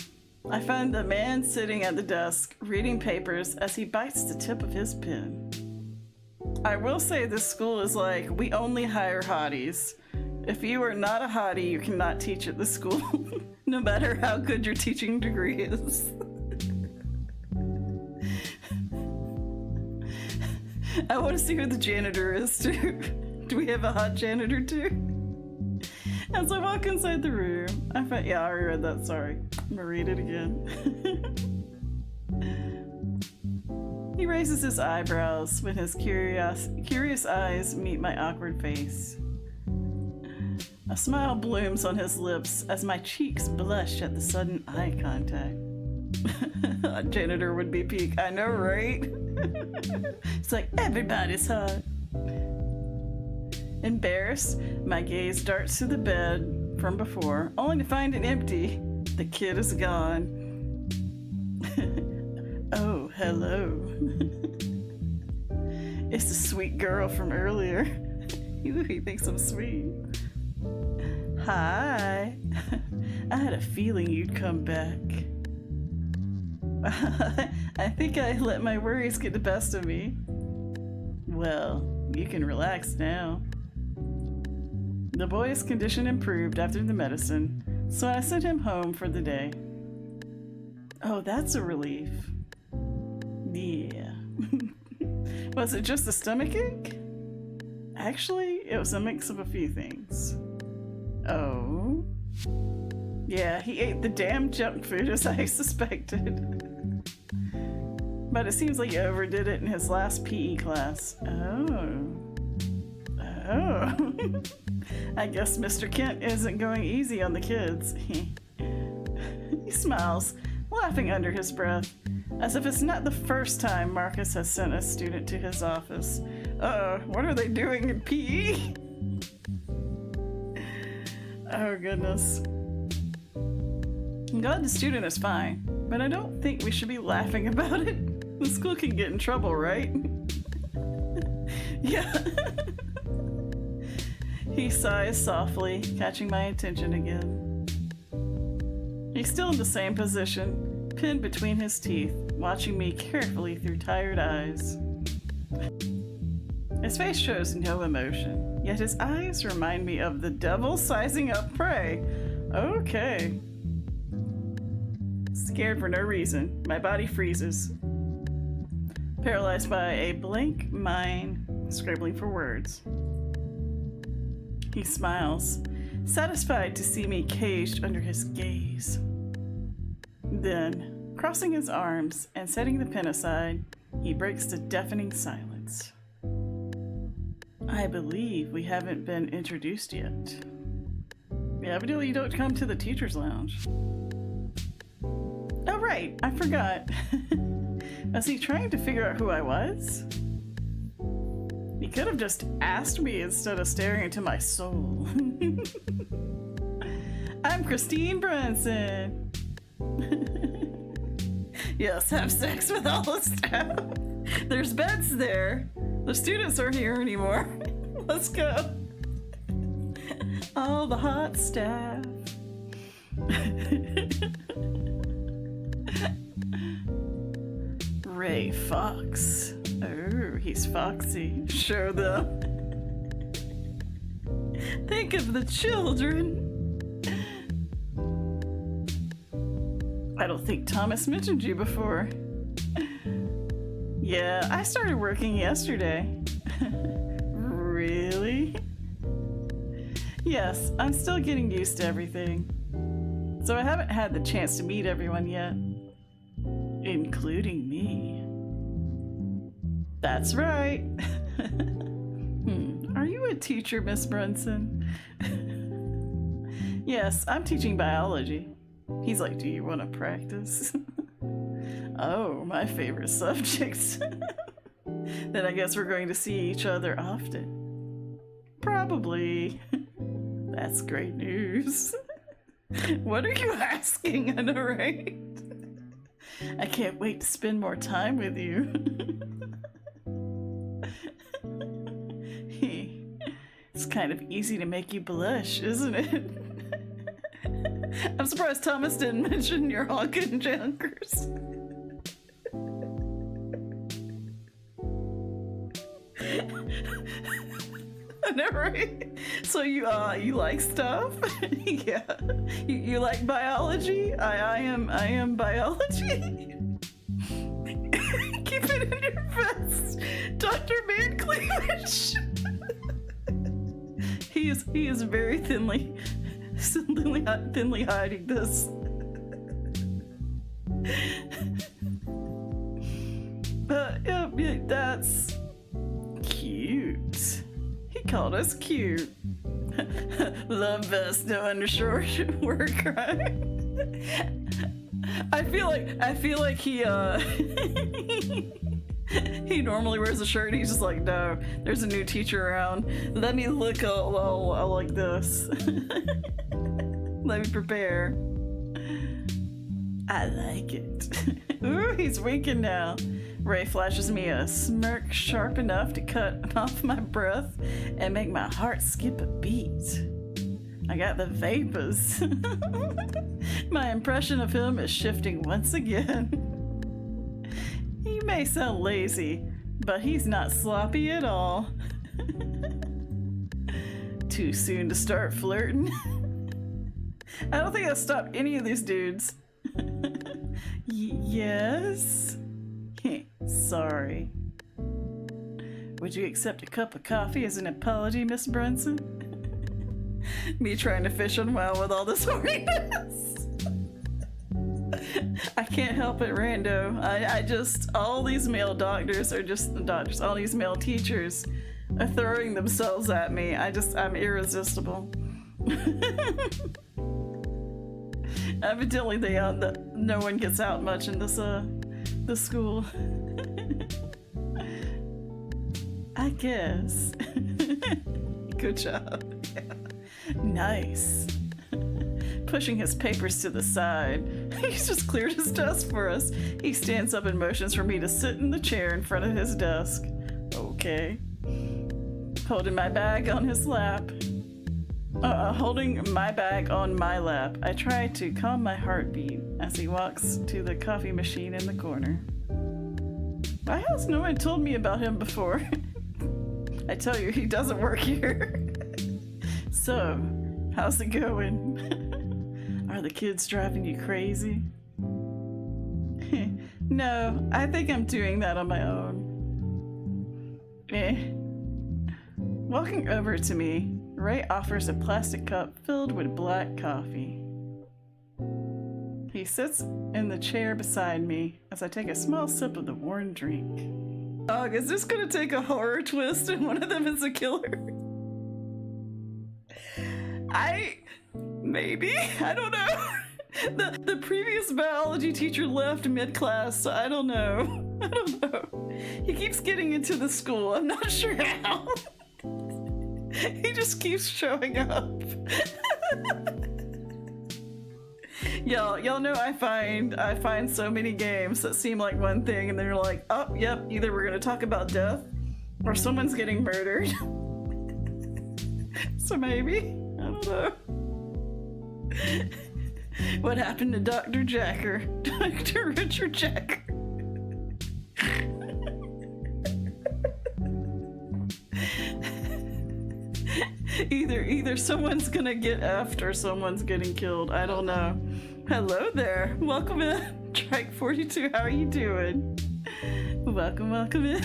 Speaker 1: I find the man sitting at the desk reading papers as he bites the tip of his pen. I will say this school is like, we only hire hotties. If you are not a hottie, you cannot teach at the school, no matter how good your teaching degree is. I want to see who the janitor is too. Do we have a hot janitor too? As I walk inside the room, I find, yeah, I already read that, sorry. I'm gonna read it again. He raises his eyebrows when his curious eyes meet my awkward face. A smile blooms on his lips as my cheeks blush at the sudden eye contact. A janitor would be peak, I know, right? It's like, everybody's hot. Embarrassed, my gaze darts to the bed from before, only to find it empty. The kid is gone. Oh, hello. It's the sweet girl from earlier. He thinks I'm sweet. Hi. I had a feeling you'd come back. I think I let my worries get the best of me. Well, you can relax now. The boy's condition improved after the medicine, so I sent him home for the day. Oh, that's a relief. Yeah. Was it just a stomachache? Actually, it was a mix of a few things. Oh? Yeah, he ate the damn junk food as I suspected. But it seems like he overdid it in his last PE class. Oh. I guess Mr. Kent isn't going easy on the kids. He smiles, laughing under his breath, as if it's not the first time Markus has sent a student to his office. What are they doing in PE? Oh goodness. I'm glad the student is fine, but I don't think we should be laughing about it. The school can get in trouble, right? Yeah. He sighs softly, catching my attention again. He's still in the same position, pen between his teeth, watching me carefully through tired eyes. His face shows no emotion, yet his eyes remind me of the devil sizing up prey. Okay. Scared for no reason, my body freezes. Paralyzed by a blank mind, scribbling for words. He smiles, satisfied to see me caged under his gaze. Then, crossing his arms and setting the pen aside, he breaks the deafening silence. I believe we haven't been introduced yet. Evidently you don't come to the teacher's lounge. Oh right, I forgot. Was he trying to figure out who I was? He could have just asked me instead of staring into my soul. I'm Christine Brunson. Yes, have sex with all the staff. There's beds there. The students aren't here anymore. Let's go. All the hot staff. Ray Fox. Oh, he's foxy. Show them. Think of the children. I don't think Thomas mentioned you before. Yeah, I started working yesterday. Really? Yes, I'm still getting used to everything. So I haven't had the chance to meet everyone yet. Including me. That's right. Are you a teacher, Miss Brunson? Yes, I'm teaching biology. He's like, do you want to practice? Oh, my favorite subject. Then I guess we're going to see each other often. Probably. That's great news. What are you asking, I know, right? I can't wait to spend more time with you. It's kind of easy to make you blush, isn't it? I'm surprised Thomas didn't mention your honkin' junkers. Never. So you like stuff? Yeah. You like biology? I am biology. Keep it in your vest, Dr. Man Cleavage. He is very thinly hiding this. Yeah, that's cute. He called us cute. Love vest, no undershort work, right? I feel like he he normally wears a shirt and he's just like, no, there's a new teacher around. Let me look all like this. Let me prepare. I like it. Ooh, he's winking now. Ray flashes me a smirk sharp enough to cut off my breath and make my heart skip a beat. I got the vapors. My impression of him is shifting once again. He may sound lazy, but he's not sloppy at all. Too soon to start flirting. I don't think I'll stop any of these dudes. Yes? Sorry. Would you accept a cup of coffee as an apology, Miss Brunson? Me trying to fish on well with all this horniness. I can't help it, Rando. I just, all these male doctors are just the doctors. All these male teachers are throwing themselves at me. I'm irresistible. Evidently, no one gets out much in this school. I guess. Good job. Yeah. Nice. Pushing his papers to the side. He's just cleared his desk for us. He stands up and motions for me to sit in the chair in front of his desk. Okay. Holding my bag on his lap. Holding my bag on my lap, I try to calm my heartbeat as he walks to the coffee machine in the corner. Why has no one told me about him before? I tell you, he doesn't work here. So, how's it going? Are the kids driving you crazy? No, I think I'm doing that on my own. Walking over to me, Ray offers a plastic cup filled with black coffee. He sits in the chair beside me as I take a small sip of the warm drink. Dog, is this gonna take a horror twist and one of them is a killer? Maybe? I don't know. The previous biology teacher left mid-class, so I don't know. He keeps getting into the school. I'm not sure how. He just keeps showing up. Y'all know I find so many games that seem like one thing and they're like, oh, yep, either we're gonna talk about death or someone's getting murdered. So maybe, I don't know. What happened to Dr. Jacker? Dr. Richard Jacker. Either someone's gonna get effed or someone's getting killed. I don't know. Hello there. Welcome in. Trike 42, how are you doing? Welcome in.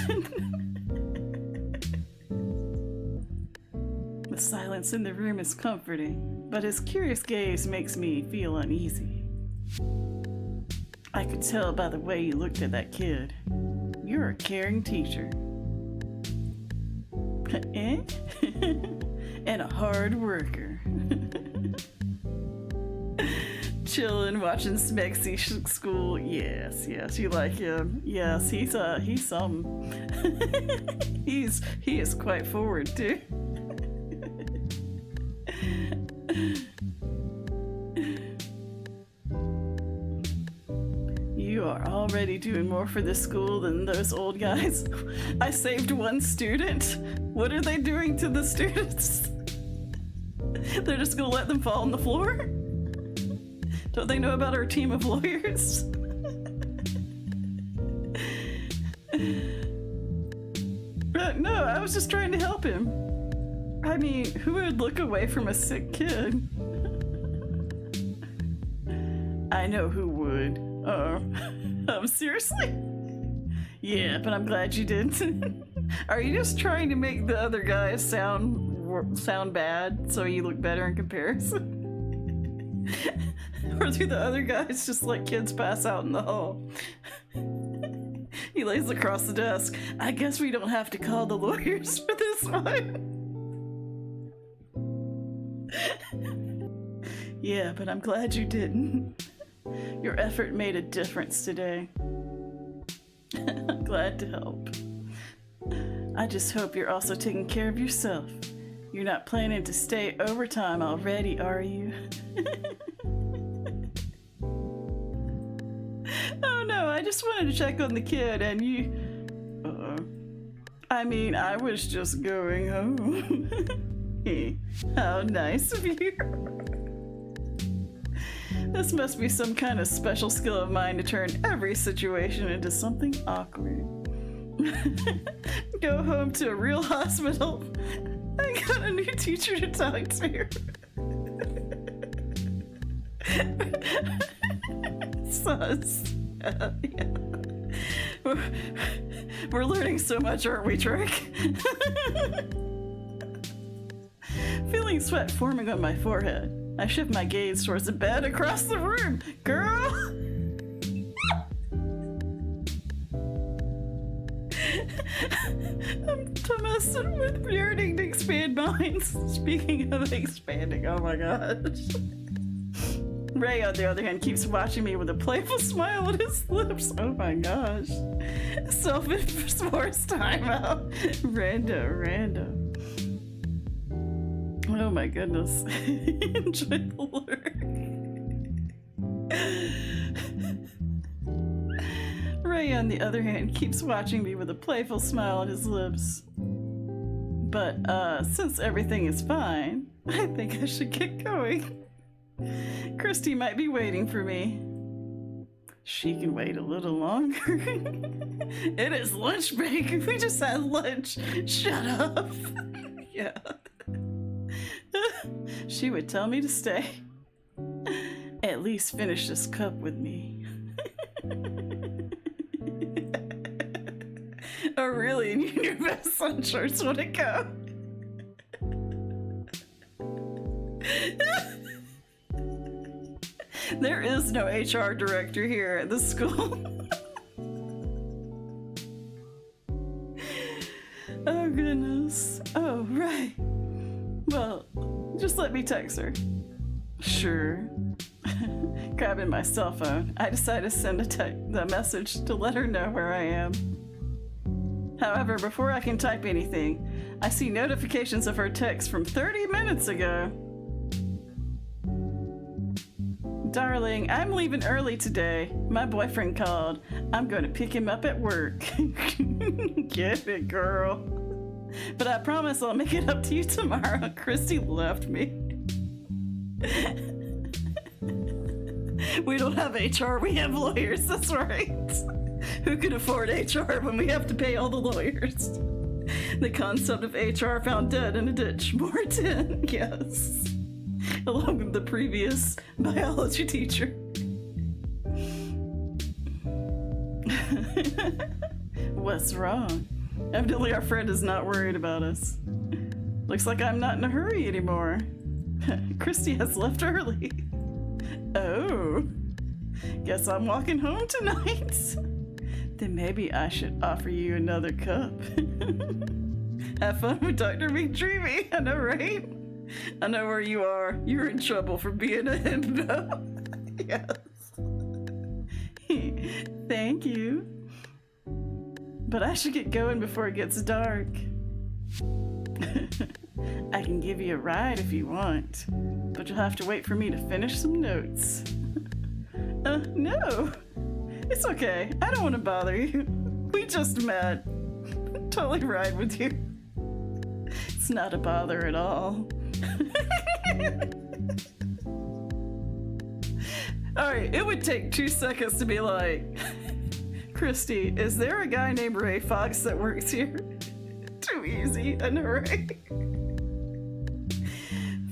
Speaker 1: The silence in the room is comforting, but his curious gaze makes me feel uneasy. I could tell by the way you looked at that kid. You're a caring teacher. Eh? And a hard worker. Chillin', watching Smexy School. Yes, you like him. Yes, he's some. He is quite forward too. You are already doing more for this school than those old guys. I saved one student. What are they doing to the students? They're just gonna let them fall on the floor? Don't they know about our team of lawyers? No, I was just trying to help him. I mean, who would look away from a sick kid? I know who would. Seriously? Yeah, but I'm glad you didn't. Are you just trying to make the other guys sound bad so you look better in comparison? Or do the other guys just let kids pass out in the hall? He lays across the desk. I guess we don't have to call the lawyers for this one. Yeah, but I'm glad you didn't. Your effort made a difference today. I'm glad to help. I just hope you're also taking care of yourself. You're not planning to stay overtime already, are you? Oh no, I just wanted to check on the kid and you... I mean, I was just going home. How nice of you. This must be some kind of special skill of mine to turn every situation into something awkward. Go home to a real hospital. I got a new teacher to talk to. Sus. Yeah. We're learning so much, aren't we, Trick? Feeling sweat forming on my forehead, I shift my gaze towards the bed across the room. Girl! I'm tumescent with yearning to expand minds. Speaking of expanding, oh my gosh. Ray, on the other hand, keeps watching me with a playful smile on his lips. Oh my gosh. Self-enforced timeout. Rando. Oh my goodness. Enjoy the lurk. Ray, on the other hand, keeps watching me with a playful smile on his lips. But, since everything is fine, I think I should get going. Christy might be waiting for me. She can wait a little longer. It is lunch break. We just had lunch. Shut up. Yeah. She would tell me to stay. At least finish this cup with me. Oh, really? And your best sun shorts want to go? There is no HR director here at the school. Oh, goodness. Oh, right. Well, just let me text her. Sure. Grabbing my cell phone, I decided to send a message to let her know where I am. However, before I can type anything, I see notifications of her text from 30 minutes ago. Darling, I'm leaving early today. My boyfriend called. I'm going to pick him up at work. Get it, girl. But I promise I'll make it up to you tomorrow. Christy left me. We don't have HR, we have lawyers, that's right. Who can afford HR when we have to pay all the lawyers? The concept of HR found dead in a ditch. Morton, yes. Along with the previous biology teacher. What's wrong? Evidently our friend is not worried about us. Looks like I'm not in a hurry anymore. Christy has left early. Oh, guess I'm walking home tonight. Then maybe I should offer you another cup. Have fun with Dr. McDreamy, I know, right? I know where you are. You're in trouble for being a himbo. Yes. Thank you. But I should get going before it gets dark. I can give you a ride if you want, but you'll have to wait for me to finish some notes. No. It's okay. I don't want to bother you. We just met. Totally ride with you. It's not a bother at all. Alright, it would take 2 seconds to be like, Christy, is there a guy named Ray Fox that works here? Too easy, I know, right?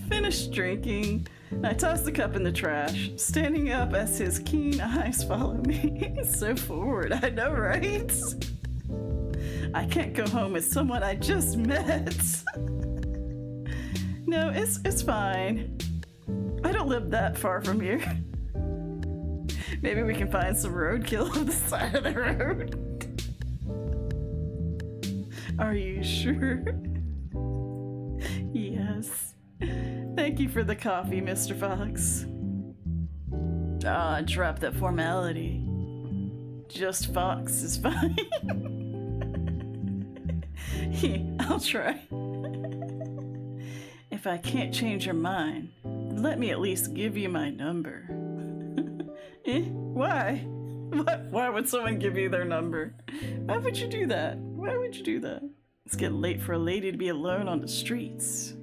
Speaker 1: Finished drinking, I toss the cup in the trash, standing up as his keen eyes follow me. So forward, I know, right? I can't go home with someone I just met. No, it's fine. I don't live that far from here. Maybe we can find some roadkill on the side of the road. Are you sure? Yes. Thank you for the coffee, Mr. Fox. Ah, drop that formality. Just Fox is fine. Yeah, I'll try. If I can't change your mind, let me at least give you my number. Eh? Why? Why would someone give you their number? Why would you do that? Why would you do that? It's getting late for a lady to be alone on the streets.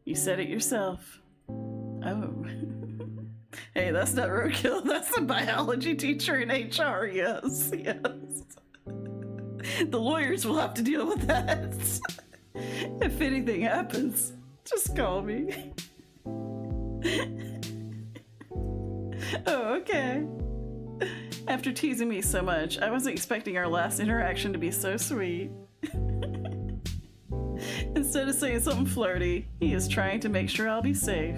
Speaker 1: You said it yourself. Oh. Hey, that's not roadkill. That's a biology teacher in HR. Yes, yes. The lawyers will have to deal with that. If anything happens, just call me. Oh, okay. After teasing me so much, I wasn't expecting our last interaction to be so sweet. Instead of saying something flirty, he is trying to make sure I'll be safe.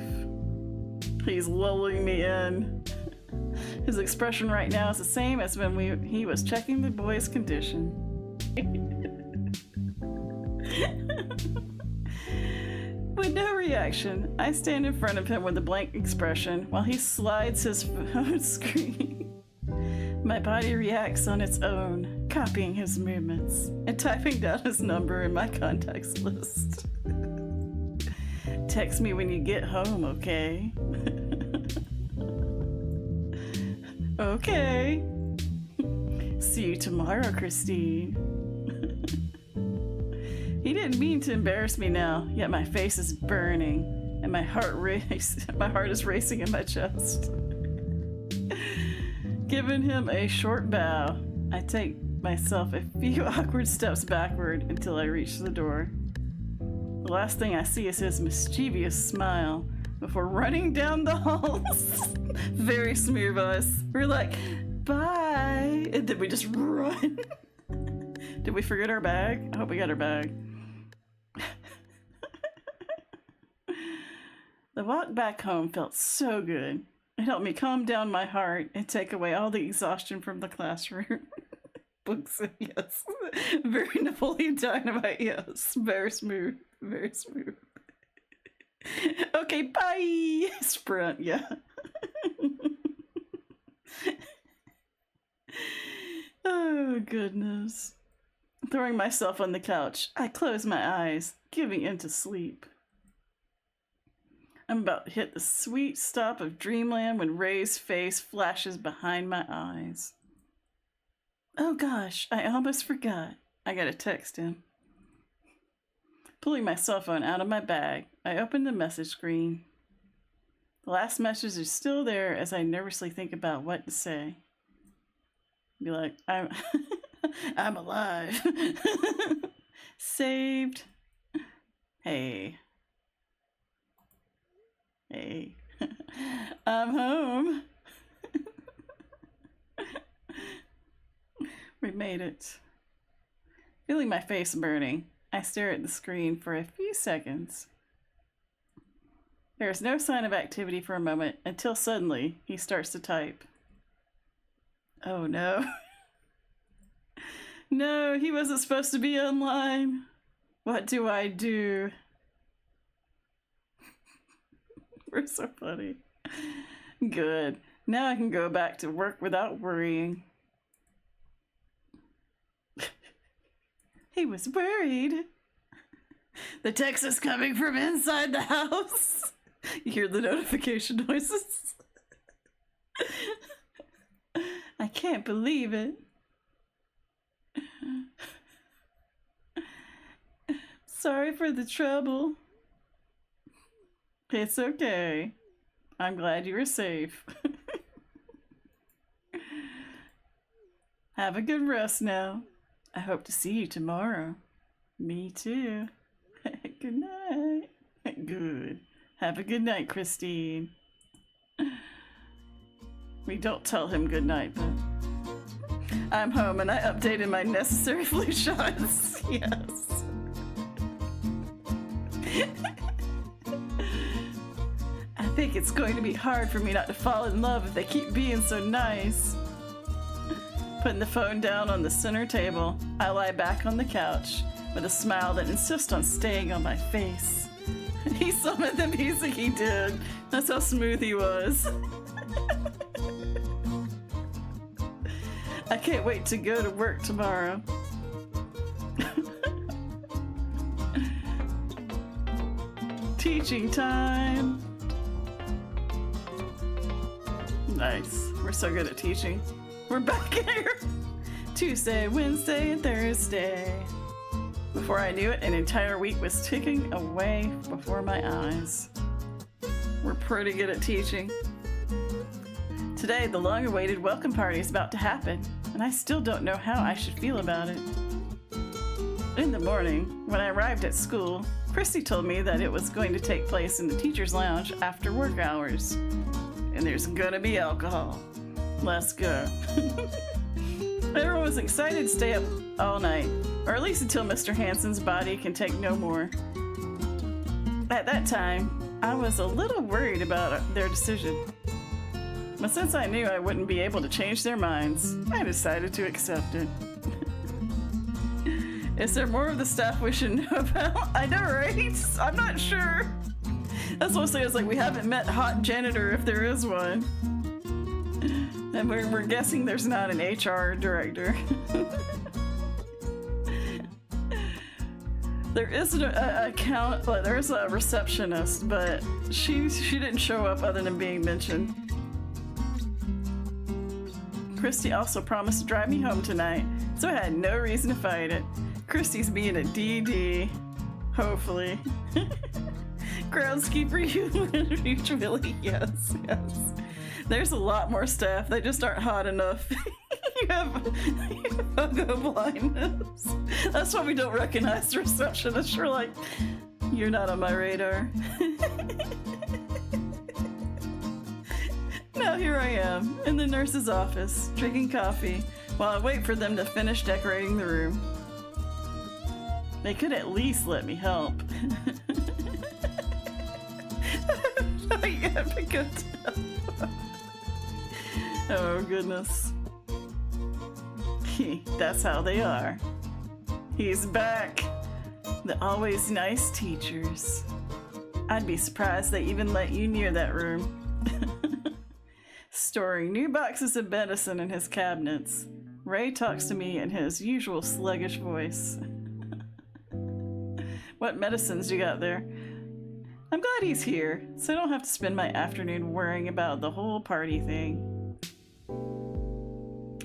Speaker 1: He's lulling me in. His expression right now is the same as when he was checking the boy's condition. With no reaction, I stand in front of him with a blank expression while he slides his phone screen. My body reacts on its own, copying his movements and typing down his number in my contacts list. Text me when you get home, okay? Okay. See you tomorrow, Christine. He didn't mean to embarrass me now, yet my face is burning, and my heart is racing in my chest. Giving him a short bow, I take myself a few awkward steps backward until I reach the door. The last thing I see is his mischievous smile before running down the halls. Very smooth us. We're like, bye, and then we just run. Did we forget our bag? I hope we got our bag. The walk back home felt so good. It helped me calm down my heart and take away all the exhaustion from the classroom. Books, yes. Very Napoleon Dynamite, yes. Very smooth. Very smooth. Okay, bye! Sprint, yeah. Oh, goodness. Throwing myself on the couch, I close my eyes, giving in to sleep. I'm about to hit the sweet stop of dreamland when Ray's face flashes behind my eyes. Oh gosh, I almost forgot. I gotta text him. Pulling my cell phone out of my bag, I open the message screen. The last message is still there as I nervously think about what to say. Be like, I'm alive. Saved. Hey. Hey. I'm home. We made it. Feeling my face burning, I stare at the screen for a few seconds. There is no sign of activity for a moment until suddenly he starts to type. Oh no. No, he wasn't supposed to be online. What do I do? We're so funny. Good. Now I can go back to work without worrying. He was worried. The text is coming from inside the house. You hear the notification noises. I can't believe it. Sorry for the trouble. It's okay. I'm glad you were safe. Have a good rest now. I hope to see you tomorrow. Me too. Good night. Good. Have a good night, Christine. We don't tell him good night, but I'm home and I updated my necessary flu shots. Yes. I think it's going to be hard for me not to fall in love if they keep being so nice. Putting the phone down on the center table, I lie back on the couch with a smile that insists on staying on my face. He summoned the music, he did. That's how smooth he was. I can't wait to go to work tomorrow. Teaching time. Nice. We're so good at teaching. We're back here. Tuesday, Wednesday, and Thursday. Before I knew it, an entire week was ticking away before my eyes. We're pretty good at teaching. Today, the long-awaited welcome party is about to happen, and I still don't know how I should feel about it. In the morning, when I arrived at school, Christy told me that it was going to take place in the teacher's lounge after work hours. And there's gonna be alcohol. Let's go. Everyone was excited to stay up all night, or at least until Mr. Hansen's body can take no more. At that time, I was a little worried about their decision. But since I knew I wouldn't be able to change their minds, I decided to accept it. Is there more of the staff we should know about? I know, right? I'm not sure. That's what I'm saying. It's like we haven't met hot janitor if there is one. And we're guessing there's not an HR director. There is there's a receptionist, but she didn't show up other than being mentioned. Christy also promised to drive me home tonight, so I had no reason to fight it. Christy's being a DD. Hopefully. Groundskeeper, you really, yes. There's a lot more staff. They just aren't hot enough. you have fungo blindness. That's why we don't recognize the receptionist. You're like, you're not on my radar. Now here I am, in the nurse's office, drinking coffee, while I wait for them to finish decorating the room. They could at least let me help. Oh, goodness. That's how they are. He's back. The always nice teachers. I'd be surprised they even let you near that room. Storing new boxes of medicine in his cabinets, Ray talks to me in his usual sluggish voice. What medicines you got there? I'm glad he's here, so I don't have to spend my afternoon worrying about the whole party thing.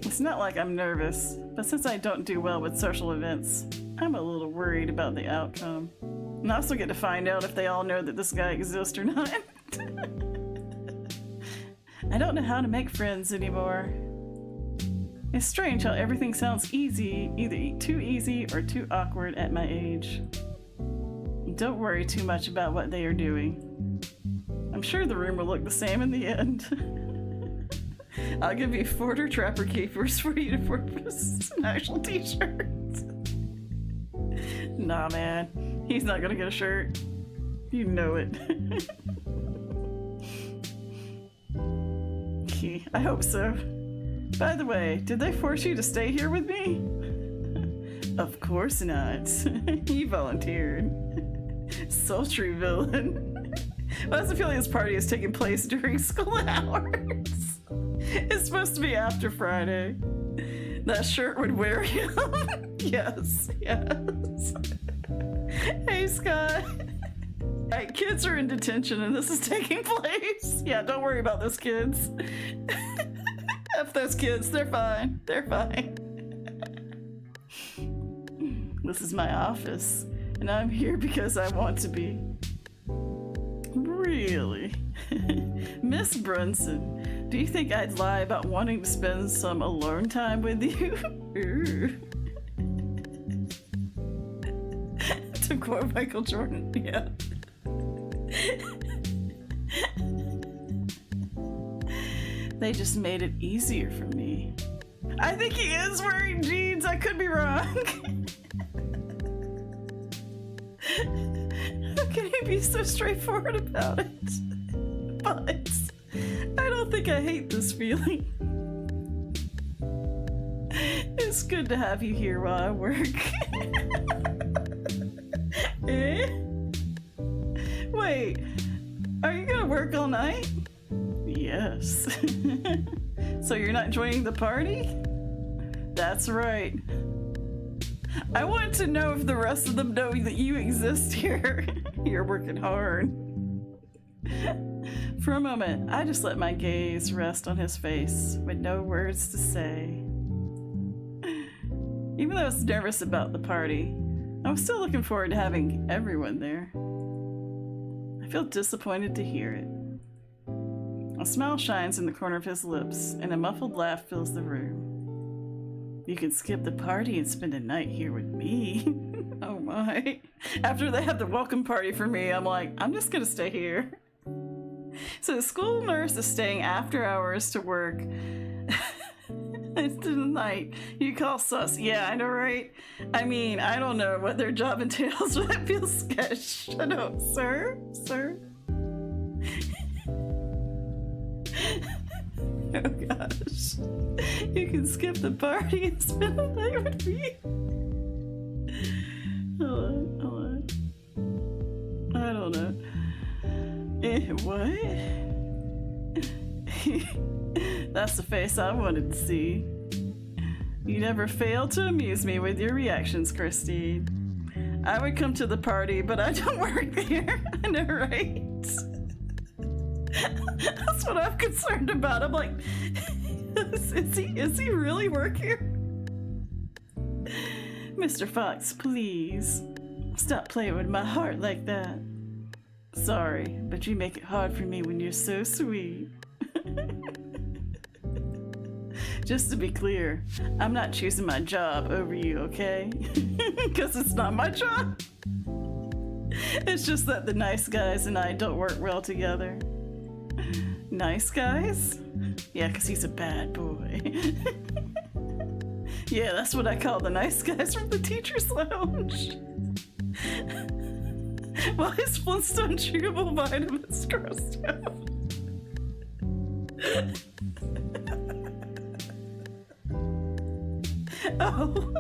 Speaker 1: It's not like I'm nervous, but since I don't do well with social events, I'm a little worried about the outcome. And I also get to find out if they all know that this guy exists or not. I don't know how to make friends anymore. It's strange how everything sounds easy, either too easy or too awkward at my age. Don't worry too much about what they are doing. I'm sure the room will look the same in the end. I'll give you Forter Trapper Keepers for you to purchase an actual t-shirt. Nah, man. He's not gonna get a shirt. You know it. I hope so. By the way, did they force you to stay here with me? Of course not. He volunteered. Sultry villain. Why does it feel like this party is taking place during school hours? It's supposed to be after Friday. That shirt would wear him. Yes. Hey, Scott. Right, kids are in detention and this is taking place. Yeah, don't worry about those kids. F those kids, they're fine. This is my office, and I'm here because I want to be. Really? Miss Brunson, do you think I'd lie about wanting to spend some alone time with you? To quote Michael Jordan, yeah. They just made it easier for me. I think he is wearing jeans. I could be wrong. How can he be so straightforward about it? But I don't think I hate this feeling. It's good to have you here while I work. Eh? Wait, are you gonna work all night? Yes. So you're not joining the party? That's right. I want to know if the rest of them know that you exist here. You're working hard. For a moment, I just let my gaze rest on his face with no words to say. Even though I was nervous about the party, I was still looking forward to having everyone there. I feel disappointed to hear it. A smile shines in the corner of his lips, and a muffled laugh fills the room. You can skip the party and spend a night here with me. Oh my. After they have the welcome party for me, I'm like, I'm just gonna stay here. So the school nurse is staying after hours to work. It's the night you call sus. Yeah, I know, right? I mean, I don't know what their job entails, but I feel sketch. I know, sir. Oh gosh. You can skip the party and spend the night with me. Hold on. I don't know. What? That's the face I wanted to see. You never fail to amuse me with your reactions, Christy. I would come to the party, but I don't work there. I know, right? That's what I'm concerned about. I'm like, is he really work here? Mr. Fox, please. Stop playing with my heart like that. Sorry, but you make it hard for me when you're so sweet. Just to be clear, I'm not choosing my job over you, okay? Because it's not my job. It's just that the nice guys and I don't work well together. Nice guys? Yeah, because he's a bad boy. Yeah, that's what I call the nice guys from the teacher's lounge. While his Flintstone chewable vitamins crossed out. Oh.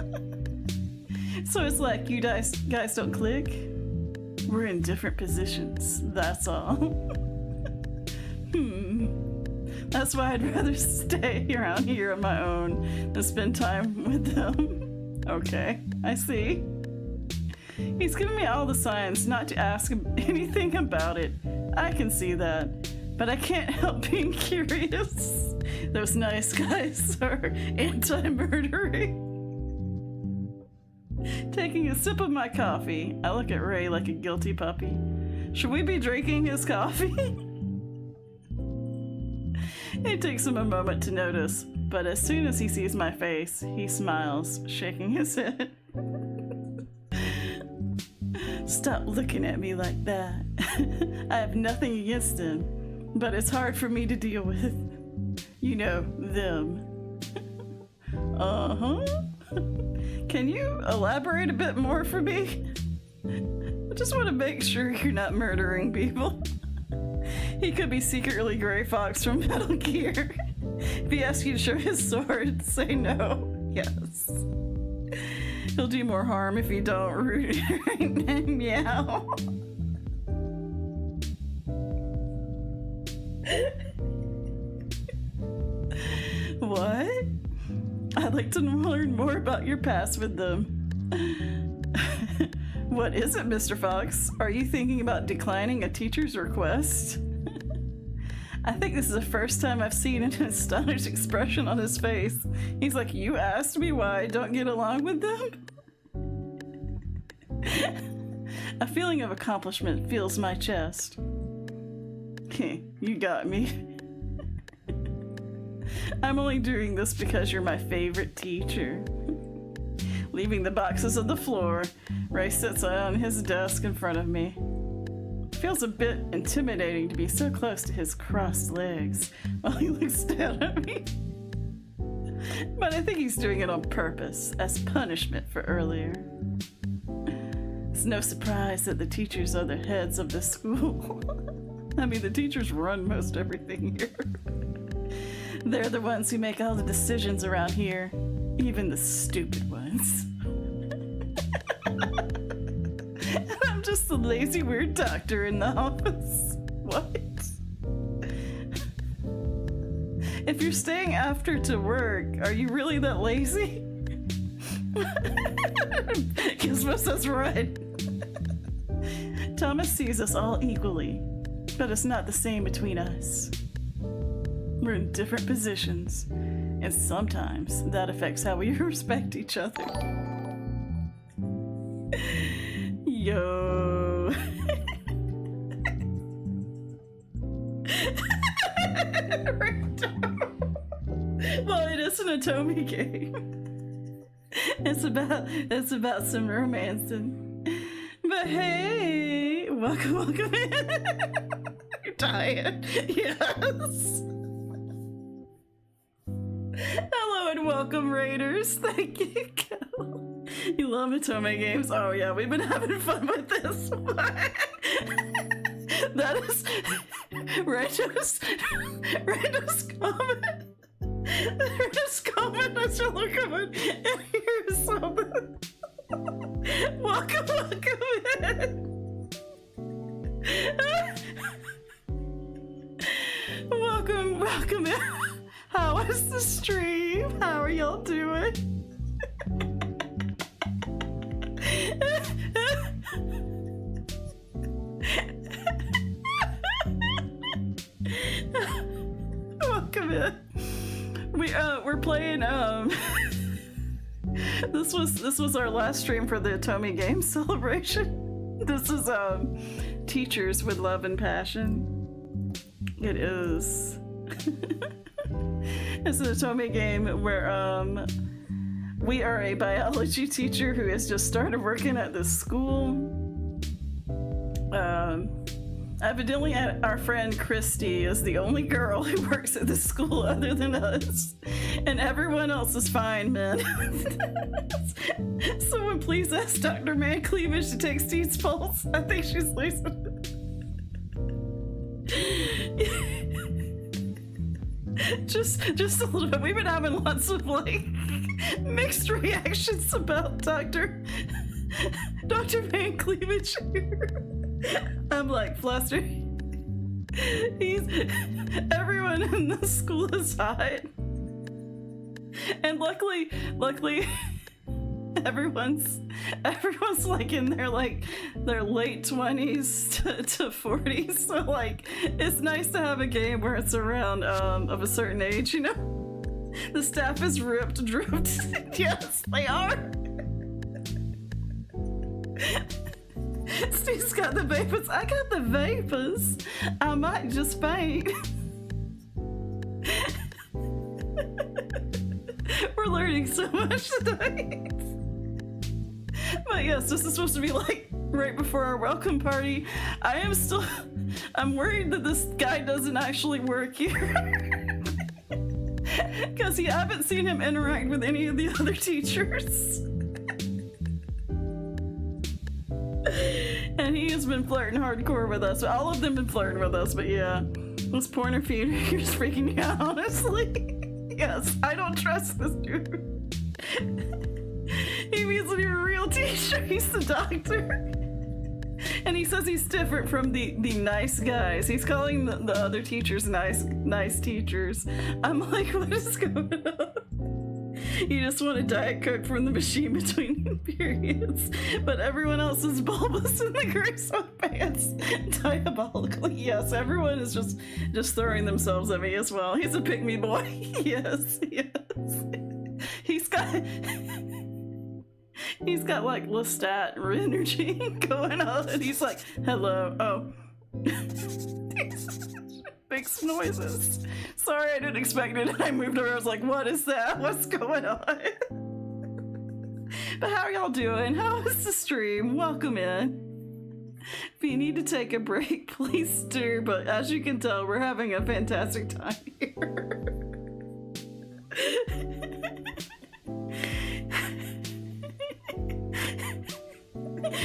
Speaker 1: So it's like you guys don't click? We're in different positions, that's all. That's why I'd rather stay around here on my own than spend time with them. Okay, I see. He's giving me all the signs not to ask him anything about it. I can see that, but I can't help being curious. Those nice guys are anti-murdering. Taking a sip of my coffee, I look at Ray like a guilty puppy. Should we be drinking his coffee? It takes him a moment to notice, but as soon as he sees my face, he smiles, shaking his head. Stop looking at me like that. I have nothing against him, but it's hard for me to deal with. You know, them. Uh-huh. Can you elaborate a bit more for me? I just want to make sure you're not murdering people. He could be secretly Gray Fox from Metal Gear. If he asks you to show his sword, say no. Yes. He'll do more harm if you don't root meow. What? I'd like to learn more about your past with them. What is it, Mr. Fox? Are you thinking about declining a teacher's request? I think this is the first time I've seen an astonished expression on his face. He's like, you asked me why I don't get along with them? A feeling of accomplishment fills my chest. You got me. I'm only doing this because you're my favorite teacher. Leaving the boxes on the floor, Ray sits on his desk in front of me. It feels a bit intimidating to be so close to his crossed legs while he looks down at me. But I think he's doing it on purpose, as punishment for earlier. It's no surprise that the teachers are the heads of the school. I mean, the teachers run most everything here. They're the ones who make all the decisions around here, even the stupid ones. I'm just the lazy weird doctor in the office. What? If you're staying after to work, are you really that lazy? Gizmo says right. Thomas sees us all equally, but it's not the same between us. We're in different positions, and sometimes that affects how we respect each other. Yo. Well, it is an Otome game. It's about some romancing. But hey, welcome in. You're tired. Yes. Hello and welcome, Raiders. Thank you, Kel. You love Otome Games? Oh yeah, we've been having fun with this. That is Rando's comment. Rando's comment. I should look up and hear something. Welcome in. Welcome in. How is the stream? How are y'all doing? Welcome in. We're playing This was our last stream for the Otome Games Celebration. This is Teachers with Love and Passion. It is. It's an Otome game where we are a biology teacher who has just started working at this school. Evidently our friend Christy is the only girl who works at this school other than us, and everyone else is fine, man. Someone please ask Dr. Man Cleavage to take Steve's pulse. I think she's losing it. Just a little bit. We've been having lots of like mixed reactions about Dr. Man Cleavage here. I'm like flustered. Everyone in the school is hot, and luckily, everyone's like in their late 20s to 40s. So like, it's nice to have a game where it's around of a certain age, you know. The staff is ripped. Yes, they are. Steve's got the vapors. I got the vapors. I might just faint. We're learning so much today. But yes, this is supposed to be like right before our welcome party. I'm worried that this guy doesn't actually work here. Because I haven't seen him interact with any of the other teachers. And he has been flirting hardcore with us. All of them been flirting with us, but yeah. This pointer feeder is freaking me out, honestly. Yes, I don't trust this dude. He means that you're a real teacher. He's the doctor. And he says he's different from the nice guys. He's calling the other teachers nice teachers. I'm like, what is going on? You just want a Diet Coke from the machine between periods, but everyone else is bulbous in the gray sweatpants. Diabolically, yes. Everyone is just throwing themselves at me as well. He's a pick me boy. Yes. He's got like Lestat energy going on, and he's like, "Hello, oh." Makes noises. Sorry, I didn't expect it, and I moved over. I was like, what is that? What's going on? But how are y'all doing? How is the stream? Welcome in. If you need to take a break, please do, but as you can tell, we're having a fantastic time here.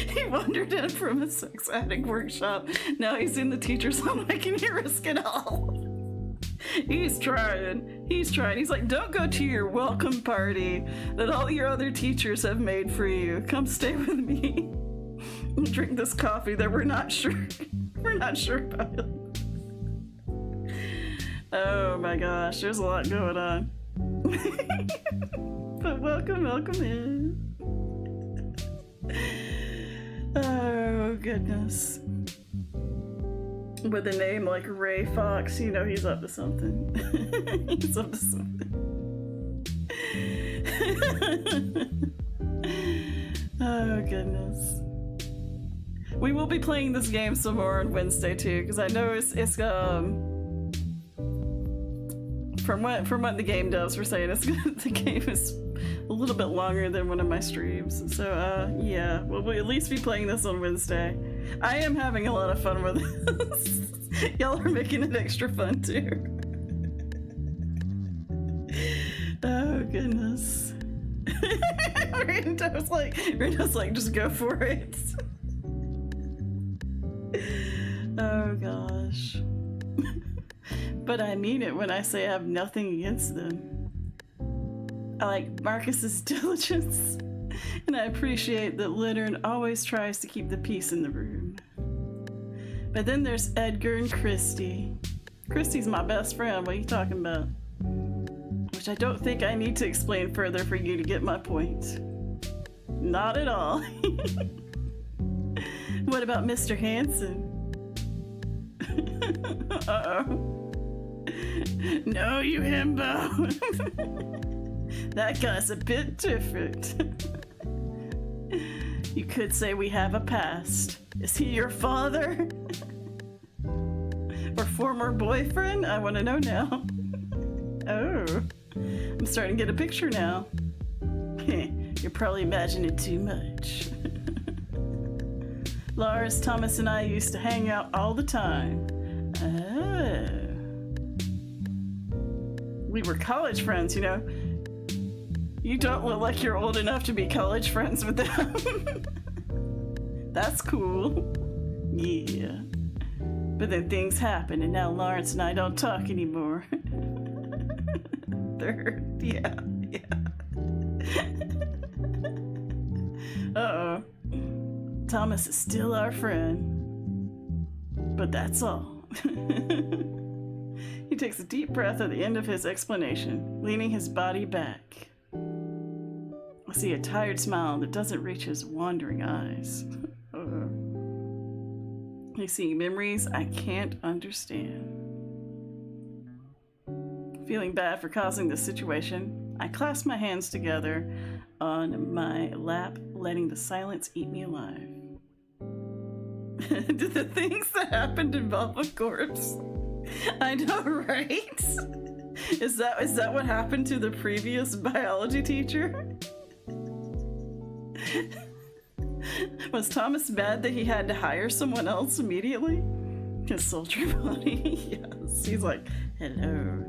Speaker 1: He wandered in from a sex addict workshop. Now he's in the teacher's home. Like, can you risk it all? He's trying. He's like, don't go to your welcome party that all your other teachers have made for you. Come stay with me and drink this coffee that we're not sure about. Oh my gosh, there's a lot going on. But welcome in. Oh, goodness. With a name like Ray Fox, you know he's up to something. He's up to something. Oh, goodness. We will be playing this game some more on Wednesday, too, because I know it's from what the game devs were saying, the game is a little bit longer than one of my streams. So, yeah, we'll at least be playing this on Wednesday. I am having a lot of fun with this. Y'all are making it extra fun, too. Oh, goodness. Rita's like, just go for it. Oh, gosh. But I mean it when I say I have nothing against them. I like Markus's diligence, and I appreciate that Leonard always tries to keep the peace in the room. But then there's Edgar and Christy. Christy's my best friend, what are you talking about? Which I don't think I need to explain further for you to get my point. Not at all. What about Mr. Hanson? Uh-oh. No, you himbo. That guy's a bit different. You could say we have a past. Is he your father? Or former boyfriend? I want to know now. Oh, I'm starting to get a picture now. You're probably imagining too much. Lars, Thomas, and I used to hang out all the time. Oh. We were college friends, you know. You don't look like you're old enough to be college friends with them. That's cool. Yeah. But then things happen, and now Lawrence and I don't talk anymore. Yeah. Uh-oh. Thomas is still our friend. But that's all. He takes a deep breath at the end of his explanation, leaning his body back. I see a tired smile that doesn't reach his wandering eyes. I see memories I can't understand. Feeling bad for causing this situation, I clasp my hands together on my lap, letting the silence eat me alive. Did the things that happened involve a corpse? I know, right? Is that what happened to the previous biology teacher? Was Thomas mad that he had to hire someone else immediately? His sultry body. Yes, he's like, hello.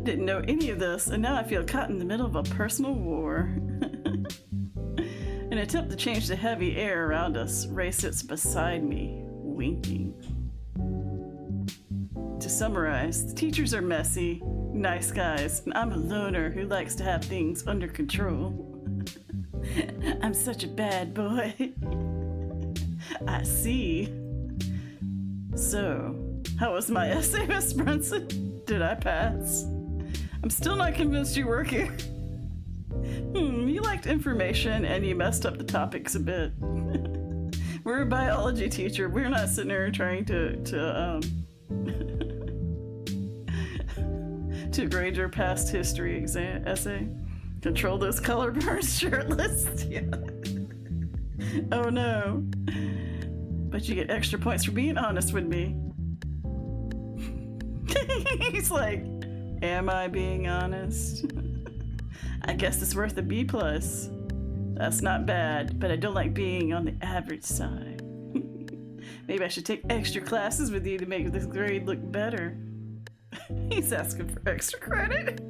Speaker 1: Didn't know any of this, and now I feel caught in the middle of a personal war. An attempt to change the heavy air around us, Ray sits beside me, winking. To summarize, the teachers are messy, nice guys, and I'm a loner who likes to have things under control. I'm such a bad boy. I see. So, how was my essay, Miss Brunson? Did I pass? I'm still not convinced you work here. You liked information and you messed up the topics a bit. We're a biology teacher. We're not sitting there trying to grade your past history essay. Control those color burns shirtless. Yeah. Oh no. But you get extra points for being honest with me. He's like, am I being honest? I guess it's worth a B+. That's not bad, but I don't like being on the average side. Maybe I should take extra classes with you to make this grade look better. He's asking for extra credit.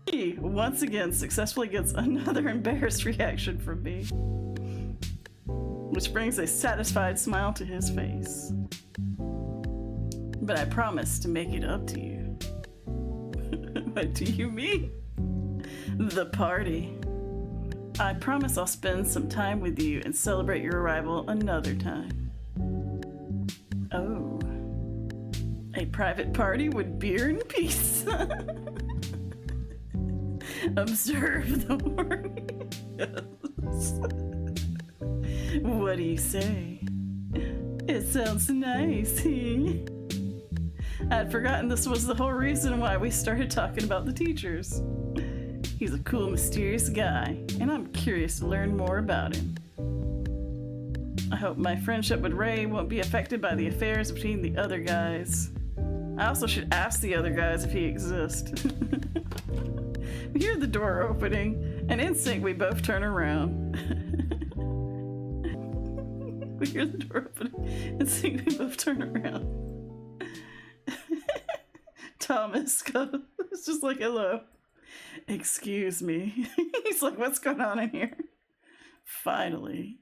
Speaker 1: He, once again, successfully gets another embarrassed reaction from me, which brings a satisfied smile to his face. But I promise to make it up to you. What do you mean? The party. I promise I'll spend some time with you and celebrate your arrival another time. Oh. A private party with beer and peace. Observe the warning. Yes. What do you say? It sounds nice, he. I'd forgotten this was the whole reason why we started talking about the teachers. He's a cool, mysterious guy, and I'm curious to learn more about him. I hope my friendship with Ray won't be affected by the affairs between the other guys. I also should ask the other guys if he exists. We hear the door opening, and in sync we both turn around. We hear the door opening, in sync we both turn around. Thomas goes, it's just like, hello. Excuse me. He's like, what's going on in here? Finally.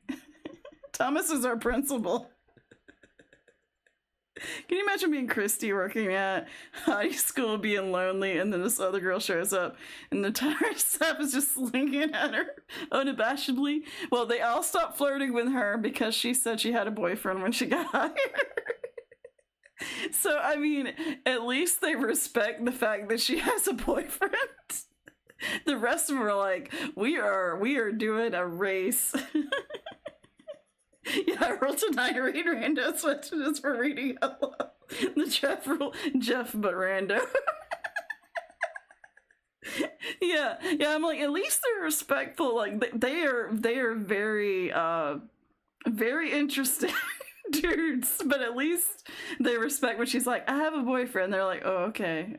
Speaker 1: Thomas is our principal. Can you imagine being Christy working at high school, being lonely, and then this other girl shows up and the entire staff is just slinging at her unabashedly? Well, they all stopped flirting with her because she said she had a boyfriend when she got hired. So, I mean, at least they respect the fact that she has a boyfriend. The rest of them are like, we are doing a race. Yeah, I rolled tonight to read Rando switches for reading out loud. The Jeff but Rando. Yeah, yeah. I'm like, at least they're respectful. Like they are very very interesting dudes. But at least they respect when she's like, I have a boyfriend. They're like, oh, okay,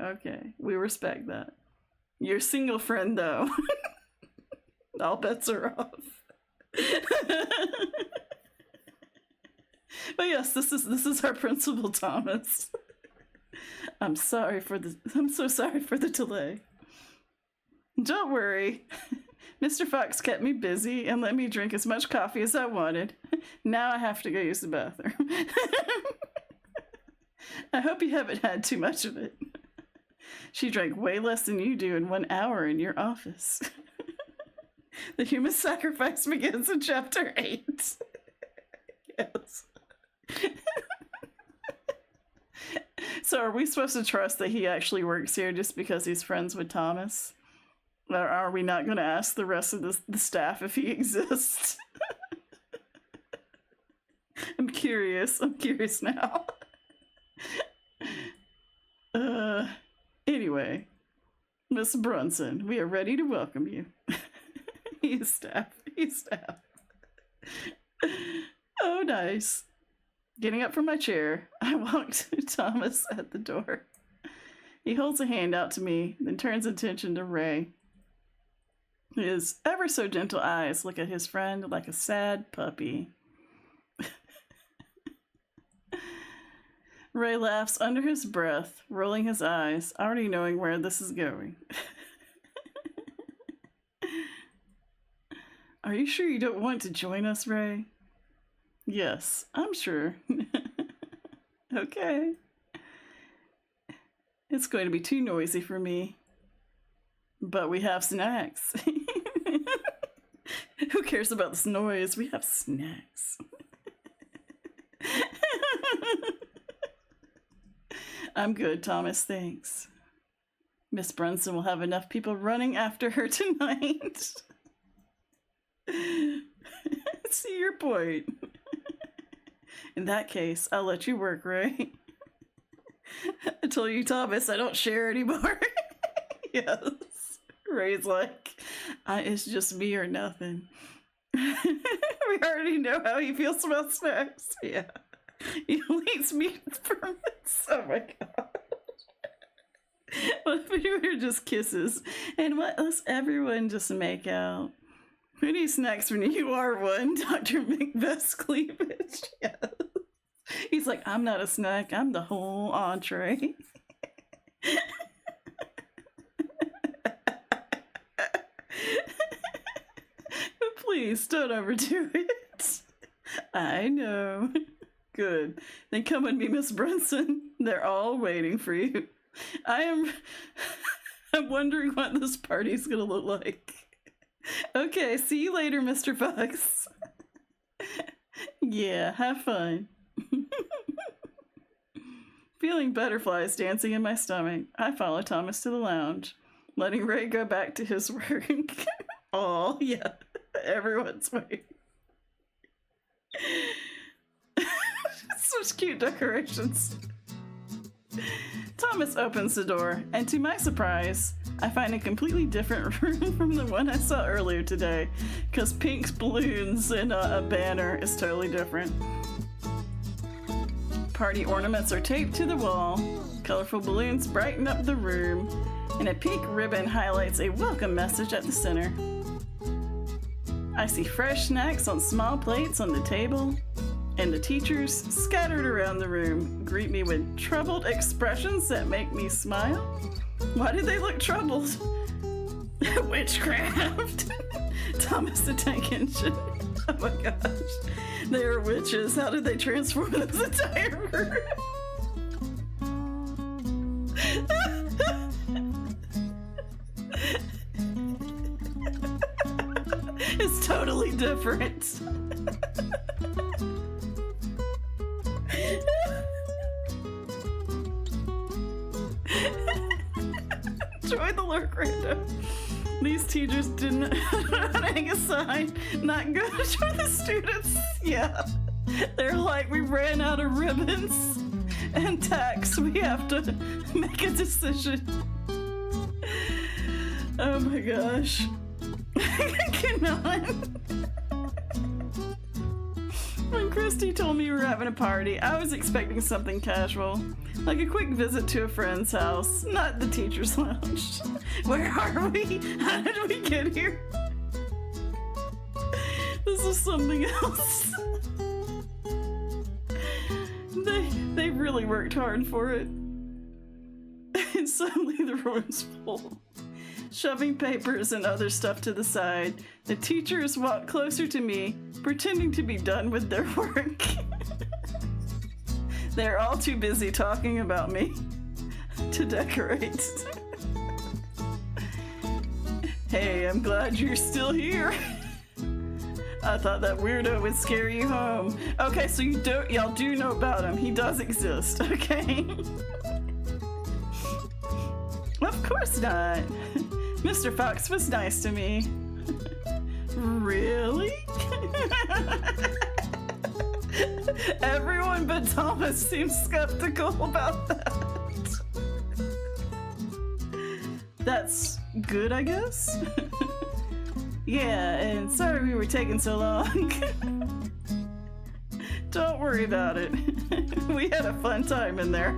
Speaker 1: we respect that. Your single friend though, all bets are off. But yes, this is our principal, Thomas. I'm so sorry for the delay. Don't worry. Mr. Fox kept me busy and let me drink as much coffee as I wanted. Now I have to go use the bathroom. I hope you haven't had too much of it. She drank way less than you do in 1 hour in your office. The human sacrifice begins in chapter 8. Yes. So are we supposed to trust that he actually works here just because he's friends with Thomas? Or are we not going to ask the rest of the staff if he exists? I'm curious now. Anyway, Miss Brunson, we are ready to welcome you. He's staff. Oh, nice. Getting up from my chair, I walked to Thomas at the door. He holds a hand out to me, then turns attention to Ray. His ever so gentle eyes look at his friend like a sad puppy. Ray laughs under his breath, rolling his eyes, already knowing where this is going. Are you sure you don't want to join us, Ray? Yes, I'm sure. Okay. It's going to be too noisy for me. But we have snacks. Who cares about this noise? We have snacks. I'm good, Thomas, thanks. Miss Brunson will have enough people running after her tonight. See your point. In that case, I'll let you work, Ray. I told you, Thomas, I don't share anymore. Yes. Ray's like, it's just me or nothing. We already know how he feels about snacks. Yeah. He eats meat ferments. Oh my god. What if we were just kisses? And let's everyone just make out. Who needs snacks when you are one? Dr. Macbeth's cleavage. Yes. He's like, I'm not a snack, I'm the whole entree. Please don't overdo it. I know. Good. Then come with me, Miss Brunson. They're all waiting for you. I'm wondering what this party's gonna look like. Okay, see you later, Mr. Fox. Yeah, have fun. Feeling butterflies dancing in my stomach, I follow Thomas to the lounge, letting Ray go back to his work. Oh, yeah, everyone's waiting. Such cute decorations. Thomas opens the door, and to my surprise, I find a completely different room from the one I saw earlier today, because pink balloons and a banner is totally different. Party ornaments are taped to the wall, colorful balloons brighten up the room, and a pink ribbon highlights a welcome message at the center. I see fresh snacks on small plates on the table, and the teachers, scattered around the room, greet me with troubled expressions that make me smile. Why did they look troubled? Witchcraft! Thomas the Tank Engine. Oh my gosh. They are witches. How did they transform this entire room? It's totally different. Enjoy the lurk random. These teachers didn't hang a sign. Not good for the students. Yeah. They're like, we ran out of ribbons and tacks. We have to make a decision. Oh my gosh. I cannot. When Christy told me we were having a party, I was expecting something casual, like a quick visit to a friend's house, not the teacher's lounge. Where are we? How did we get here? This is something else. They really worked hard for it. And suddenly the room's full. Shoving papers and other stuff to the side, the teachers walk closer to me, pretending to be done with their work. They're all too busy talking about me to decorate. Hey, I'm glad you're still here. I thought that weirdo would scare you home. Okay, so y'all do know about him. He does exist, okay? Of course not. Mr. Fox was nice to me. Really? Everyone but Thomas seems skeptical about that. That's good, I guess? Yeah, and sorry we were taking so long. Don't worry about it. We had a fun time in there.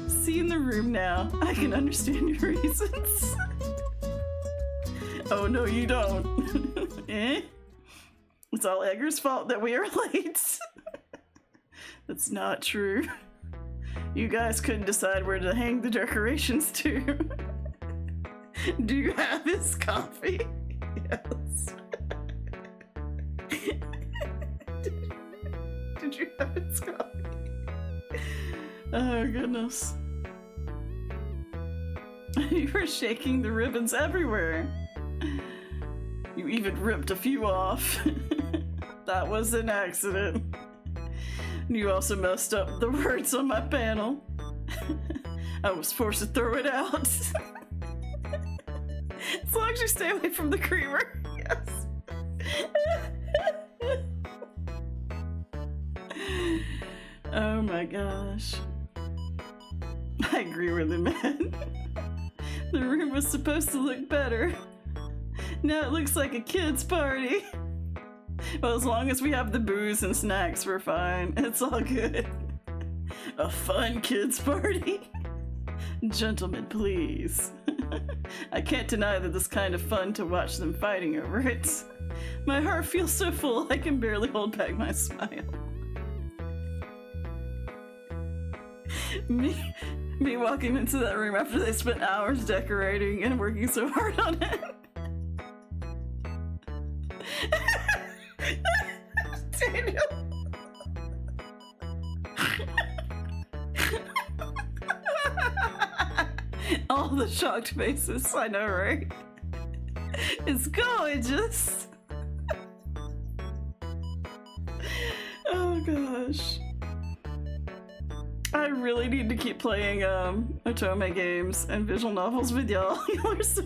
Speaker 1: Seeing the room now, I can understand your reasons. Oh no, you don't. Eh? It's all Edgar's fault that we are late. That's not true. You guys couldn't decide where to hang the decorations to. Do you have his coffee? Yes. Did you have his coffee? Oh goodness. You were shaking the ribbons everywhere. You even ripped a few off. That was an accident. You also messed up the words on my panel. I was forced to throw it out. As long as you stay away from the creamer. Yes. Oh my gosh. I agree with him, man. The room was supposed to look better. Now it looks like a kid's party. Well, as long as we have the booze and snacks, we're fine. It's all good. A fun kid's party? Gentlemen, please. I can't deny that it's kind of fun to watch them fighting over it. My heart feels so full I can barely hold back my smile. Me walking into that room after they spent hours decorating and working so hard on it. Daniel. All the shocked faces, I know, right? It's gorgeous. Oh gosh. I really need to keep playing Otome games and visual novels with y'all. Y'all are so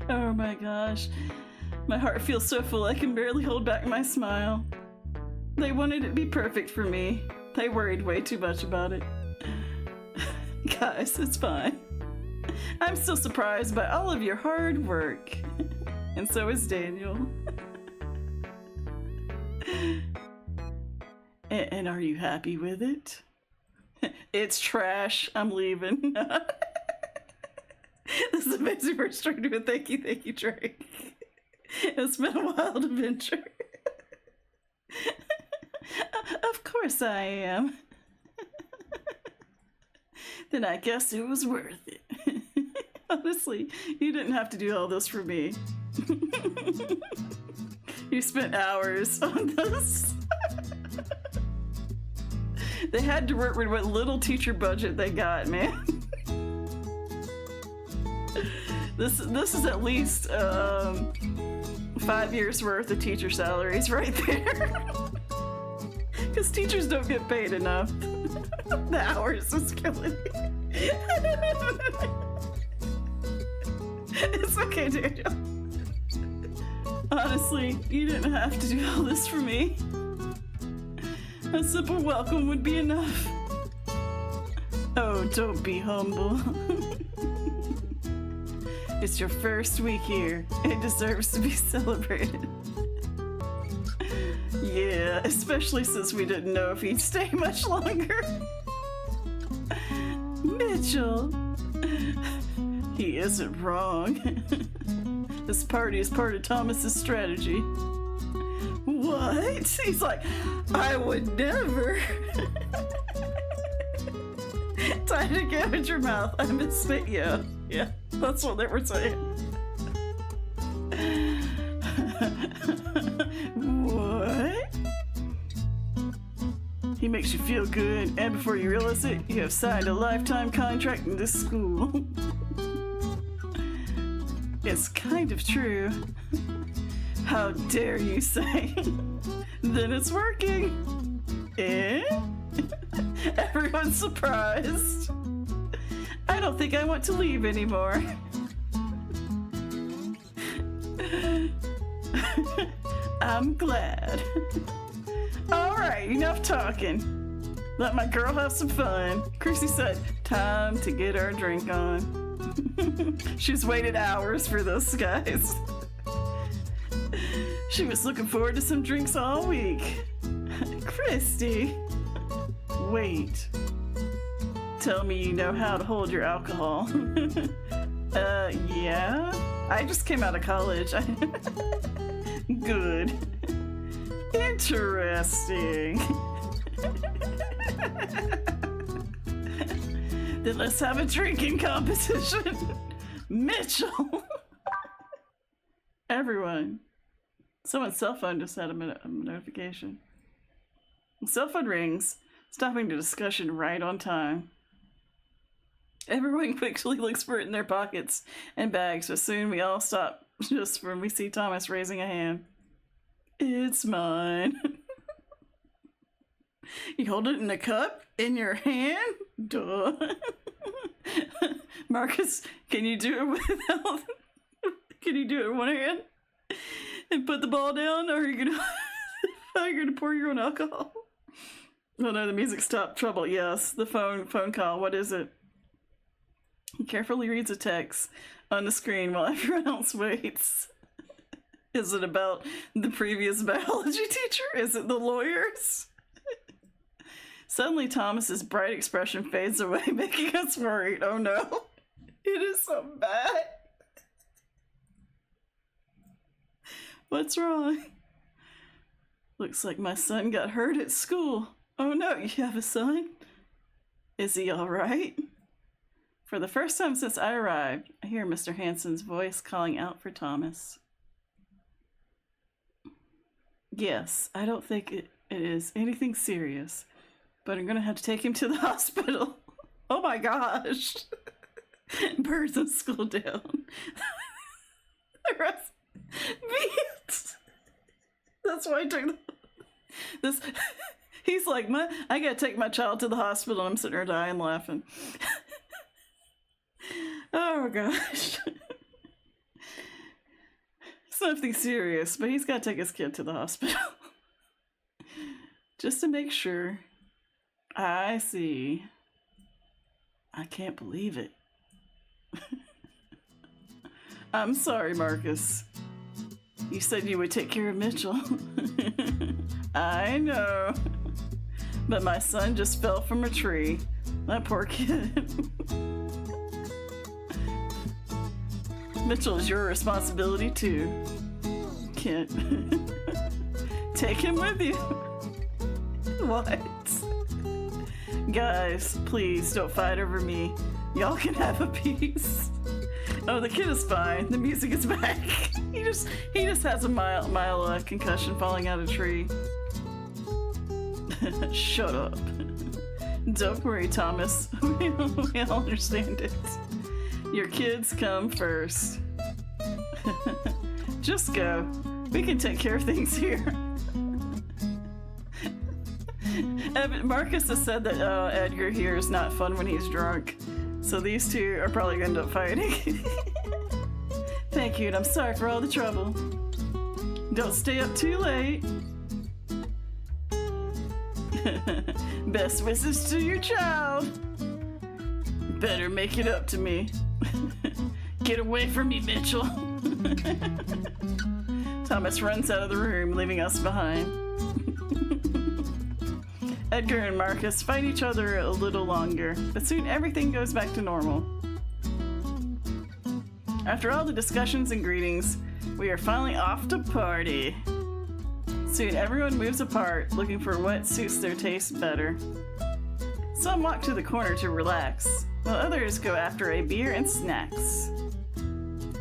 Speaker 1: Oh my gosh. My heart feels so full I can barely hold back my smile. They wanted it to be perfect for me. They worried way too much about it. Guys, it's fine. I'm still surprised by all of your hard work. And so is Daniel. And are you happy with it? It's trash. I'm leaving. This is amazing for straight to a thank you, Drake. It's been a wild adventure. Of course I am. Then I guess it was worth it. Honestly, you didn't have to do all this for me. You spent hours on this. They had to work with what little teacher budget they got, man. This is at least 5 years worth of teacher salaries right there. Because teachers don't get paid enough. The hours is killing me. It's okay, Daniel. Honestly, you didn't have to do all this for me. A simple welcome would be enough. Oh, don't be humble. It's your first week here. It deserves to be celebrated. Yeah, especially since we didn't know if he'd stay much longer. Mitchell. He isn't wrong. This party is part of Thomas's strategy. What? He's like, I would never. Time to get out your mouth. I missed it. Yeah, that's what they were saying. What? He makes you feel good, and before you realize it, you have signed a lifetime contract in this school. It's kind of true. How dare you say? Then it's working. Eh? Everyone's surprised. I don't think I want to leave anymore. I'm glad. Alright, enough talking. Let my girl have some fun. Christy said, time to get our drink on. She's waited hours for this, guys. She was looking forward to some drinks all week. Christy. Wait. Tell me you know how to hold your alcohol. Yeah? I just came out of college. Good. Interesting. Then let's have a drinking competition. Mitchell. Everyone. Someone's cell phone just had a notification. Cell phone rings, stopping the discussion right on time. Everyone quickly looks for it in their pockets and bags, but soon we all stop just when we see Thomas raising a hand. It's mine. You hold it in a cup in your hand? Duh. Markus, can you do it without... Can you do it with one hand? And put the ball down? Or are you gonna pour your own alcohol? Oh no, the music stopped. Trouble. Yes, the phone call. What is it? He carefully reads a text on the screen while everyone else waits. Is it about the previous biology teacher? Is it the lawyers? Suddenly, Thomas's bright expression fades away, making us worried. Oh no, it is so bad. What's wrong? Looks like my son got hurt at school. Oh no, you have a son? Is he all right? For the first time since I arrived, I hear Mr. Hansen's voice calling out for Thomas. Yes, I don't think it is anything serious, but I'm gonna have to take him to the hospital. Oh my gosh. Burns the school down. The rest... That's why I took this. He's like, I gotta take my child to the hospital. I'm sitting there dying laughing. Oh gosh. It's nothing serious, but he's gotta take his kid to the hospital. Just to make sure. I see. I can't believe it. I'm sorry, Markus. You said you would take care of Mitchell. I know. But my son just fell from a tree. That poor kid. Mitchell is your responsibility too. Can't. Take him with you. What? Guys, please don't fight over me. Y'all can have a piece. Oh, the kid is fine. The music is back. He just has a mild concussion falling out of a tree. Shut up. Don't worry, Thomas. We all understand it. Your kids come first. Just go. We can take care of things here. Markus has said that Edgar here is not fun when he's drunk. So these two are probably going to end up fighting. Thank you, and I'm sorry for all the trouble. Don't stay up too late. Best wishes to your child. Better make it up to me. Get away from me, Mitchell. Thomas runs out of the room, leaving us behind. Edgar and Markus fight each other a little longer, but soon everything goes back to normal. After all the discussions and greetings, we are finally off to party. Soon everyone moves apart, looking for what suits their taste better. Some walk to the corner to relax, while others go after a beer and snacks.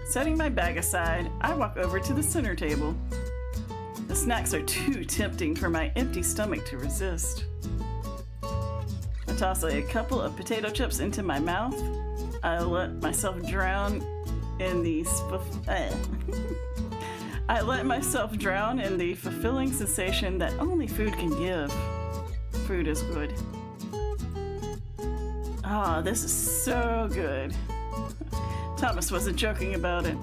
Speaker 1: Setting my bag aside, I walk over to the center table. The snacks are too tempting for my empty stomach to resist. I toss a couple of potato chips into my mouth. I let myself drown in the fulfilling sensation that only food can give. Food is good. Ah, this is so good. Thomas wasn't joking about it.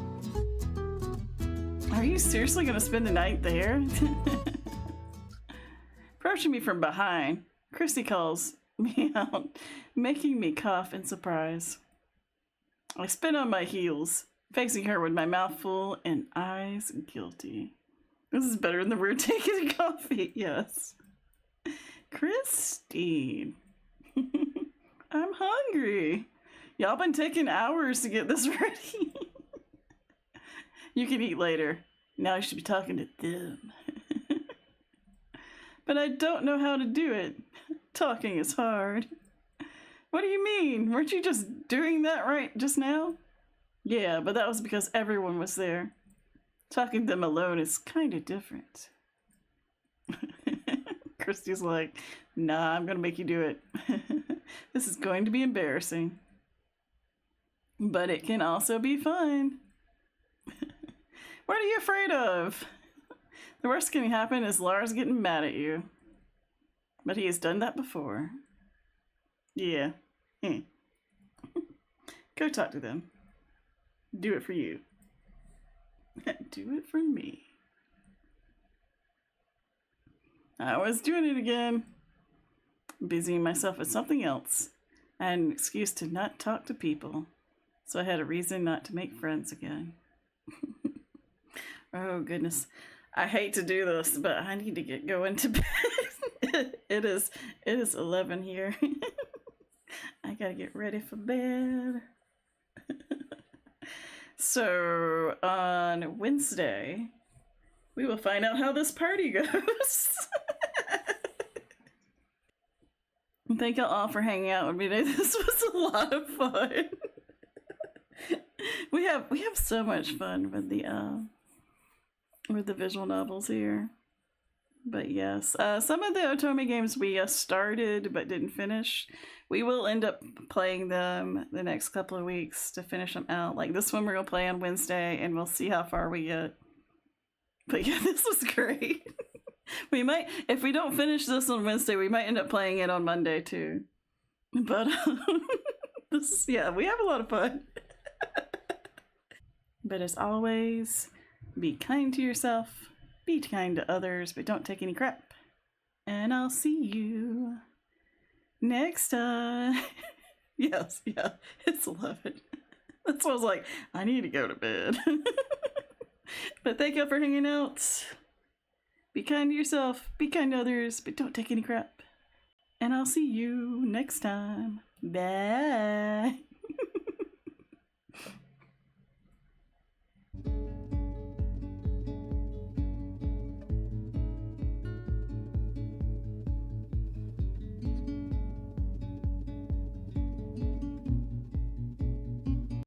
Speaker 1: Are you seriously gonna spend the night there? Approaching me from behind, Christy calls me out, making me cough in surprise. I spin on my heels, facing her with my mouth full and eyes guilty. This is better than the weird taking coffee, yes. Christy, I'm hungry. Y'all been taking hours to get this ready. You can eat later. Now I should be talking to them. But I don't know how to do it. Talking is hard. What do you mean? Weren't you just doing that right just now? Yeah, but that was because everyone was there. Talking to them alone is kind of different. Christy's like, nah, I'm gonna make you do it. This is going to be embarrassing. But it can also be fun. What are you afraid of? The worst can happen is Lars getting mad at you. But he has done that before. Yeah. Go talk to them. Do it for you. Do it for me. I was doing it again. Busying myself with something else. I had an excuse to not talk to people. So I had a reason not to make friends again. Oh goodness. I hate to do this, but I need to get going to bed. It is 11 here. I gotta get ready for bed. So on Wednesday, we will find out how this party goes. Thank y'all all for hanging out with me today. This was a lot of fun. We have so much fun with the visual novels here. But yes, some of the Otome games we started but didn't finish. We will end up playing them the next couple of weeks to finish them out. Like this one we're going to play on Wednesday, and we'll see how far we get. But yeah, this was great. We might, if we don't finish this on Wednesday, we might end up playing it on Monday too. But we have a lot of fun. But as always, be kind to yourself, be kind to others, but don't take any crap. And I'll see you next time. Yes, yeah, it's 11. That's why I was like, I need to go to bed. But thank you for hanging out. Be kind to yourself, be kind to others, but don't take any crap. And I'll see you next time. Bye.